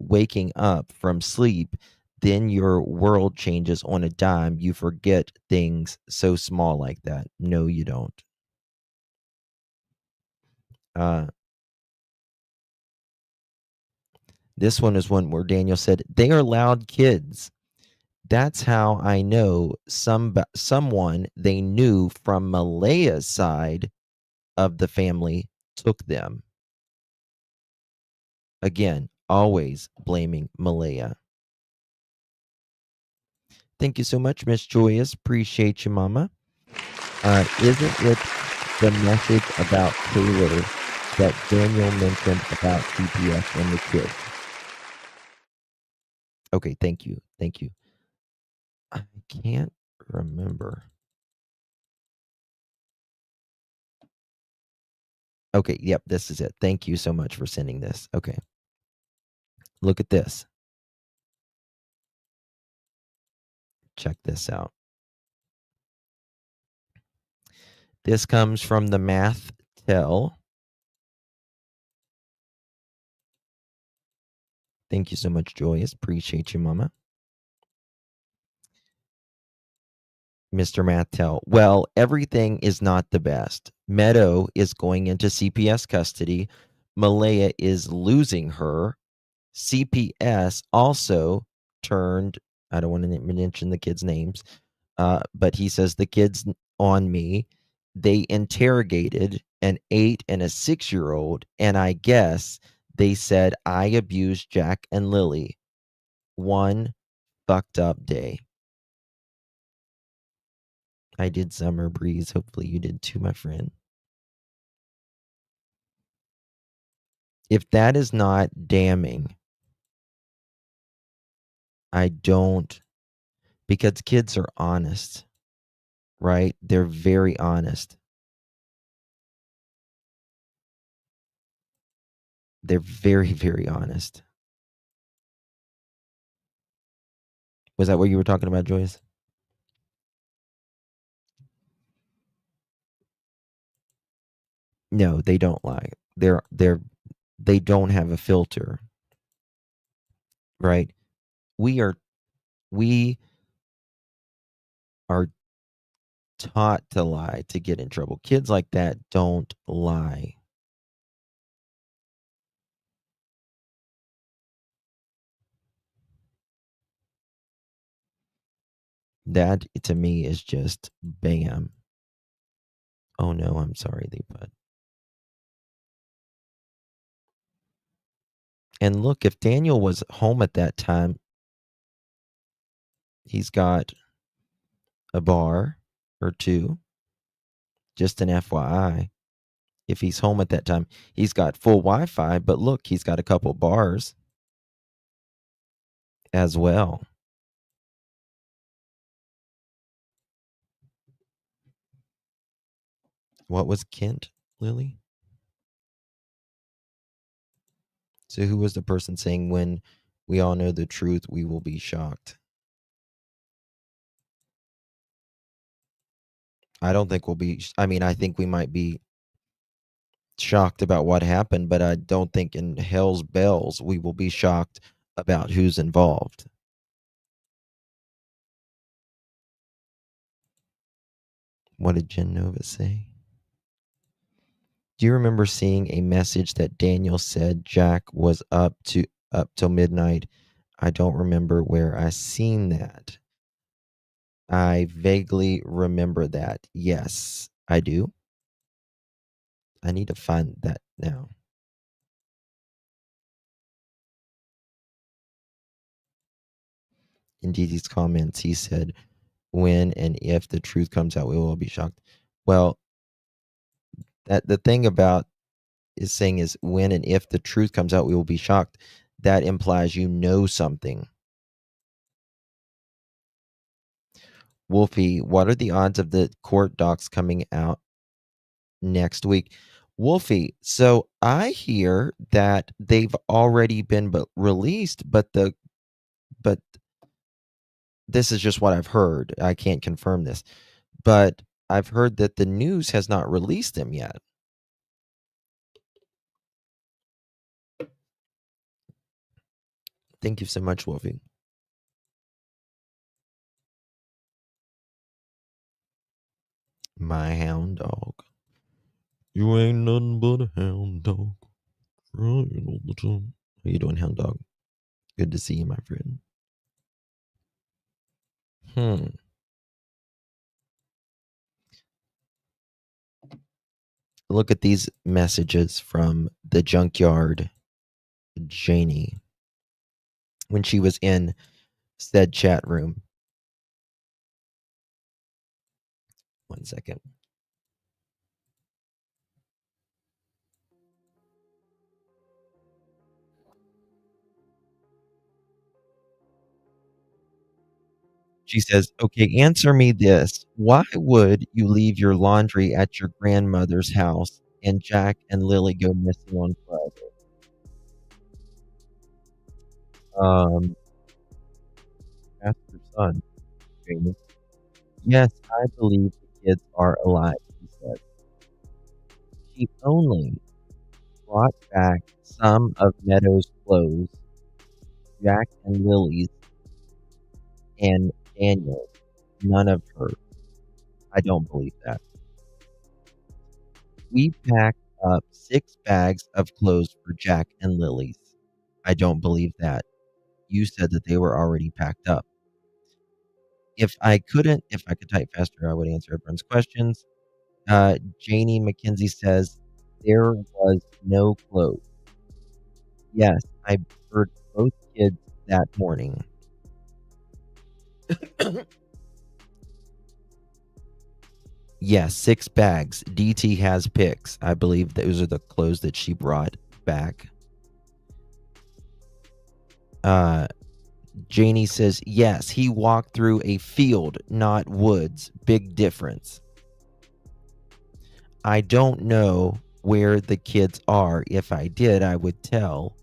waking up from sleep, then your world changes on a dime. You forget things so small like that. No, you don't. This one is one where Daniel said, "They are loud kids." That's how I know someone they knew from Malehya's side of the family took them. Again, always blaming Malehya. Thank you so much, Miss Joyous. Appreciate you, Mama. Isn't it the message about Taylor that Daniel mentioned about CPS and the kids? Okay, thank you. Thank you. I can't remember. Okay, yep, this is it. Thank you so much for sending this. Okay. Look at this. Check this out. This comes from the Martell. Thank you so much, Joyous. Appreciate you, Mama. Mr. Martell. Well, everything is not the best. Meadow is going into CPS custody. Malehya is losing her. CPS also turned, I don't want to mention the kids' names, but he says the kids on me. They interrogated an 8 and a 6-year-old, and I guess they said I abused Jack and Lilly. One fucked up day. I did, Summer Breeze. Hopefully you did too, my friend. If that is not damning, I don't, because kids are honest, right? They're very honest. They're very, very honest. Was that what you were talking about, Joyce? No, they don't lie. They don't have a filter. Right? We are We are taught to lie to get in trouble. Kids like that don't lie. That to me is just bam. Oh no, I'm sorry, they put. And look, if Daniel was home at that time, he's got a bar or two. Just an FYI. If he's home at that time, he's got full Wi-Fi, but look, he's got a couple bars as well. What was Kent, Lily? So who was the person saying, when we all know the truth, we will be shocked? I don't think we'll be, I mean, I think we might be shocked about what happened, but I don't think in hell's bells we will be shocked about who's involved. What did Jen Nova say? Do you remember seeing a message that Daniel said Jack was up till midnight? I don't remember where I seen that. I vaguely remember that. Yes, I do. I need to find that now. In Didi's comments, he said, when and if the truth comes out, we will all be shocked. Well, that the thing about is saying is when and if the truth comes out, we will be shocked. That implies you know something. Wolfie, what are the odds of the court docs coming out next week? Wolfie, so I hear that they've already been released, but this is just what I've heard. I can't confirm this, but I've heard that the news has not released them yet. Thank you so much, Wolfie. My hound dog. You ain't nothing but a hound dog. Crying all the time. How you doing, hound dog? Good to see you, my friend. Look at these messages from the junkyard Janie when she was in said chat room. 1 second. She says, okay, answer me this. Why would you leave your laundry at your grandmother's house and Jack and Lily go missing on Friday? Ask your son, Jamie. Yes, I believe the kids are alive, he said. She only brought back some of Meadow's clothes, Jack and Lily's, and Daniel's. None of hers. I don't believe that. We packed up 6 bags of clothes for Jack and Lily's. I don't believe that. You said that they were already packed up. If I could type faster, I would answer everyone's questions. Janie McKenzie says, there was no clothes. Yes, I heard both kids that morning. Yes, 6 bags. DT has pics. I believe those are the clothes that she brought back. Janie says, yes, he walked through a field, not woods. Big difference. I don't know where the kids are. If I did, I would tell.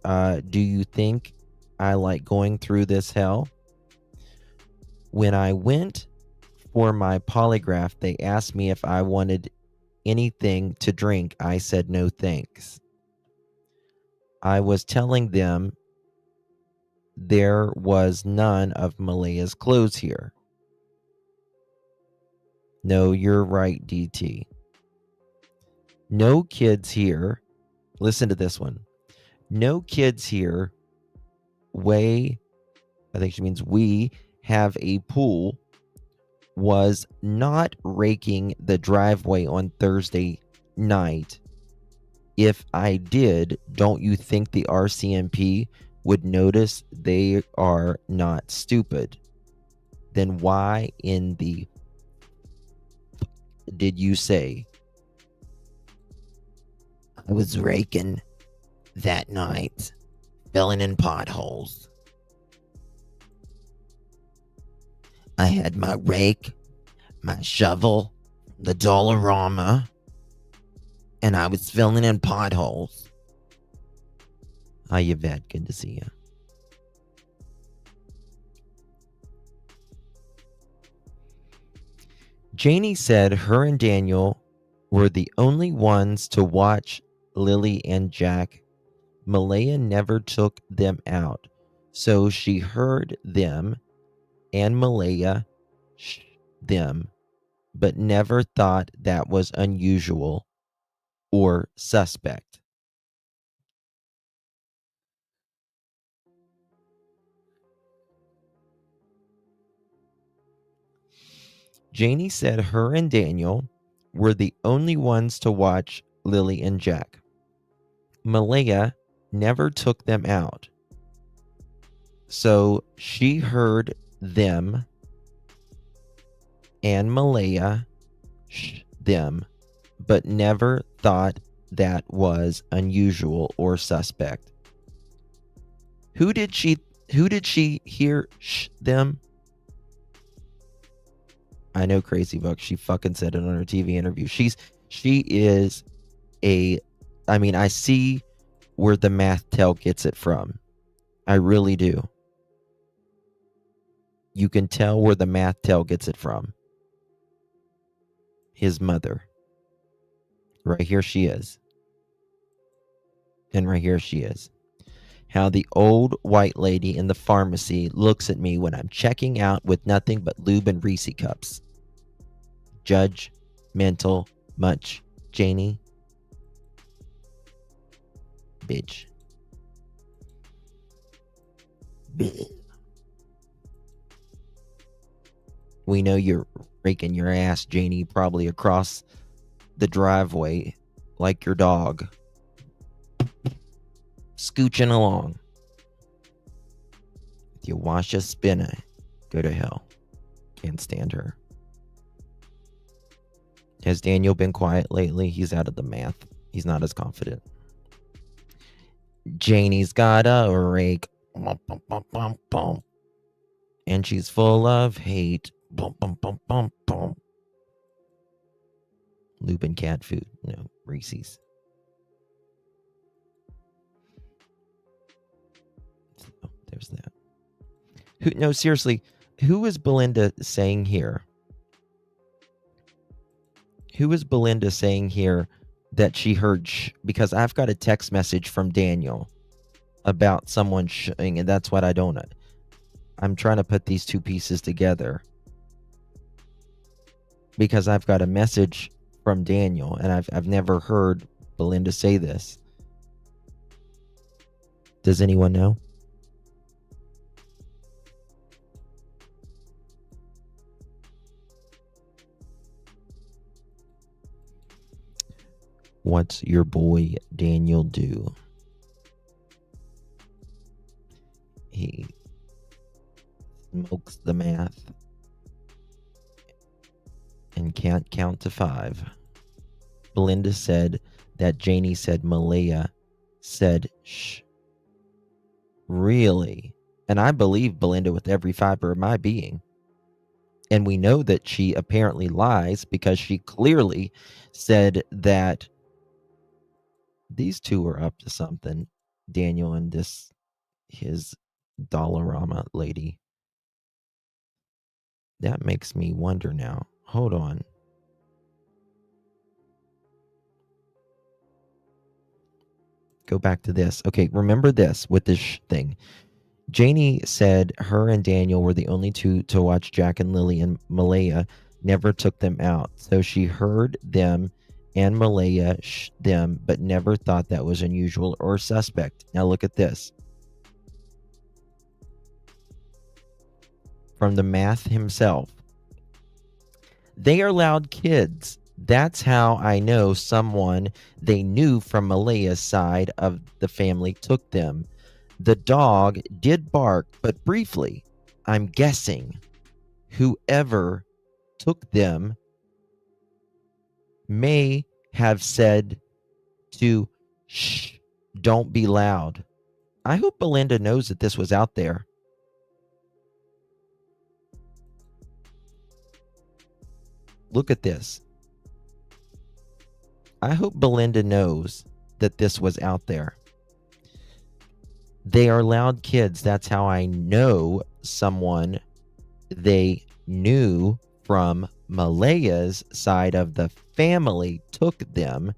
Do you think I like going through this hell? When I went for my polygraph, they asked me if I wanted anything to drink. I said no thanks. I was telling them there was none of Malehya's clothes here. No, you're right, DT. No kids here. Listen to this one. No kids here. I think she means we have a pool. Was not raking the driveway on Thursday night. If I did, don't you think the RCMP would notice? They are not stupid. Then why in the did you say I was raking that night, filling in potholes? I had my rake, my shovel, the Dollarama, and I was filling in potholes. Hi, Yvette. Good to see you. Janie said her and Daniel were the only ones to watch Lily and Jack. Malehya never took them out, so she heard them and Malehya them, but never thought that was unusual or suspect. Janie said her and Daniel were the only ones to watch Lily and Jack. Malehya never took them out, so she heard them and Malehya them, but never thought that was unusual or suspect. Who did she hear them? I know, Crazy Book. She fucking said it on her TV interview. She is I see where the Martell gets it from. I really do. You can tell where the Martell gets it from. His mother. Right here she is. And right here she is. How the old white lady in the pharmacy looks at me when I'm checking out with nothing but lube and Reese cups. Judgmental much, Janie. Bitch. We know you're raking your ass, Janie, probably across the driveway like your dog. Scooching along. If you wash a spinner, go to hell. Can't stand her. Has Daniel been quiet lately? He's out of the math. He's not as confident. Janie's got a rake. Bum, bum, bum, bum, bum. And she's full of hate. Bum, bum, bum, bum, bum. Lupin cat food. No, Reese's. So, there's that. No, seriously, who is Belinda saying here? Who is Belinda saying here that she heard because I've got a text message from Daniel about someone and that's what I don't know. I'm trying to put these two pieces together because I've got a message from Daniel and I've never heard Belinda say this. Does anyone know? What's your boy Daniel do? He smokes the math and can't count to 5. Belinda said that Janie said Malehya said shh. Really? And I believe Belinda with every fiber of my being. And we know that she apparently lies because she clearly said that these two are up to something, Daniel and his Dollarama lady. That makes me wonder now. Hold on. Go back to this. Okay, remember this with this thing. Janie said her and Daniel were the only two to watch Jack and Lily, and Malehya never took them out. So she heard them and Malehya them, but never thought that was unusual or suspect. Now look at this. From the math himself. They are loud kids. That's how I know someone they knew from Malehya's side of the family took them. The dog did bark, but briefly. I'm guessing whoever took them may have said to shh, don't be loud. I hope Belinda knows that this was out there. Look at this. I hope Belinda knows that this was out there. They are loud kids. That's how I know someone they knew from Malehya's side of the family took them.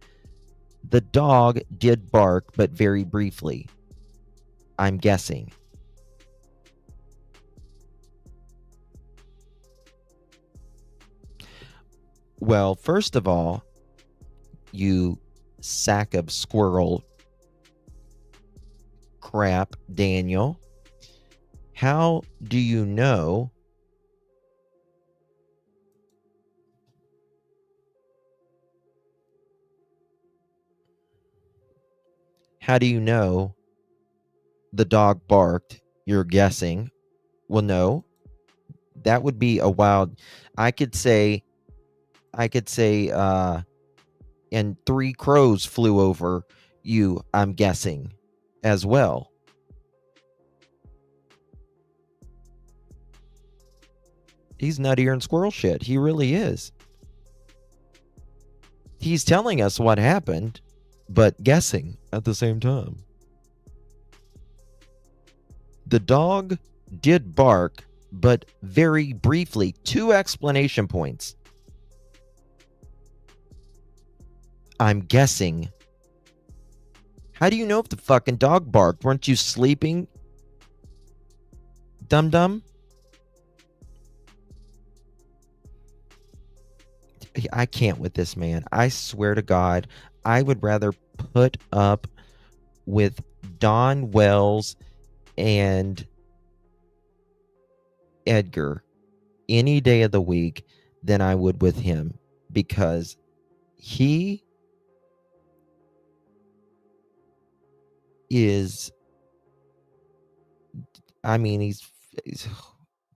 The dog did bark, but very briefly. I'm guessing. Well, first of all, you sack of squirrel crap, Daniel. How do you know the dog barked? You're guessing. Well, no. That would be a wild. I could say and 3 crows flew over you, I'm guessing, as well. He's nuttier than squirrel shit. He really is. He's telling us what happened, but guessing at the same time. The dog did bark, but very briefly. 2 explanation points. I'm guessing. How do you know if the fucking dog barked? Weren't you sleeping? Dum-dum? I can't with this man. I swear to God, I would rather put up with Don Wells and Edgar any day of the week than I would with him, because he is, I mean, he's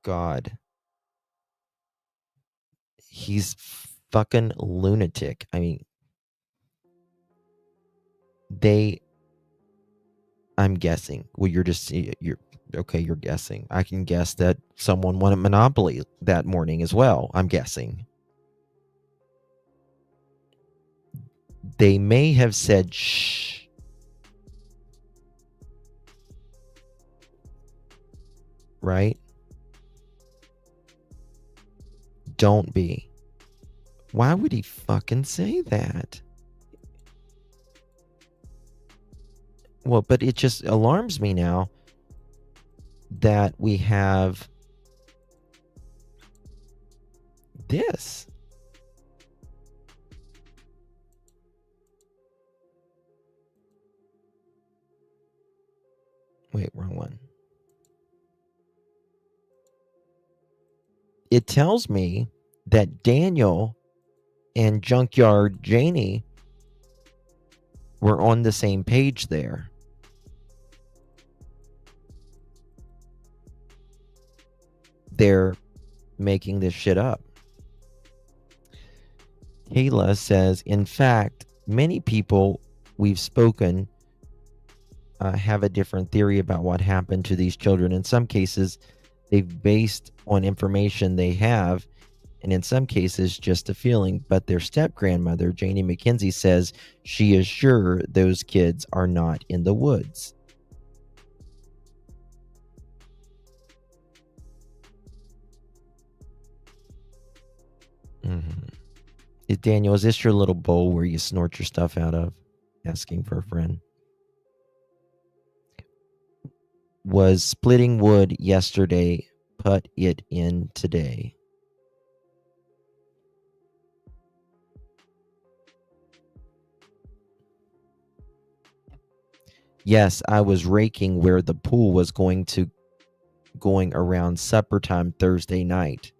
God. He's fucking lunatic. I mean, I'm guessing. Well, you're okay, you're guessing. I can guess that someone won a Monopoly that morning as well. I'm guessing. They may have said shh. Right? Don't be. Why would he fucking say that? Well, but it just alarms me now that we have this. Wait, wrong one. It tells me that Daniel and Junkyard Janie were on the same page there. They're making this shit up. Kayla says, in fact, many people we've spoken have a different theory about what happened to these children. In some cases, they've based on information they have, and in some cases, just a feeling. But their step-grandmother, Janie McKenzie, says she is sure those kids are not in the woods. Daniel, is this your little bowl where you snort your stuff out of? Asking for a friend. Was splitting wood yesterday. Put it in today. Yes, I was raking where the pool was going around supper time Thursday night.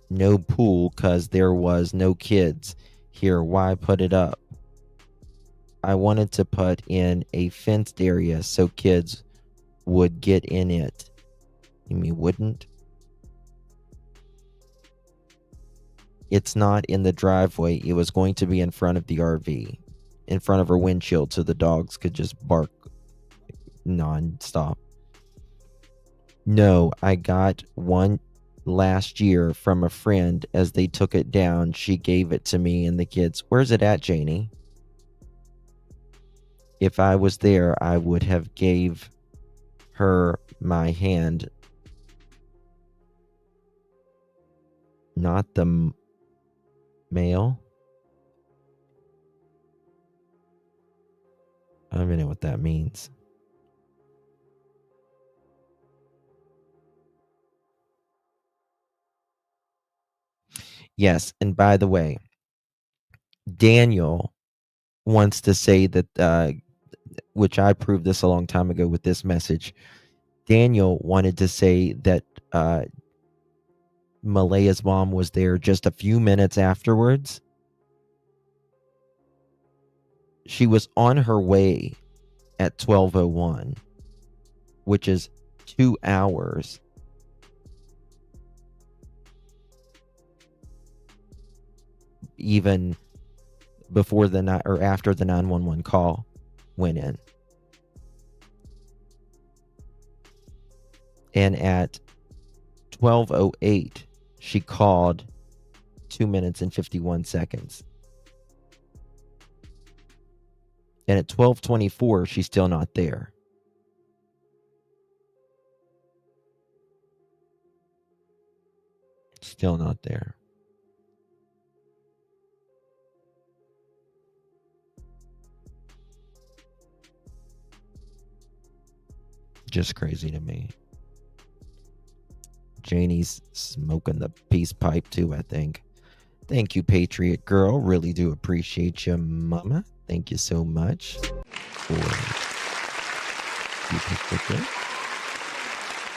No pool cause there was no kids here. Why put it up? I wanted to put in a fenced area so kids would get in it. You mean wouldn't? It's not in the driveway. It was going to be in front of the RV, in front of her windshield, so the dogs could just bark non-stop. No, I got one last year from a friend. As they took it down, she gave it to me and the kids. Where's it at, Janie? If I was there, I would have gave her my hand. Not the mail. I don't even know what that means. Yes, and by the way, Daniel wants to say that, which I proved this a long time ago with this message. Daniel wanted to say that Malehya's mom was there just a few minutes afterwards. She was on her way at 12:01, which is 2 hours. Even before or after the 911 call went in. And at 12:08, she called 2 minutes and 51 seconds. And at 12:24, she's still not there. Still not there. Just crazy to me. Janie's smoking the peace pipe too, I think. Thank you, Patriot Girl. Really do appreciate you, Mama. Thank you so much for your perspective.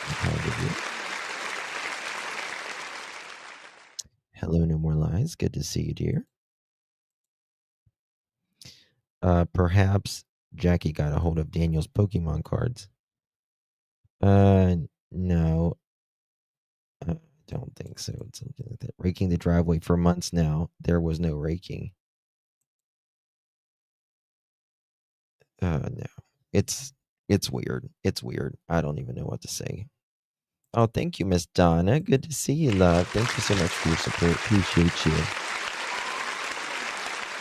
I'm proud of you. Hello, No More Lies. Good to see you, dear. Perhaps Jackie got a hold of Daniel's Pokemon cards. No. I don't think so. It's something like that. Raking the driveway for months now. There was no raking. No. It's weird. It's weird. I don't even know what to say. Oh, thank you, Miss Donna. Good to see you, love. Thank you so much for your support. Appreciate you.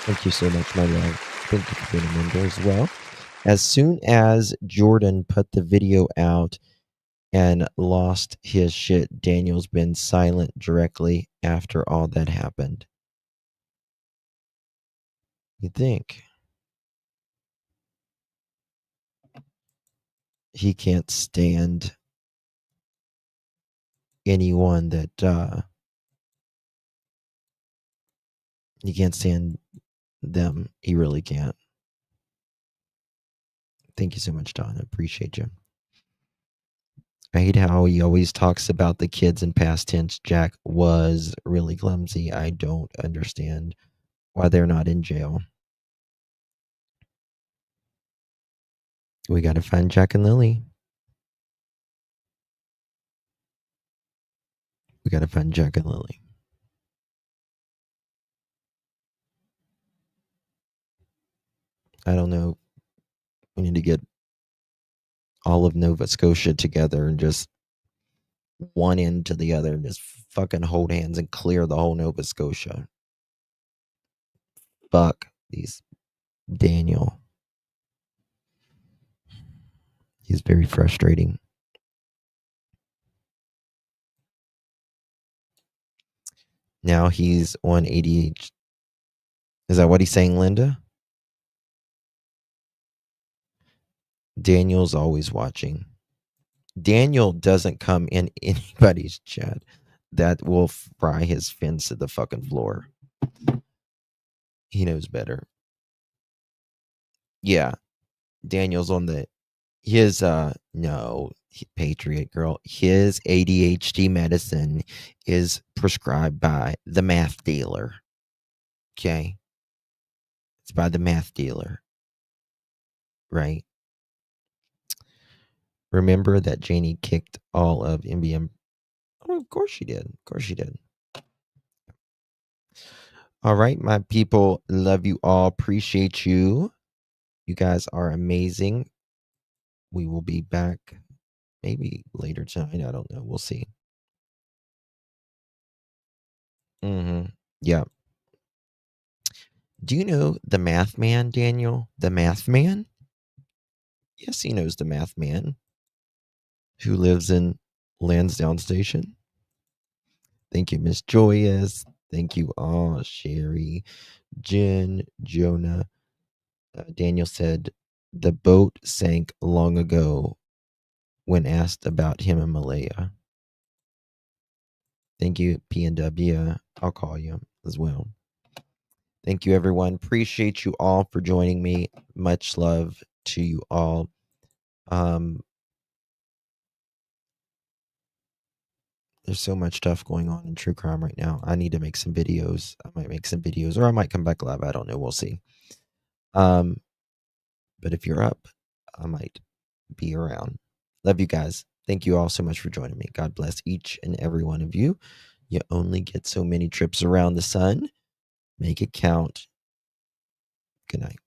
Thank you so much, my love. Thank you for being a member as well. As soon as Jordan put the video out and lost his shit, Daniel's been silent directly after all that happened. You think? He can't stand anyone that he can't stand them. He really can't. Thank you so much, Don. I appreciate you. I hate how he always talks about the kids in past tense. Jack was really clumsy. I don't understand why they're not in jail. We got to find Jack and Lily. We got to find Jack and Lily. I don't know. We need to get all of Nova Scotia together and just one end to the other and just fucking hold hands and clear the whole Nova Scotia. Fuck these Daniel. He's very frustrating. Now he's on ADHD. Is that what he's saying, Linda? Daniel's always watching. Daniel doesn't come in anybody's chat. That will fry his fins to the fucking floor. He knows better. Yeah. Daniel's on his Patriot Girl. His ADHD medicine is prescribed by the meth dealer. Okay. It's by the meth dealer. Right? Remember that Janie kicked all of MBM. Oh, of course she did. Of course she did. All right, my people. Love you all. Appreciate you. You guys are amazing. We will be back maybe later tonight. I don't know. We'll see. Yeah. Do you know the math man, Daniel? The math man? Yes, he knows the math man who lives in Lansdowne Station. Thank you, Miss Joyous. Thank you all, Sherry, Jen, Jonah. Daniel said the boat sank long ago when asked about him and Malehya. Thank you, PNW. I'll call you as well. Thank you, everyone. Appreciate you all for joining me. Much love to you all. There's so much stuff going on in true crime right now. I need to make some videos. I might make some videos, or I might come back live. I don't know. We'll see. But if you're up, I might be around. Love you guys. Thank you all so much for joining me. God bless each and every one of you. You only get so many trips around the sun. Make it count. Good night.